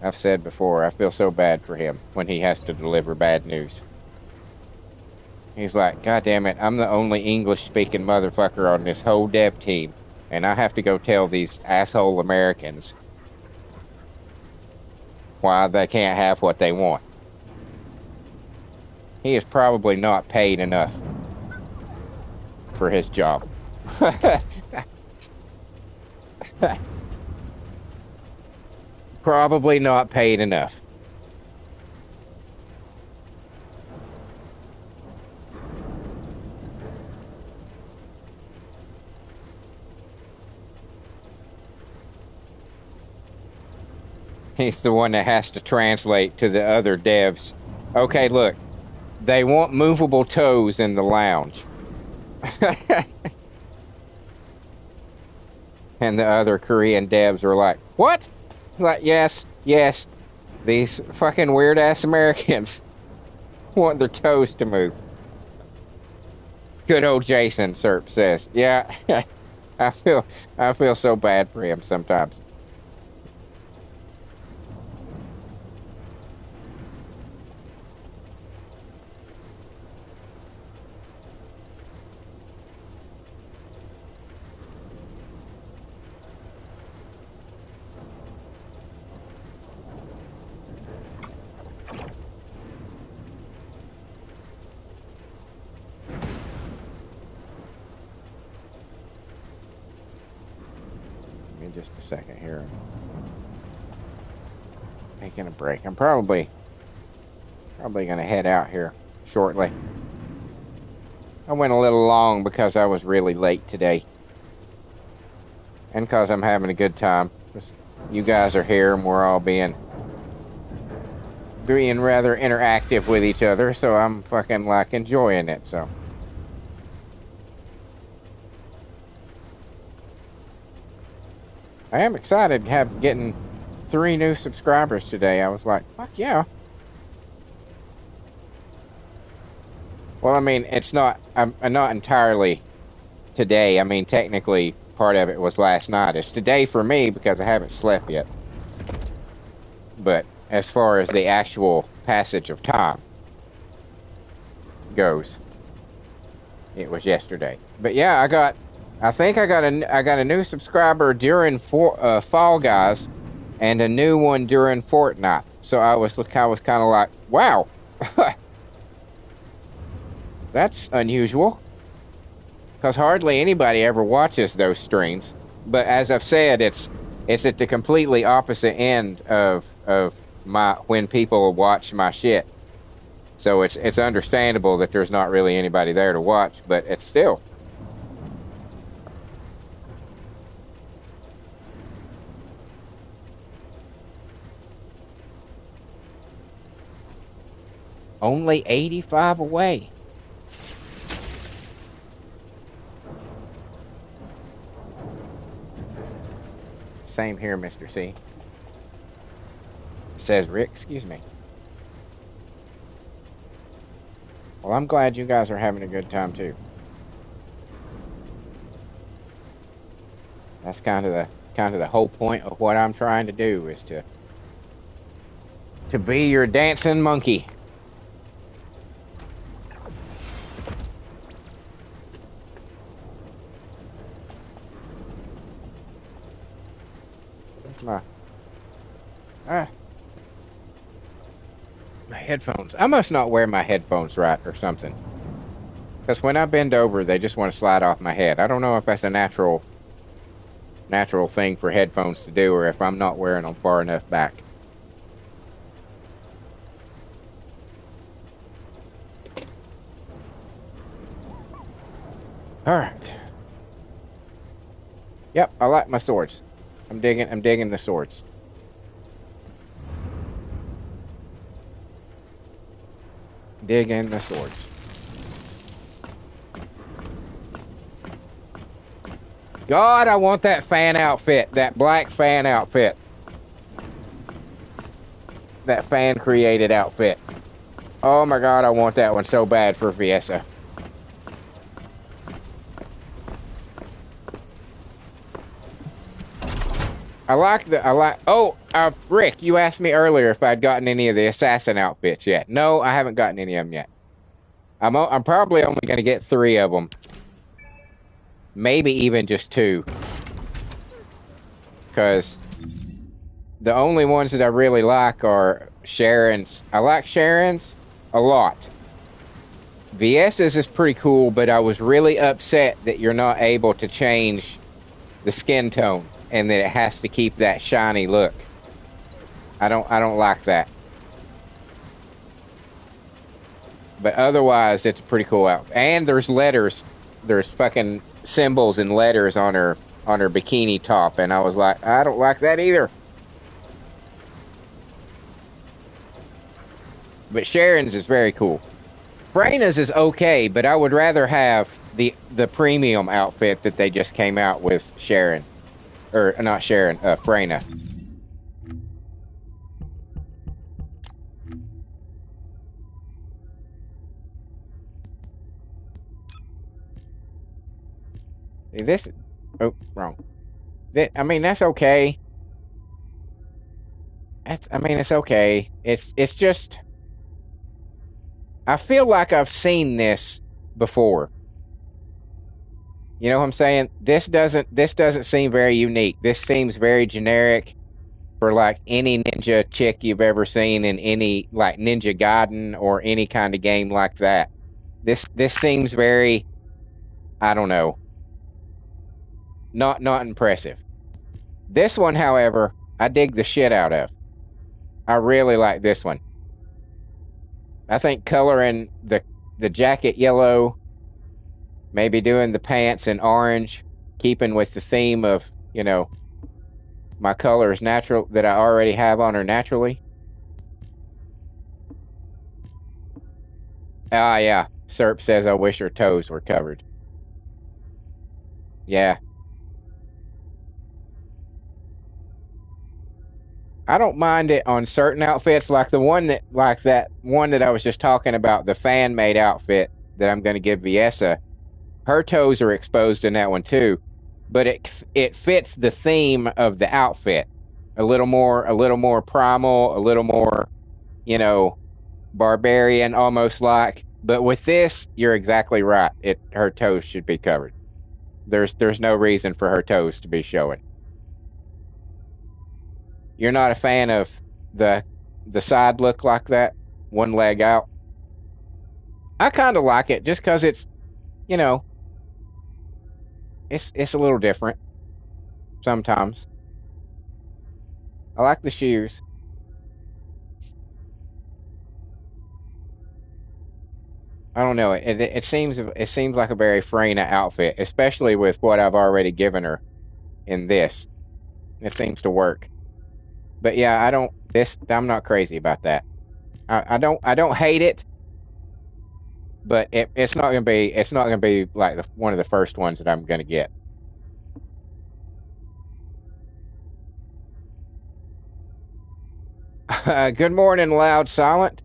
I've said before, I feel so bad for him when he has to deliver bad news. He's like, God damn it, I'm the only English-speaking motherfucker on this whole dev team, and I have to go tell these asshole Americans why they can't have what they want. He is probably not paid enough for his job. Probably not paid enough. He's the one that has to translate to the other devs. Okay, look, they want movable toes in the lounge. And the other Korean devs were like, what? Like, yes. These fucking weird ass Americans want their toes to move. Good old Jason, Serp says. Yeah, I feel so bad for him sometimes. Just a second here. I'm taking a break. I'm probably gonna head out here shortly. I went a little long because I was really late today, and because I'm having a good time. You guys are here, and we're all being rather interactive with each other, so I'm fucking like enjoying it. So. I am excited getting 3 new subscribers today. I was like, fuck yeah. Well, I mean, it's not, I'm not entirely today. I mean, technically, part of it was last night. It's today for me because I haven't slept yet. But as far as the actual passage of time goes, it was yesterday. But yeah, I think I got a new subscriber during Fall Guys, and a new one during Fortnite. So I was kind of like, wow, that's unusual, because hardly anybody ever watches those streams. But as I've said, it's at the completely opposite end of when people watch my shit. So it's understandable that there's not really anybody there to watch, but it's still. Only 85 away. Same here, Mr. C. Says Rick, excuse me. Well, I'm glad you guys are having a good time too. That's kind of the whole point of what I'm trying to do, is to be your dancing monkey. My headphones. I must not wear my headphones right or something. Because when I bend over, they just want to slide off my head. I don't know if that's a natural thing for headphones to do, or if I'm not wearing them far enough back. All right. Yep, I like my swords. I'm digging the swords. Digging the swords. God, I want that fan outfit, that black fan outfit. That fan created outfit. Oh my God, I want that one so bad for Fiesta. Oh, Rick, you asked me earlier if I'd gotten any of the assassin outfits yet. No, I haven't gotten any of them yet. I'm probably only going to get 3 of them. Maybe even just 2. Because the only ones that I really like are Sharon's. I like Sharon's a lot. VS's is pretty cool, but I was really upset that you're not able to change the skin tone and that it has to keep that shiny look. I don't like that. But otherwise, it's a pretty cool outfit. And there's letters. There's fucking symbols and letters on her bikini top, and I was like, I don't like that either. But Sharon's is very cool. Frena's is okay, but I would rather have the premium outfit that they just came out with Sharon. Or not Sharon, Frena. This, oh, wrong. I mean, that's okay. I mean, it's okay. It's just, I feel like I've seen this before. You know what I'm saying? This doesn't seem very unique. This seems very generic for like any ninja chick you've ever seen in any like Ninja Gaiden or any kind of game like that. This seems very, I don't know, not impressive. This one, however, I dig the shit out of. I really like this one. I think coloring the jacket yellow, maybe doing the pants in orange, keeping with the theme of, you know, my colors natural that I already have on her naturally. Ah, yeah. Serp says I wish her toes were covered. Yeah. I don't mind it on certain outfits, like that one that I was just talking about, the fan-made outfit that I'm going to give Viessa. Her toes are exposed in that one too, but it fits the theme of the outfit. A little more primal, a little more, you know, barbarian almost like. But with this, you're exactly right. Her toes should be covered. There's no reason for her toes to be showing. You're not a fan of the side look like that, one leg out? I kind of like it just because it's, you know, it's a little different sometimes. I like the shoes. I don't know. It seems like a very Freyna outfit, especially with what I've already given her in this. It seems to work. But yeah, I'm not crazy about that. I don't hate it, but it's not gonna be like one of the first ones that I'm gonna get. Good morning, Loud Silent.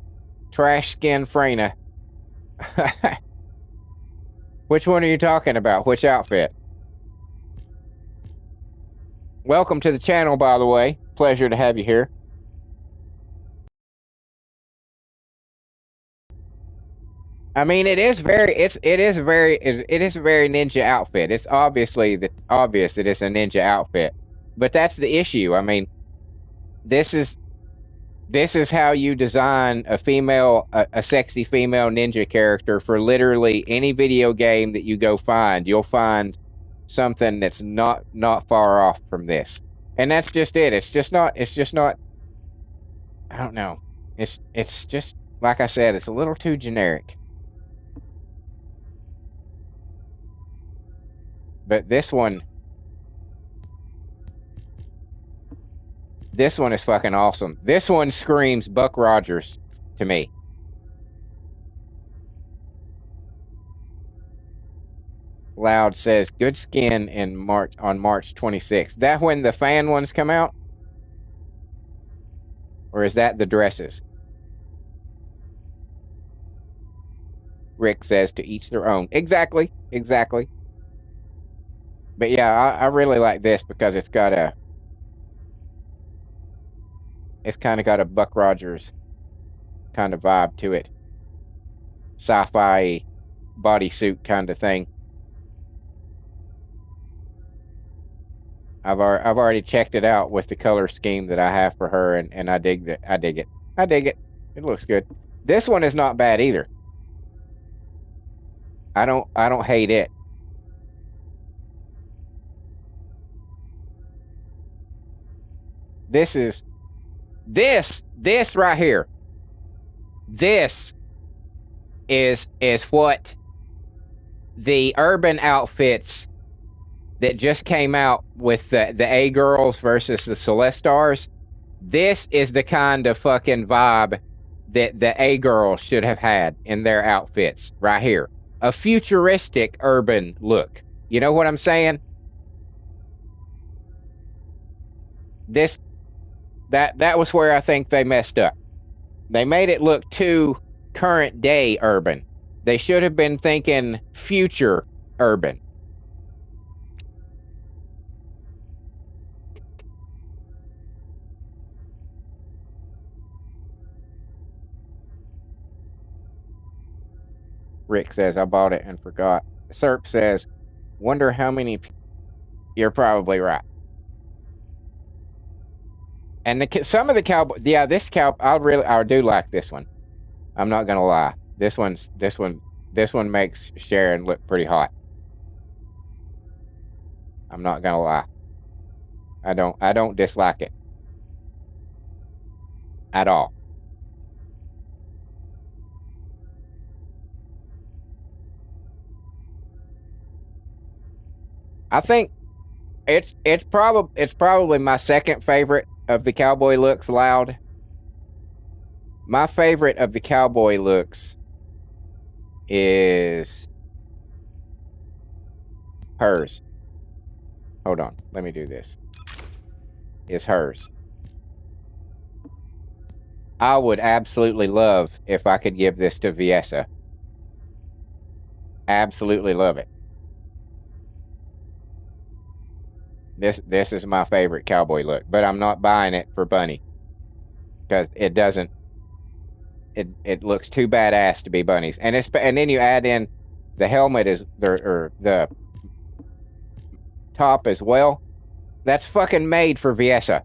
Trash Skin Freyna. Which one are you talking about? Which outfit? Welcome to the channel, by the way. Pleasure to have you here. I mean, it is a very ninja outfit. It's obvious that it's a ninja outfit. But that's the issue. I mean, this is how you design a sexy female ninja character for literally any video game that you go find. You'll find something that's not far off from this. And that's just it. It's just not, I don't know. It's just, like I said, it's a little too generic. But this one is fucking awesome. This one screams Buck Rogers to me. Loud says good skin on March 26th. That when the fan ones come out? Or is that the dresses? Rick says to each their own. Exactly. But yeah, I really like this because it's got It's kind of got a Buck Rogers kind of vibe to it. Sci-fi bodysuit kind of thing. I've already checked it out with the color scheme that I have for her, and I dig that. I dig it. I dig it. It looks good. This one is not bad either. I don't hate it. This right here. This is what the urban outfits that just came out with the A girls versus the Celestars. This is the kind of fucking vibe that the A girls should have had in their outfits right here. A futuristic urban look. You know what I'm saying? That was where I think they messed up. They made it look too current day urban. They should have been thinking future urban. Rick says, I bought it and forgot. Serp says, wonder how many. You're probably right. And some of the cowboy, yeah, this cow, I do like this one. I'm not gonna lie. This one makes Sharon look pretty hot. I'm not gonna lie. I don't dislike it at all. I think it's probably my second favorite of the cowboy looks. Loud. My favorite of the cowboy looks is hers. Hold on, let me do this. Is hers. I would absolutely love if I could give this to Viessa. Absolutely love it. This is my favorite cowboy look, but I'm not buying it for Bunny because it doesn't. It looks too badass to be Bunny's, and then you add in the helmet or the top as well. That's fucking made for Viessa.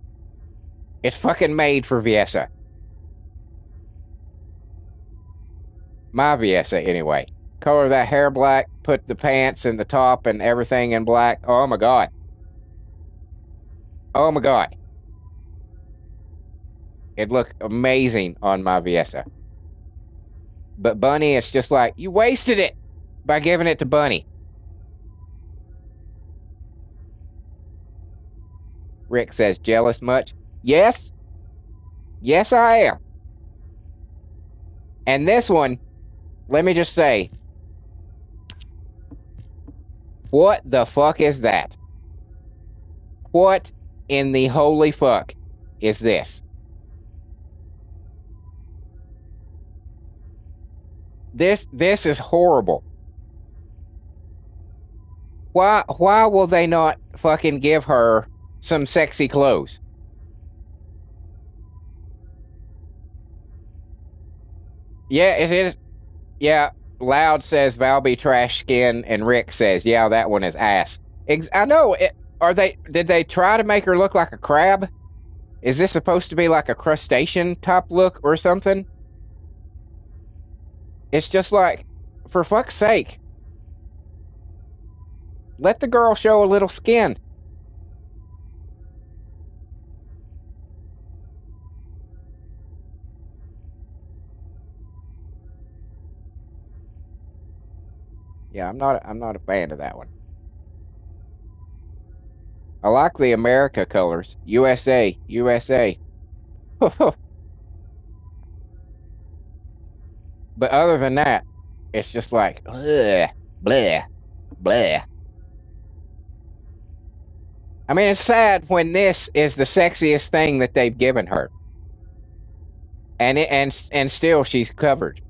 It's fucking made for Viessa. My Viessa, anyway. Color that hair black, put the pants and the top and everything in black. Oh my god. Oh my god. It looked amazing on my Viessa. But Bunny, it's just like, you wasted it by giving it to Bunny. Rick says, jealous much? Yes. Yes, I am. And this one, let me just say, what the fuck is that? What in the holy fuck is this? This is horrible. Why will they not fucking give her some sexy clothes? Yeah, it is. Yeah, Loud says Valby trash skin, and Rick says, yeah, that one is ass. I know. Did they try to make her look like a crab? Is this supposed to be like a crustacean type look or something? It's just like, for fuck's sake, let the girl show a little skin. Yeah, I'm not a fan of that one. I like the America colors. USA, USA. But other than that, it's just like, ugh, bleh, bleh. I mean, it's sad when this is the sexiest thing that they've given her, and still she's covered.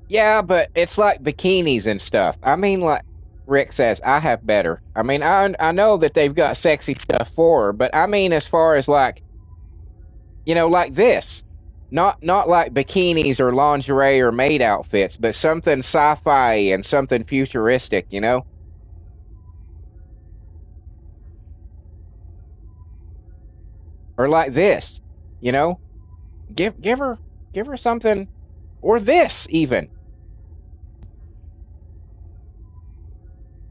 Yeah, but it's like bikinis and stuff. I mean, like Rick says, I have better. I mean, I know that they've got sexy stuff for her, but I mean, as far as like, like this, not like bikinis or lingerie or maid outfits, but something sci-fi and something futuristic, or like this, you know. Give her something, or this even,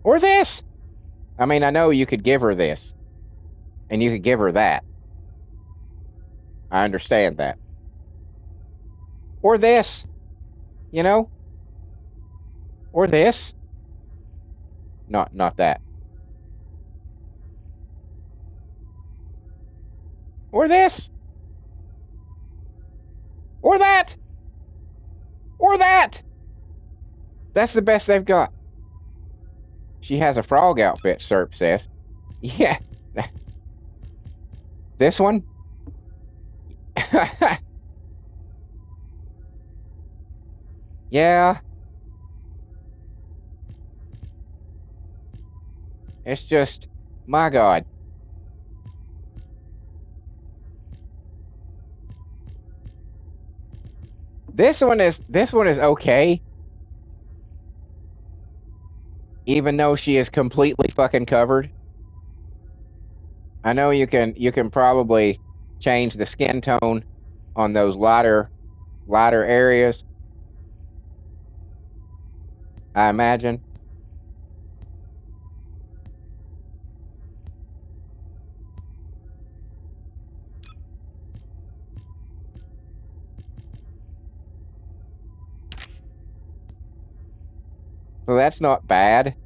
or this. I mean, I know you could give her this, and you could give her that. I understand that. Or this, you know, or this. Not that. Or this, or that, or that. That's the best they've got. She has a frog outfit, Serp says. Yeah. This one? Yeah. It's just, my God. This one is okay, even though she is completely fucking covered. I know you can probably change the skin tone on those lighter areas, I imagine. So that's not bad.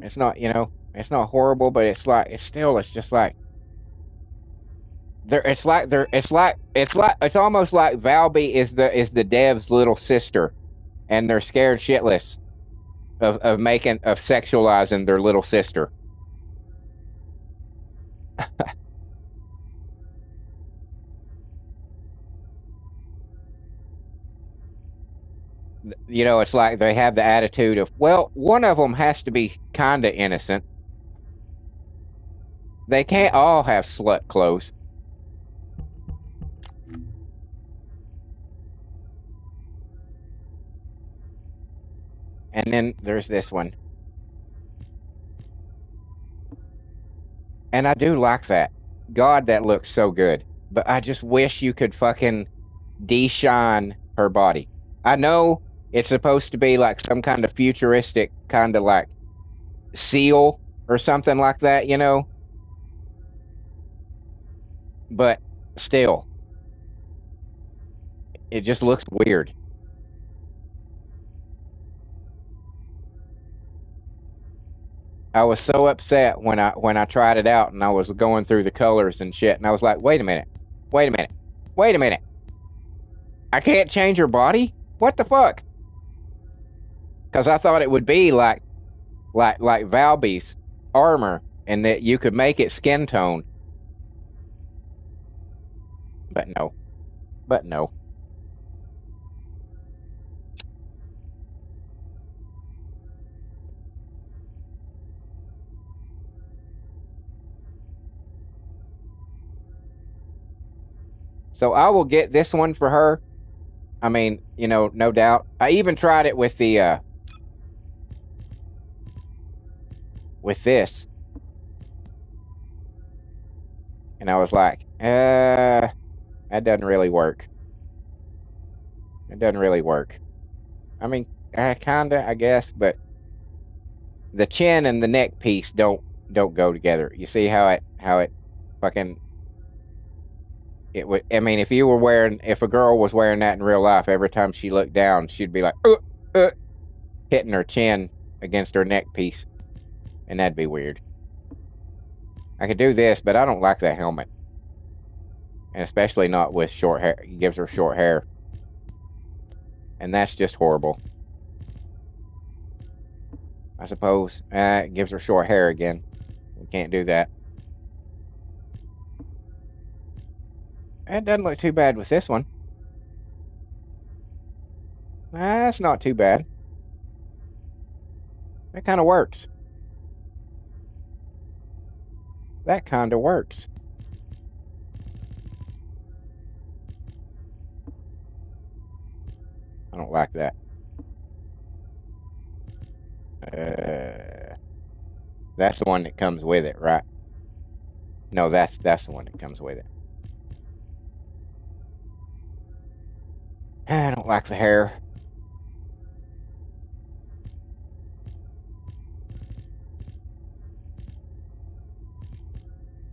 It's not, it's not horrible, but it's just like it's almost like Valby is the dev's little sister, and they're scared shitless of sexualizing their little sister. It's like they have the attitude of, well, one of them has to be kind of innocent. They can't all have slut clothes. And then there's this one. And I do like that. God, that looks so good. But I just wish you could fucking de-shine her body. I know it's supposed to be like some kind of futuristic kind of like seal or something like that, But still, it just looks weird. I was so upset when I tried it out and I was going through the colors and shit, and I was like, wait a minute, wait a minute, wait a minute. I can't change her body? What the fuck? Because I thought it would be like Valby's armor, and that you could make it skin tone. But no. But no. So I will get this one for her. I mean, no doubt. I even tried it with the with this. And I was like, that doesn't really work. It doesn't really work. I mean, kinda, I guess, but the chin and the neck piece don't go together. You see how it fucking it would. I mean, if a girl was wearing that in real life, every time she looked down, she'd be like, hitting her chin against her neck piece, and that'd be weird. I could do this, but I don't like that helmet, and especially not with short hair. It gives her short hair, and that's just horrible. I suppose it gives her short hair again. We can't do that. It doesn't look too bad with this one. That's not too bad. That kind of works. That kind of works. I don't like that. That's the one that comes with it, right? No, that's the one that comes with it. I don't like the hair.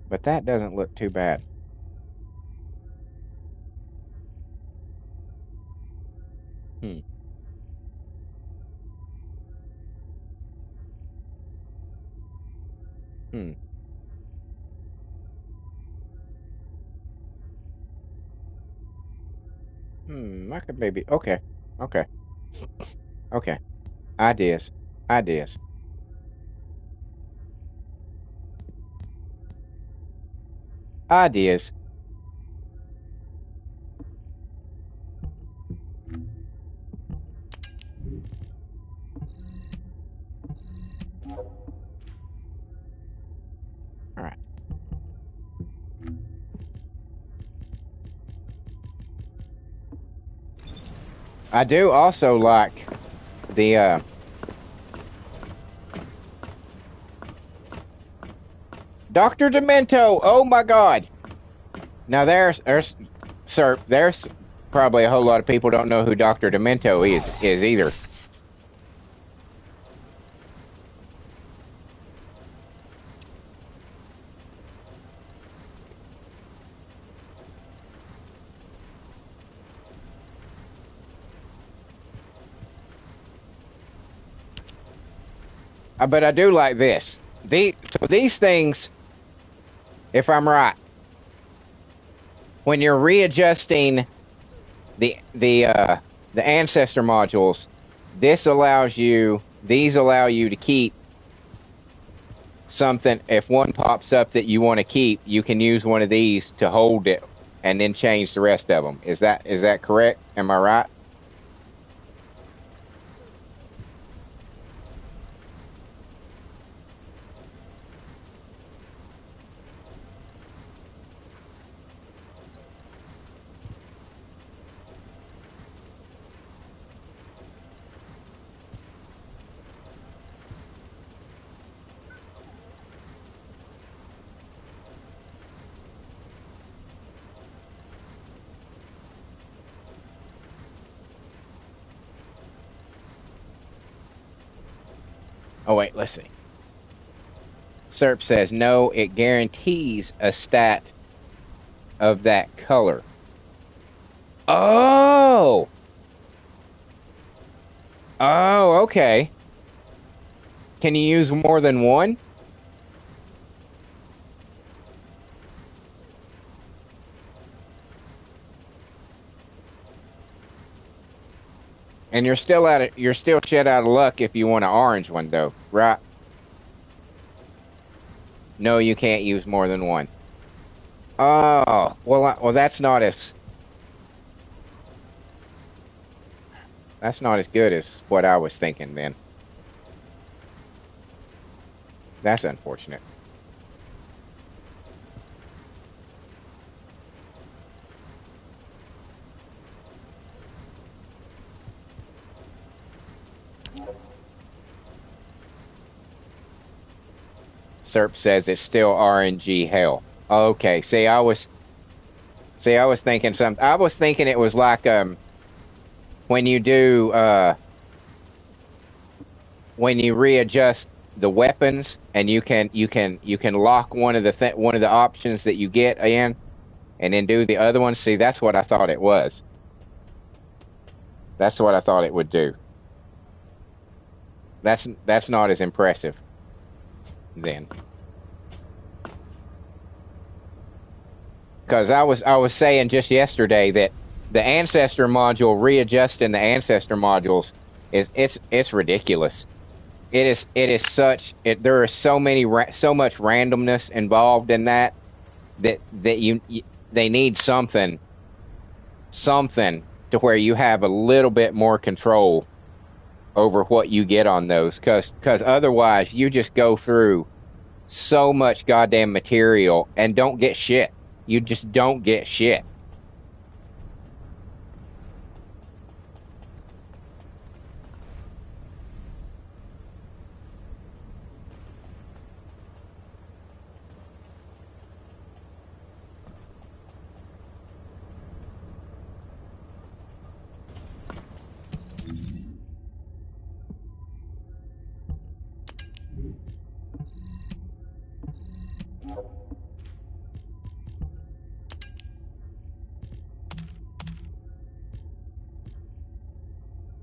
But that doesn't look too bad. Hmm. Hmm. I could maybe. Okay. Okay. Okay. Ideas. Ideas. Ideas. All right. I do also like the Dr. Demento. Oh my God. Now there's sir, there's probably a whole lot of people don't know who Dr. Demento is either. But I do like this. So these things, if I'm right, when you're readjusting the ancestor modules, these allow you to keep something. If one pops up that you want to keep, you can use one of these to hold it and then change the rest of them. Is that correct? Am I right? Oh wait, let's see. SERP says no, it guarantees a stat of that color. Oh, okay. Can you use more than one? And you're still shit out of luck if you want an orange one though, right? No, you can't use more than one. Oh, well that's not as good as what I was thinking then. That's unfortunate. SERP says it's still RNG hell. Okay, see, I was thinking something. I was thinking it was like when you do when you readjust the weapons and you can lock one of the options that you get in, and then do the other one. See, that's what I thought it was. That's what I thought it would do. That's not as impressive then. Because I was saying just yesterday that the ancestor module, readjusting the ancestor modules, it's ridiculous. It is such it. There are so so much randomness involved in that they need something to where you have a little bit more control over what you get on those, because otherwise you just go through so much goddamn material and don't get shit. You just don't get shit.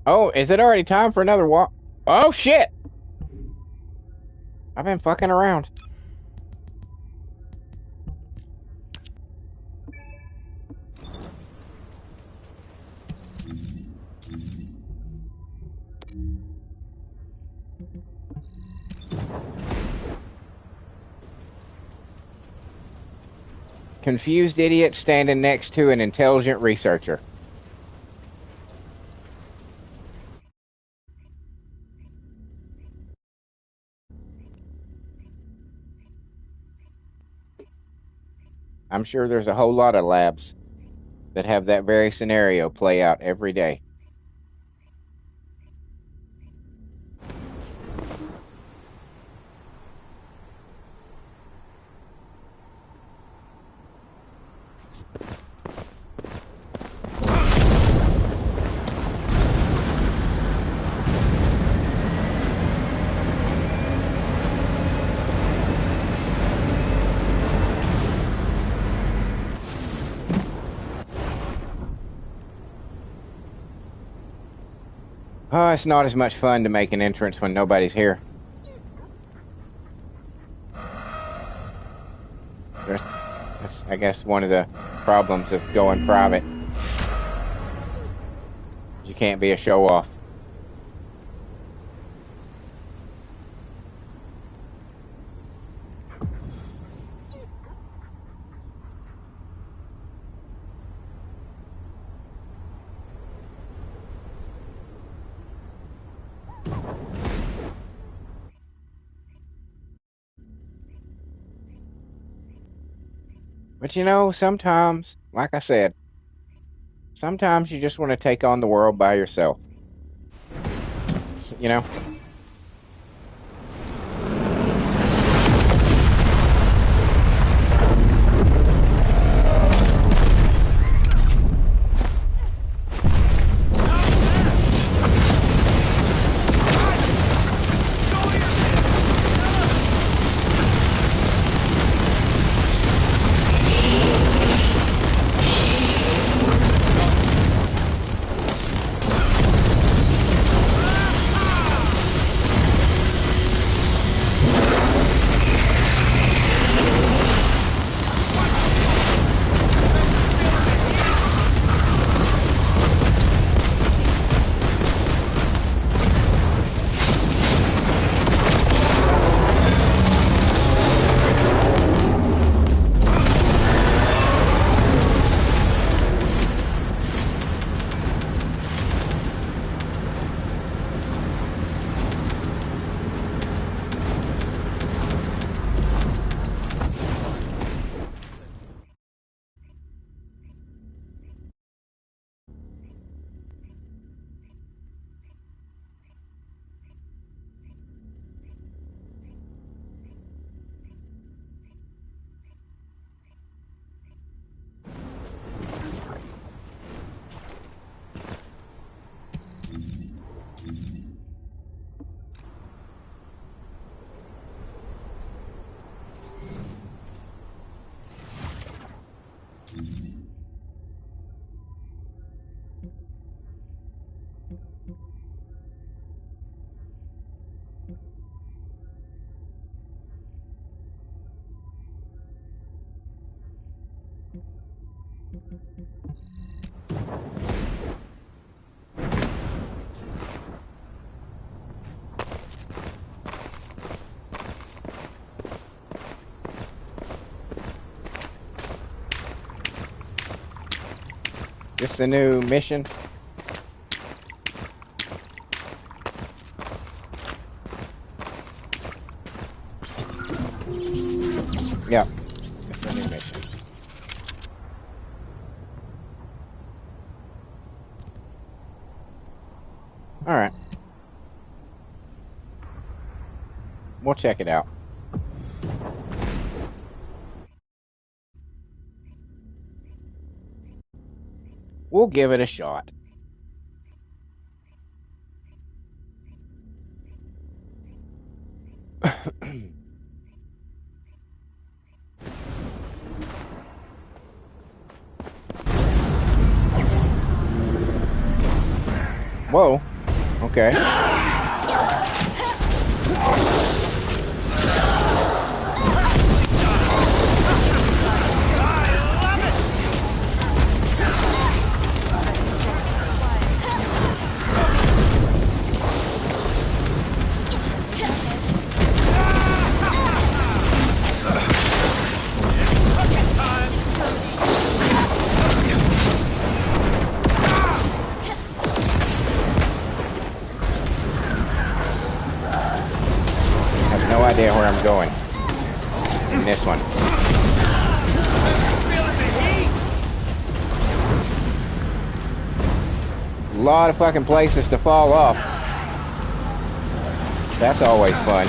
Oh, is it already time for another walk? Oh shit! I've been fucking around. Confused idiot standing next to an intelligent researcher. I'm sure there's a whole lot of labs that have that very scenario play out every day. Oh, it's not as much fun to make an entrance when nobody's here. That's, I guess, one of the problems of going private. You can't be a show-off. But you know, sometimes, like I said, sometimes you just want to take on the world by yourself. You know? This the new mission? Yep. It's the new mission. Alright. We'll check it out. We'll give it a shot. Whoa. Okay. No idea where I'm going in this one. A lot of fucking places to fall off. That's always fun.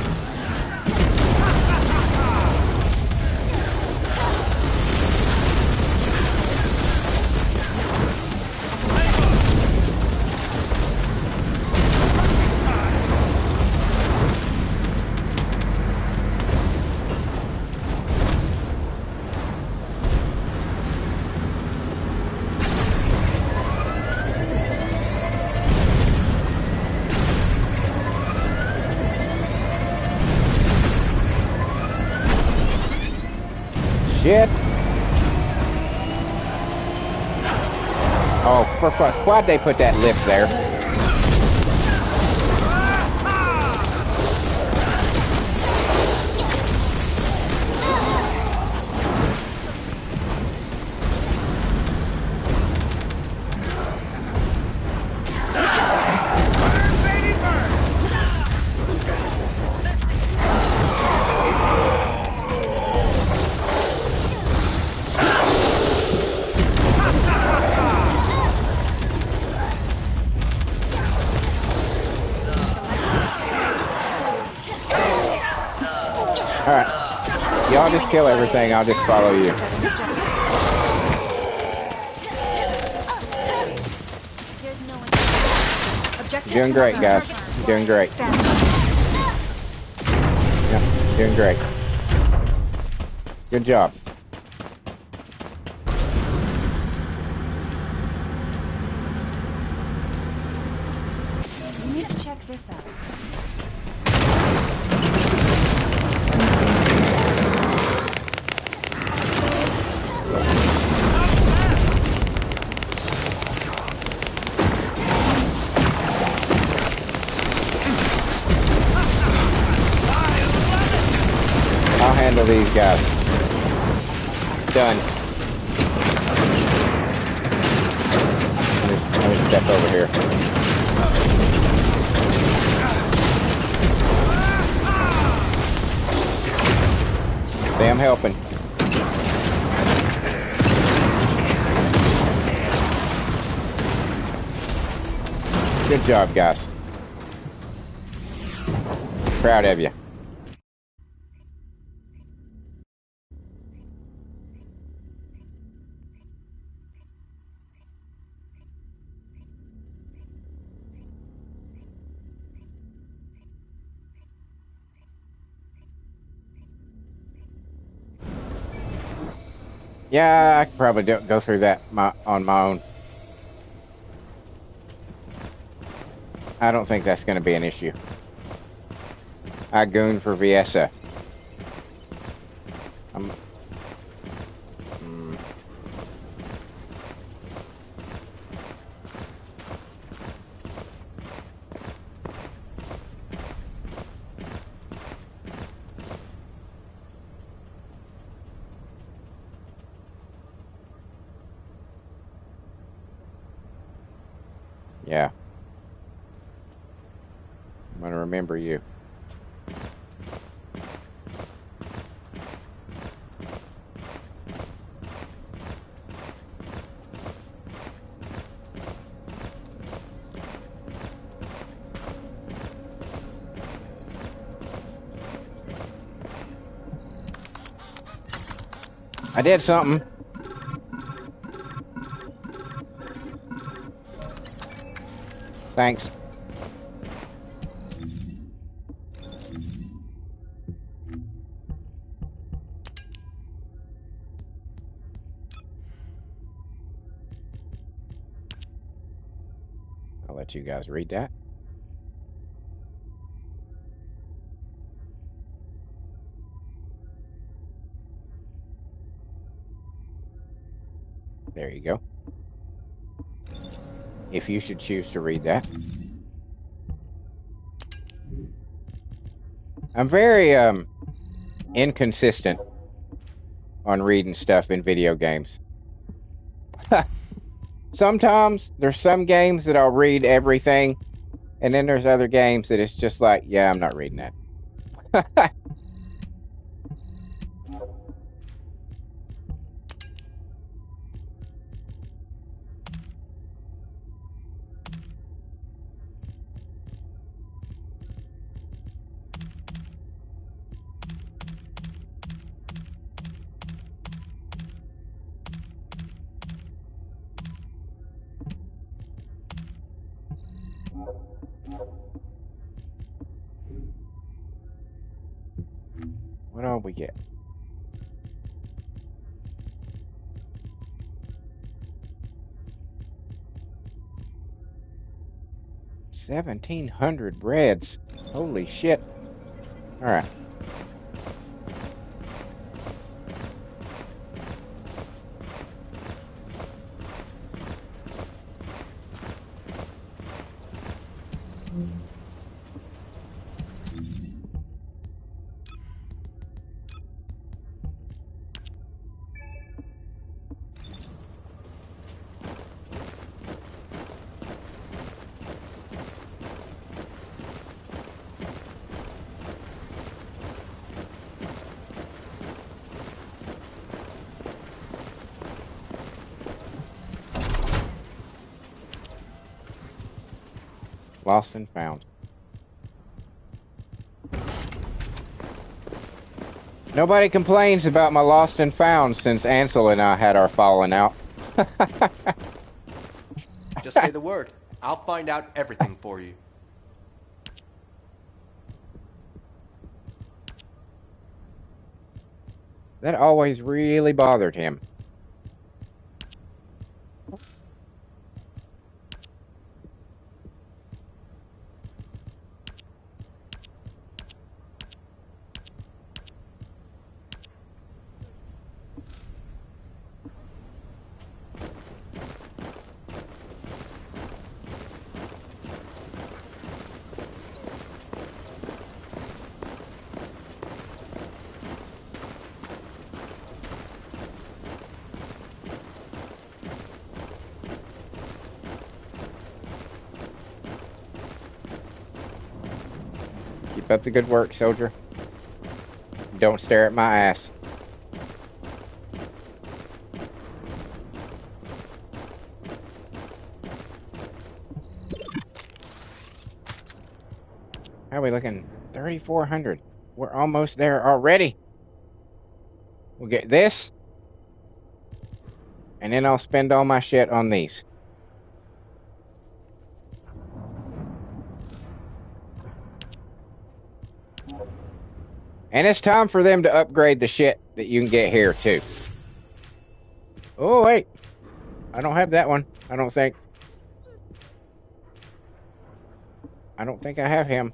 Shit. Oh, for fuck. Why'd they put that lift there? Alright. Y'all just kill everything, I'll just follow you. You're doing great, guys. You're doing great. Yeah, doing great. Good job. You need to check this out. I'll handle these guys. Done. Let me step over here. See, I'm helping. Good job, guys. Proud of you. Yeah, I could probably go through that on my own. I don't think that's going to be an issue. I goon for Viessa. Yeah. I'm gonna remember you. I did something. Thanks. I'll let you guys read that. There you go. If you should choose to read that. I'm very inconsistent on reading stuff in video games. Sometimes there's some games that I'll read everything, and then there's other games that it's just like, yeah, I'm not reading that. What all we get? $1,700 breads. Holy shit. All right. Lost and found. Nobody complains about my lost and found since Ansel and I had our falling out. Just say the word. I'll find out everything for you. That always really bothered him. Keep up the good work, soldier. Don't stare at my ass. How are we looking? 3,400. We're almost there already. We'll get this. And then I'll spend all my shit on these. And it's time for them to upgrade the shit that you can get here, too. Oh, wait. I don't have that one. I don't think I have him.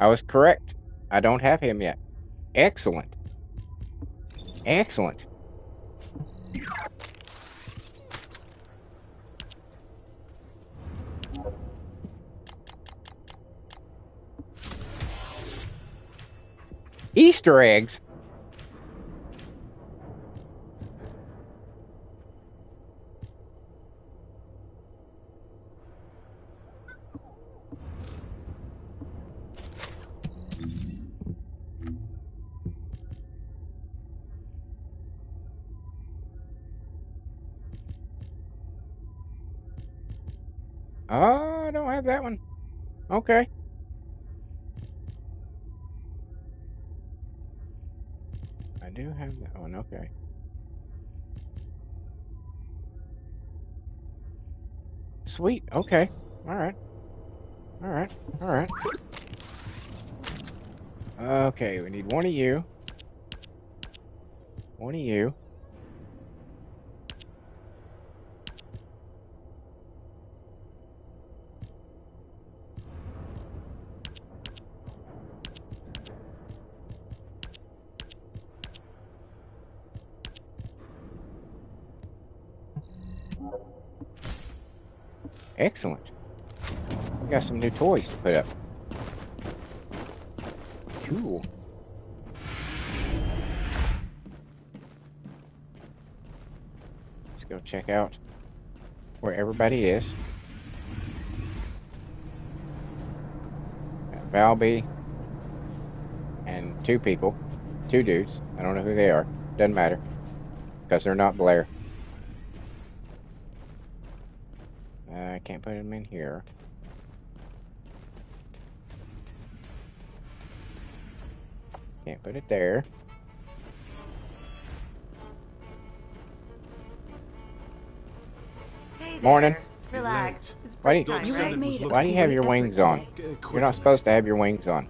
I was correct. I don't have him yet. Excellent. Excellent. Easter eggs? Oh, I don't have that one. Okay. I do have that one. Okay. Sweet. Okay. All right. All right. All right. Okay, we need one of you. One of you. Excellent. We got some new toys to put up. Cool. Let's go check out where everybody is. Got Valby and two people. Two dudes. I don't know who they are. Doesn't matter. Because they're not Blair. I can't put them in here. Can't put it there. Hey Morning. there. Relax. It's Why break do time, you- right? Why do you have your wings on? You're not supposed to have your wings on.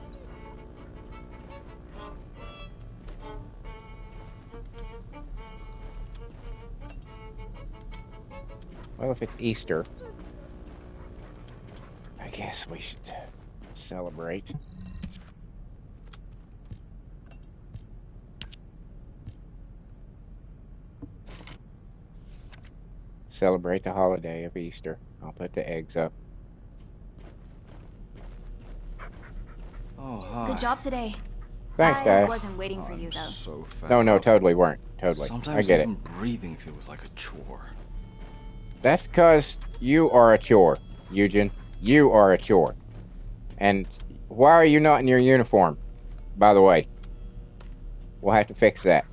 Well, if it's Easter, I guess we should celebrate. Celebrate the holiday of Easter. I'll put the eggs up. Oh, hi. Good job today. Thanks, I guys. wasn't waiting for I'm you, though. so fed No, up. totally weren't. Totally. Sometimes I get it. even breathing feels like a chore. That's because you are a chore, Eugen. You are a chore. And why are you not in your uniform, by the way? We'll have to fix that.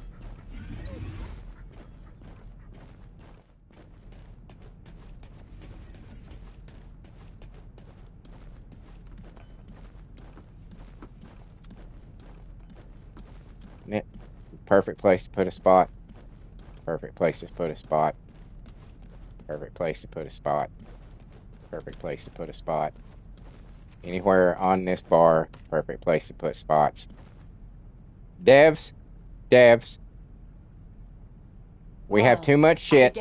Perfect place to put a spot. Perfect place to put a spot. Perfect place to put a spot. Perfect place to put a spot. Anywhere on this bar, perfect place to put spots. Devs. We have too much shit,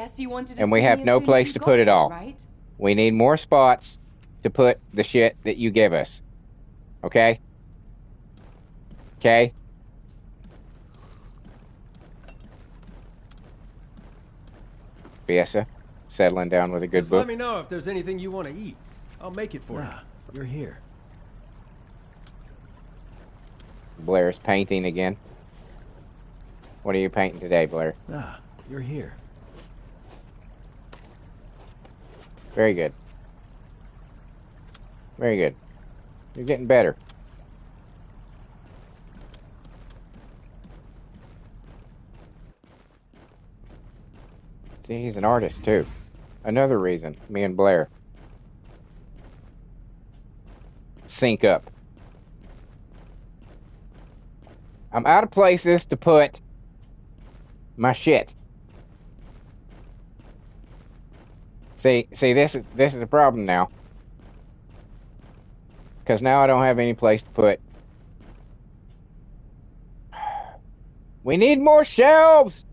and we have no place to put it all. Right? We need more spots to put the shit that you give us. Okay? Okay? Fiesta, settling down with a good Just let book. me know if there's anything you want to eat. I'll make it for you. You're here. Blair's painting again. What are you painting today, Blair? You're here. Very good. Very good. You're getting better. See, he's an artist, too. Another reason me and Blair sync up. I'm out of places to put my shit. See, this is a problem now. Because now I don't have any place to put. We need more shelves!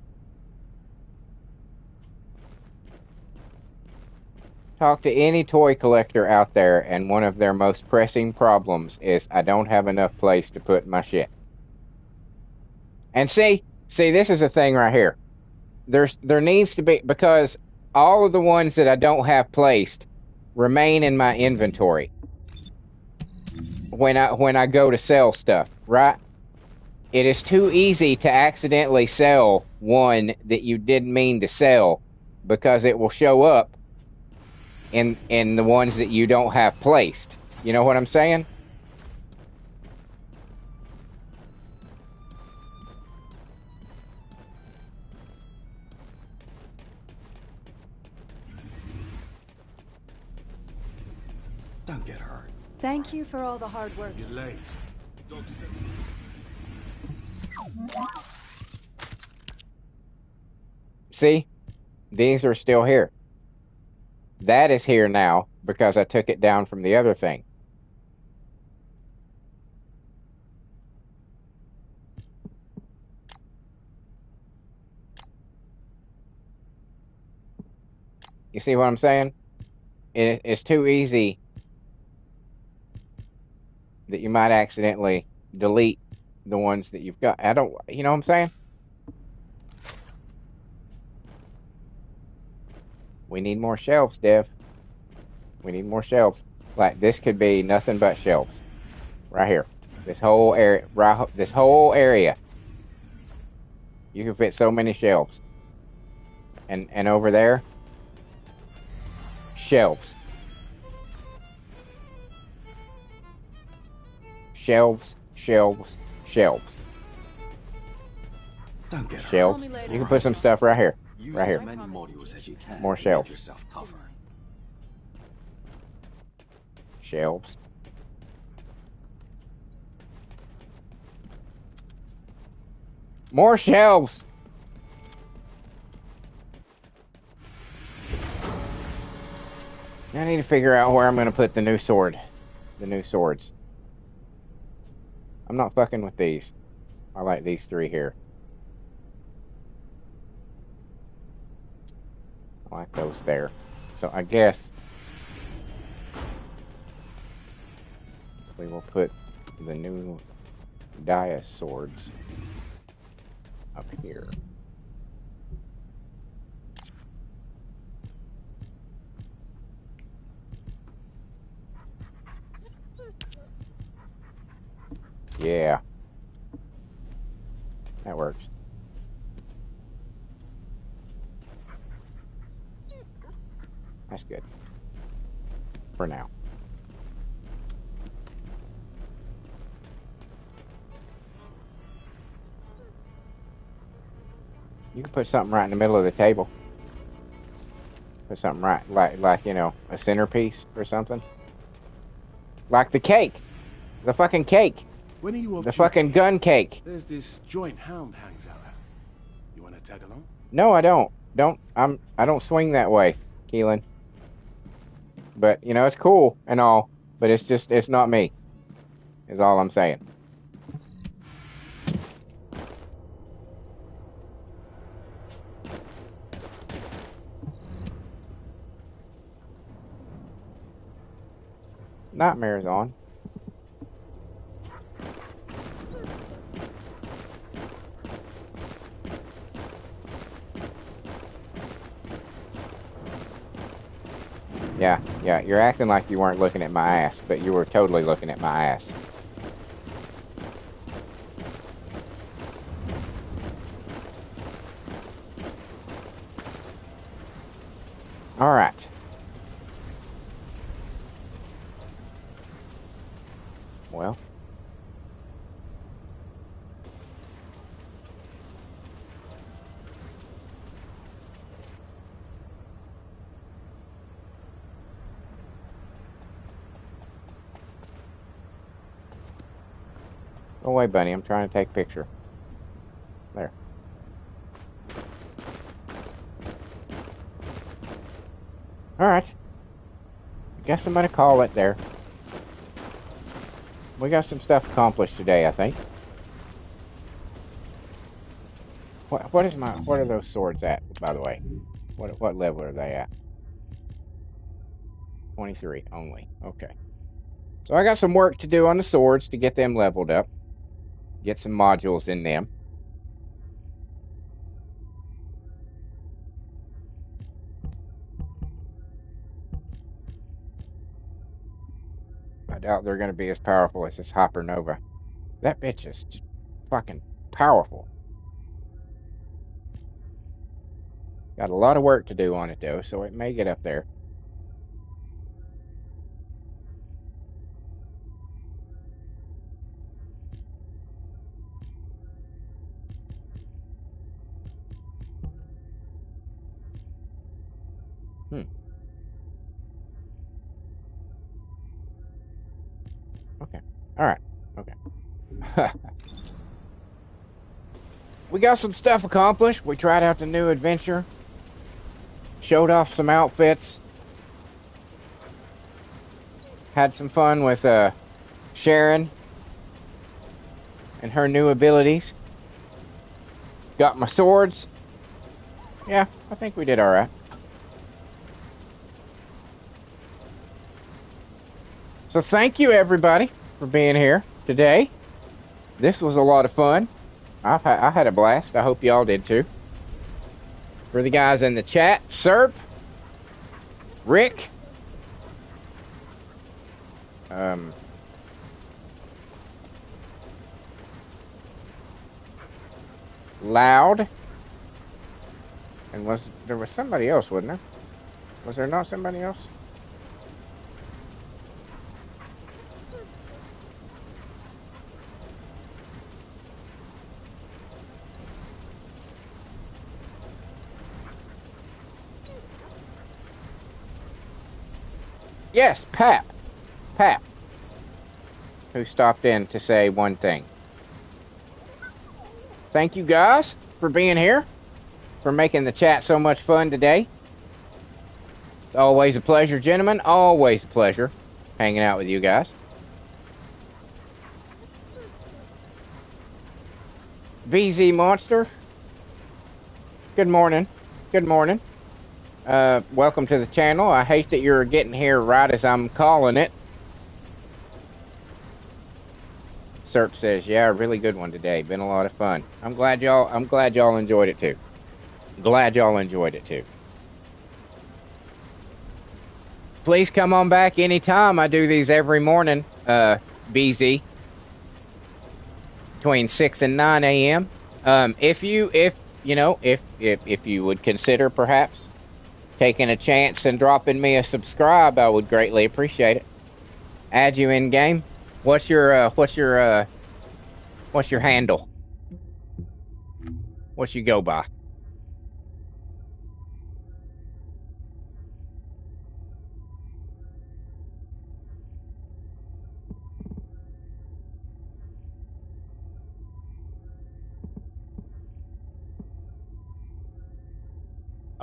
Talk to any toy collector out there, and one of their most pressing problems is I don't have enough place to put my shit. And see, this is the thing right here. There needs to be, because all of the ones that I don't have placed remain in my inventory when I go to sell stuff, right? It is too easy to accidentally sell one that you didn't mean to sell because it will show up in the ones that you don't have placed. You know what I'm saying? Don't get hurt. Thank you for all the hard work. You're late. See? These are still here. That is here now because I took it down from the other thing. You see what I'm saying? It's too easy that you might accidentally delete the ones that you've got. I don't, you know what I'm saying? We need more shelves, Dev. We need more shelves. Like, this could be nothing but shelves. Right here. This whole area. This whole area. You can fit so many shelves. And over there, shelves. Shelves, shelves, shelves. Don't get Shelves. Call me later. You can put some stuff right here. Use Right as here. many modules as you can More to shelves. make yourself tougher. Shelves. More shelves. I need to figure out where I'm going to put the new sword. The new swords. I'm not fucking with these. I like these three here. I like those there. So I guess we will put the new Dia swords up here. Yeah. That works. That's good. For now. You can put something right in the middle of the table. Put something right, like you know, a centerpiece or something. Like the cake. The fucking cake. When are you off The duty? fucking gun cake. There's this joint Hound hangs out there. You want to tag along? No, I don't. I don't swing that way, Keelan. But, you know, it's cool and all, but it's not me. Is all I'm saying. Nightmare's on. Yeah, you're acting like you weren't looking at my ass, but you were totally looking at my ass. Alright. Well. Go away, Bunny. I'm trying to take a picture. There. Alright. I guess I'm going to call it there. We got some stuff accomplished today, I think. What are those swords at, by the way? What level are they at? 23 only. Okay. So I got some work to do on the swords to get them leveled up. Get some modules in them. I doubt they're going to be as powerful as this Hypernova. That bitch is just fucking powerful. Got a lot of work to do on it, though, so it may get up there. All right. Okay. We got some stuff accomplished. We tried out the new adventure. Showed off some outfits. Had some fun with Sharon and her new abilities. Got my swords. Yeah, I think we did all right. So thank you everybody for being here today. This was a lot of fun. I had a blast. I hope y'all did too. For the guys in the chat, Serp, Rick, Loud, and there was somebody else, wasn't there? Was there not somebody else? Yes, Pap, who stopped in to say one thing. Thank you guys for being here, for making the chat so much fun today. It's always a pleasure, gentlemen. Always a pleasure hanging out with you guys. VZ Monster, good morning. Good morning. Welcome to the channel. I hate that you're getting here right as I'm calling it. Serp says, yeah, a really good one today. Been a lot of fun. I'm glad y'all enjoyed it too. Glad y'all enjoyed it too. Please come on back anytime. I do these every morning, BZ, between 6 and 9 a.m. If you would consider perhaps taking a chance and dropping me a subscribe, I would greatly appreciate it. Add you in game. What's your handle? What you go by?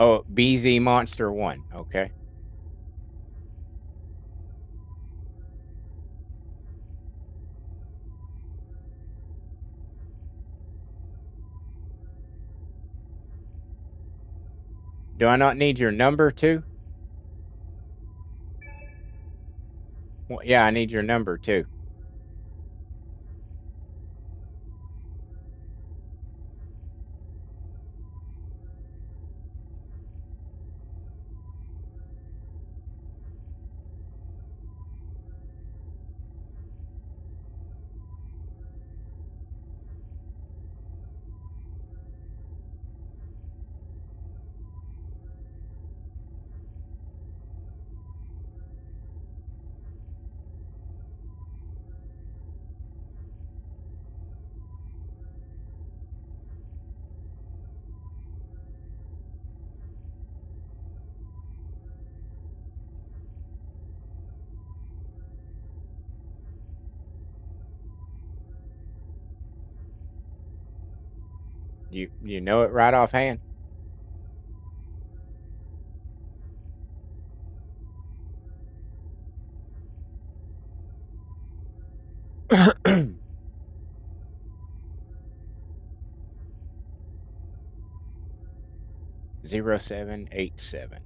Oh, BZ Monster 1. Okay. Do I not need your number too? Well, yeah, I need your number too. You know it right offhand? Zero 0787.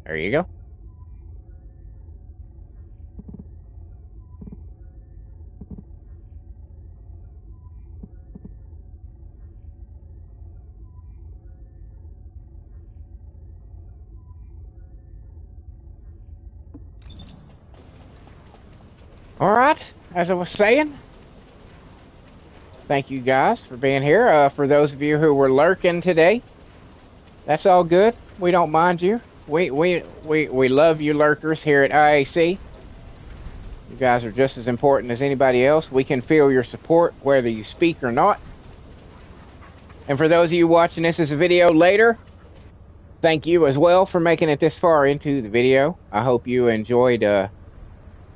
There you go. All right, as I was saying, thank you guys for being here. For those of you who were lurking today, that's all good. We don't mind you. We love you lurkers here at IAC. You guys are just as important as anybody else. We can feel your support whether you speak or not. And for those of you watching this as a video later, thank you as well for making it this far into the video. I hope you enjoyed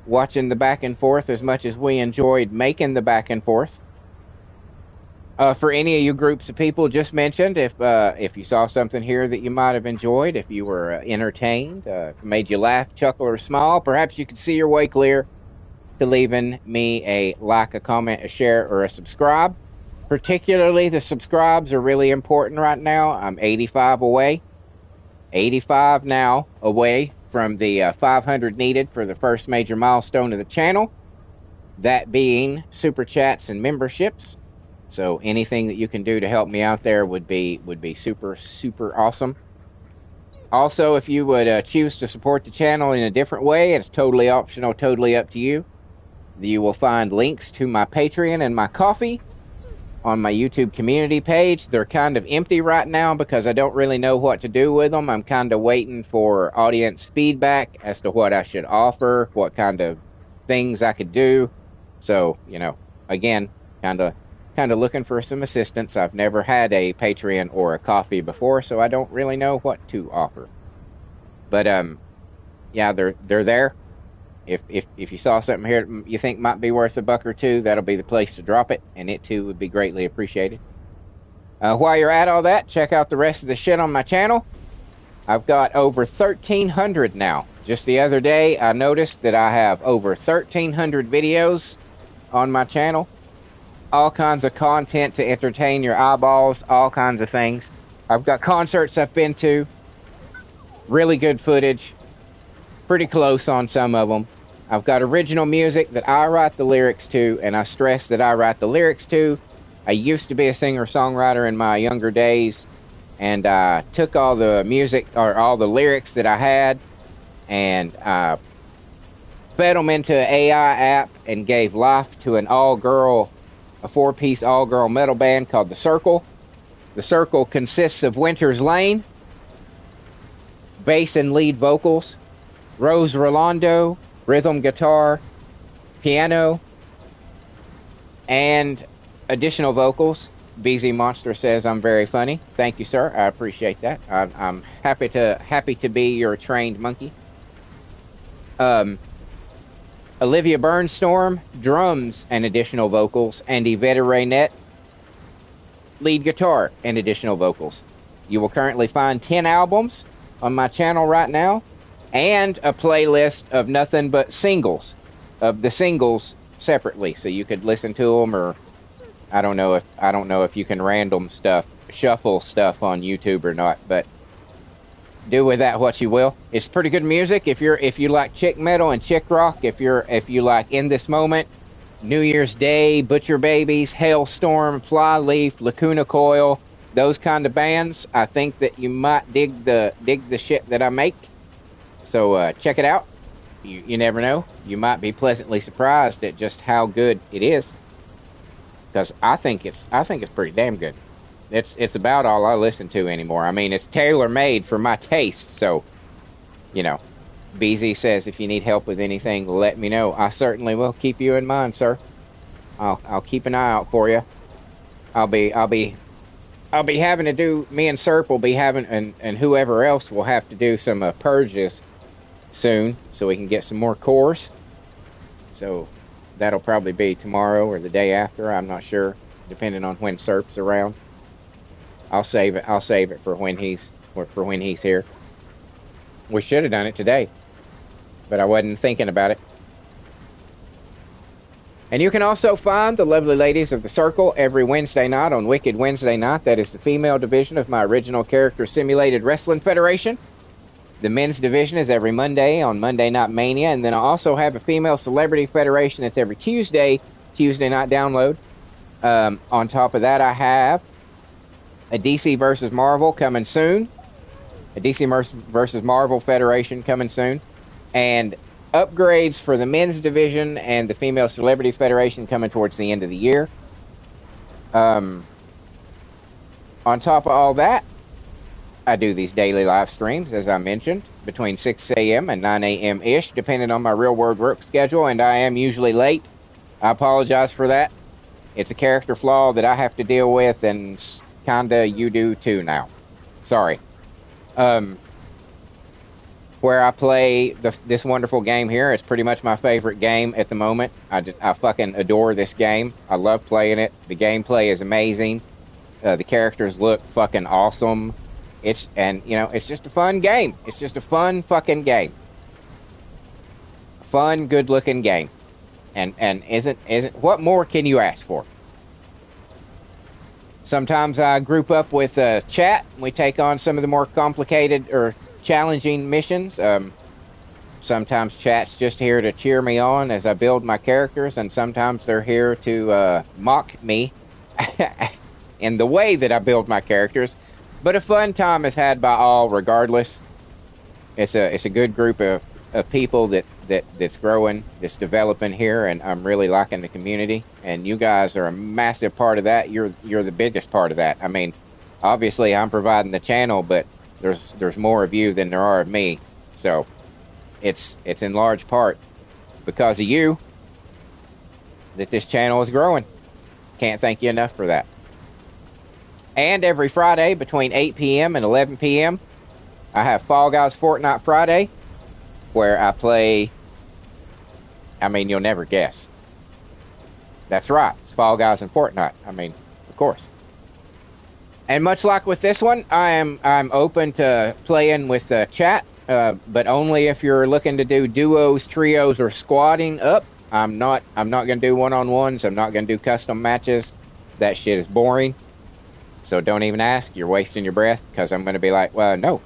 watching the back and forth as much as we enjoyed making the back and forth. For any of you groups of people just mentioned, if you saw something here that you might have enjoyed, if you were entertained, made you laugh, chuckle, or smile, perhaps you could see your way clear to leaving me a like, a comment, a share, or a subscribe. Particularly the subscribes are really important right now. I'm 85 now away from the 500 needed for the first major milestone of the channel, that being super chats and memberships. So anything that you can do to help me out there would be super, super awesome. Also, if you would choose to support the channel in a different way, it's totally optional, totally up to you. You will find links to my Patreon and my Ko-fi on my YouTube community page. They're kind of empty right now because I don't really know what to do with them. I'm kind of waiting for audience feedback as to what I should offer, what kind of things I could do. So, you know, again, kind of looking for some assistance. I've never had a Patreon or a Ko-fi before, so I don't really know what to offer. But yeah, they're there. If you saw something here you think might be worth $1 or $2, that'll be the place to drop it, and it too would be greatly appreciated. While you're at all that, check out the rest of the shit on my channel. I've got over 1,300 now. Just the other day, I noticed that I have over 1,300 videos on my channel. All kinds of content to entertain your eyeballs, all kinds of things. I've got concerts I've been to, really good footage, pretty close on some of them. I've got original music that I write the lyrics to, and I stress that I write the lyrics to. I used to be a singer-songwriter in my younger days, and I took all the music, or all the lyrics that I had, and I fed them into an AI app and gave life to an all-girl, a 4-piece all-girl metal band called The Circle. The Circle consists of Winter's Lane, bass and lead vocals, Rose Rolando, rhythm guitar, piano, and additional vocals. BZ Monster says I'm very funny. Thank you, sir. I appreciate that. I'm happy to be your trained monkey. Olivia Burnstorm, drums and additional vocals, and Yvette Raynette, lead guitar and additional vocals. You will currently find 10 albums on my channel right now, and a playlist of nothing but singles, of the singles separately, so you could listen to them, or I don't know if you can shuffle stuff on YouTube or not, but do with that what you will. It's pretty good music if you like chick metal and chick rock. If you like In This Moment, New Year's Day, Butcher Babies, Hailstorm, Flyleaf, Lacuna Coil, those kind of bands, I think that you might dig the shit that I make. So check it out. You never know. You might be pleasantly surprised at just how good it is, because I think it's pretty damn good. It's about all I listen to anymore. I mean, it's tailor-made for my taste. So, you know, BZ says if you need help with anything, let me know. I certainly will keep you in mind, sir. I'll keep an eye out for you. I'll be having to do. Me and Serp will be having, and whoever else will have to do some purges soon, so we can get some more cores. So that'll probably be tomorrow or the day after. I'm not sure, depending on when Serp's around. I'll save it for when he's here. We should have done it today, but I wasn't thinking about it. And you can also find the lovely ladies of the Circle every Wednesday night on Wicked Wednesday Night. That is the female division of my original character Simulated Wrestling Federation. The men's division is every Monday on Monday Night Mania. And then I also have a female celebrity federation that's every Tuesday night download. On top of that, I have a DC versus Marvel coming soon. A DC versus Marvel Federation coming soon. And upgrades for the men's division and the female celebrity federation coming towards the end of the year. On top of all that, I do these daily live streams, as I mentioned, between 6 a.m. and 9 a.m.-ish, depending on my real-world work schedule, and I am usually late. I apologize for that. It's a character flaw that I have to deal with and kinda you do too now. Sorry. Where I play this wonderful game here is pretty much my favorite game at the moment. I fucking adore this game. I love playing it. The gameplay is amazing. The characters look fucking awesome. It's just a fun game. It's just a fun fucking game. Fun, good looking game. And isn't what more can you ask for? Sometimes I group up with chat and we take on some of the more complicated or challenging missions. Sometimes chat's just here to cheer me on as I build my characters, and sometimes they're here to mock me in the way that I build my characters. But a fun time is had by all regardless. It's a good group of people that's growing, that's developing here, and I'm really liking the community. And you guys are a massive part of that. You're the biggest part of that. I mean, obviously I'm providing the channel, but there's more of you than there are of me. So it's in large part because of you that this channel is growing. Can't thank you enough for that. And every Friday between 8 p.m. and 11 p.m. I have Fall Guys Fortnite Friday, where I play, I mean, you'll never guess. That's right, it's Fall Guys and Fortnite. I mean, of course. And much like with this one, I'm open to playing with the chat, but only if you're looking to do duos, trios, or squadding up. I'm not gonna do one-on-ones. I'm not gonna do custom matches. That shit is boring. So don't even ask. You're wasting your breath, because I'm gonna be like, well, no.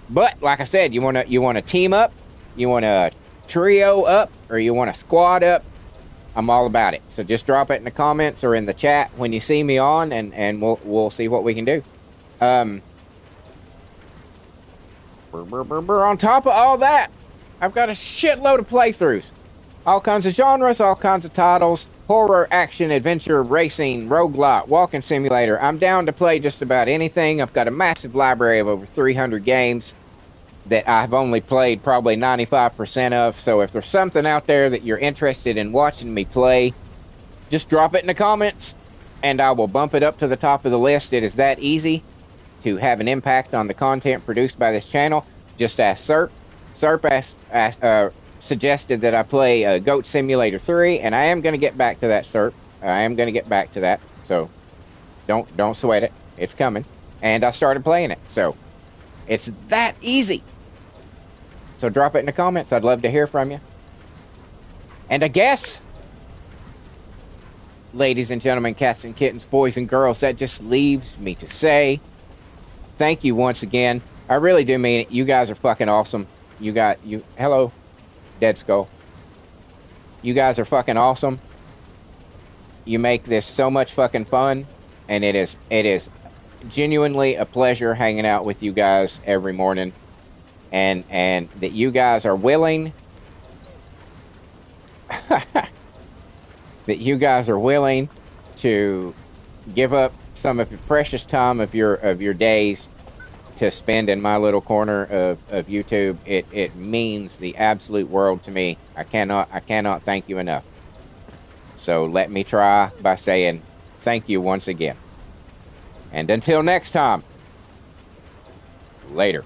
But like I said, you wanna team up, you wanna trio up, or you wanna squad up. I'm all about it. So just drop it in the comments or in the chat when you see me on, and we'll see what we can do. On top of all that, I've got a shitload of playthroughs. All kinds of genres, all kinds of titles. Horror, action, adventure, racing, roguelike, walking simulator. I'm down to play just about anything. I've got a massive library of over 300 games that I've only played probably 95% of. So if there's something out there that you're interested in watching me play, just drop it in the comments and I will bump it up to the top of the list. It is that easy to have an impact on the content produced by this channel. Just ask Serp. Serp suggested that I play Goat Simulator 3, and I am going to get back to that, Serp. I am going to get back to that. So don't sweat it. It's coming. And I started playing it. So it's that easy. So drop it in the comments. I'd love to hear from you. And I guess, ladies and gentlemen, cats and kittens, boys and girls, that just leaves me to say thank you once again. I really do mean it. You guys are fucking awesome. Hello, Dead Skull. You guys are fucking awesome. You make this so much fucking fun, and it is genuinely a pleasure hanging out with you guys every morning, and that you guys are willing that you guys are willing to give up some of your precious time of your days to spend in my little corner of YouTube. It means the absolute world to me. I cannot thank you enough. So let me try by saying thank you once again. And until next time, later.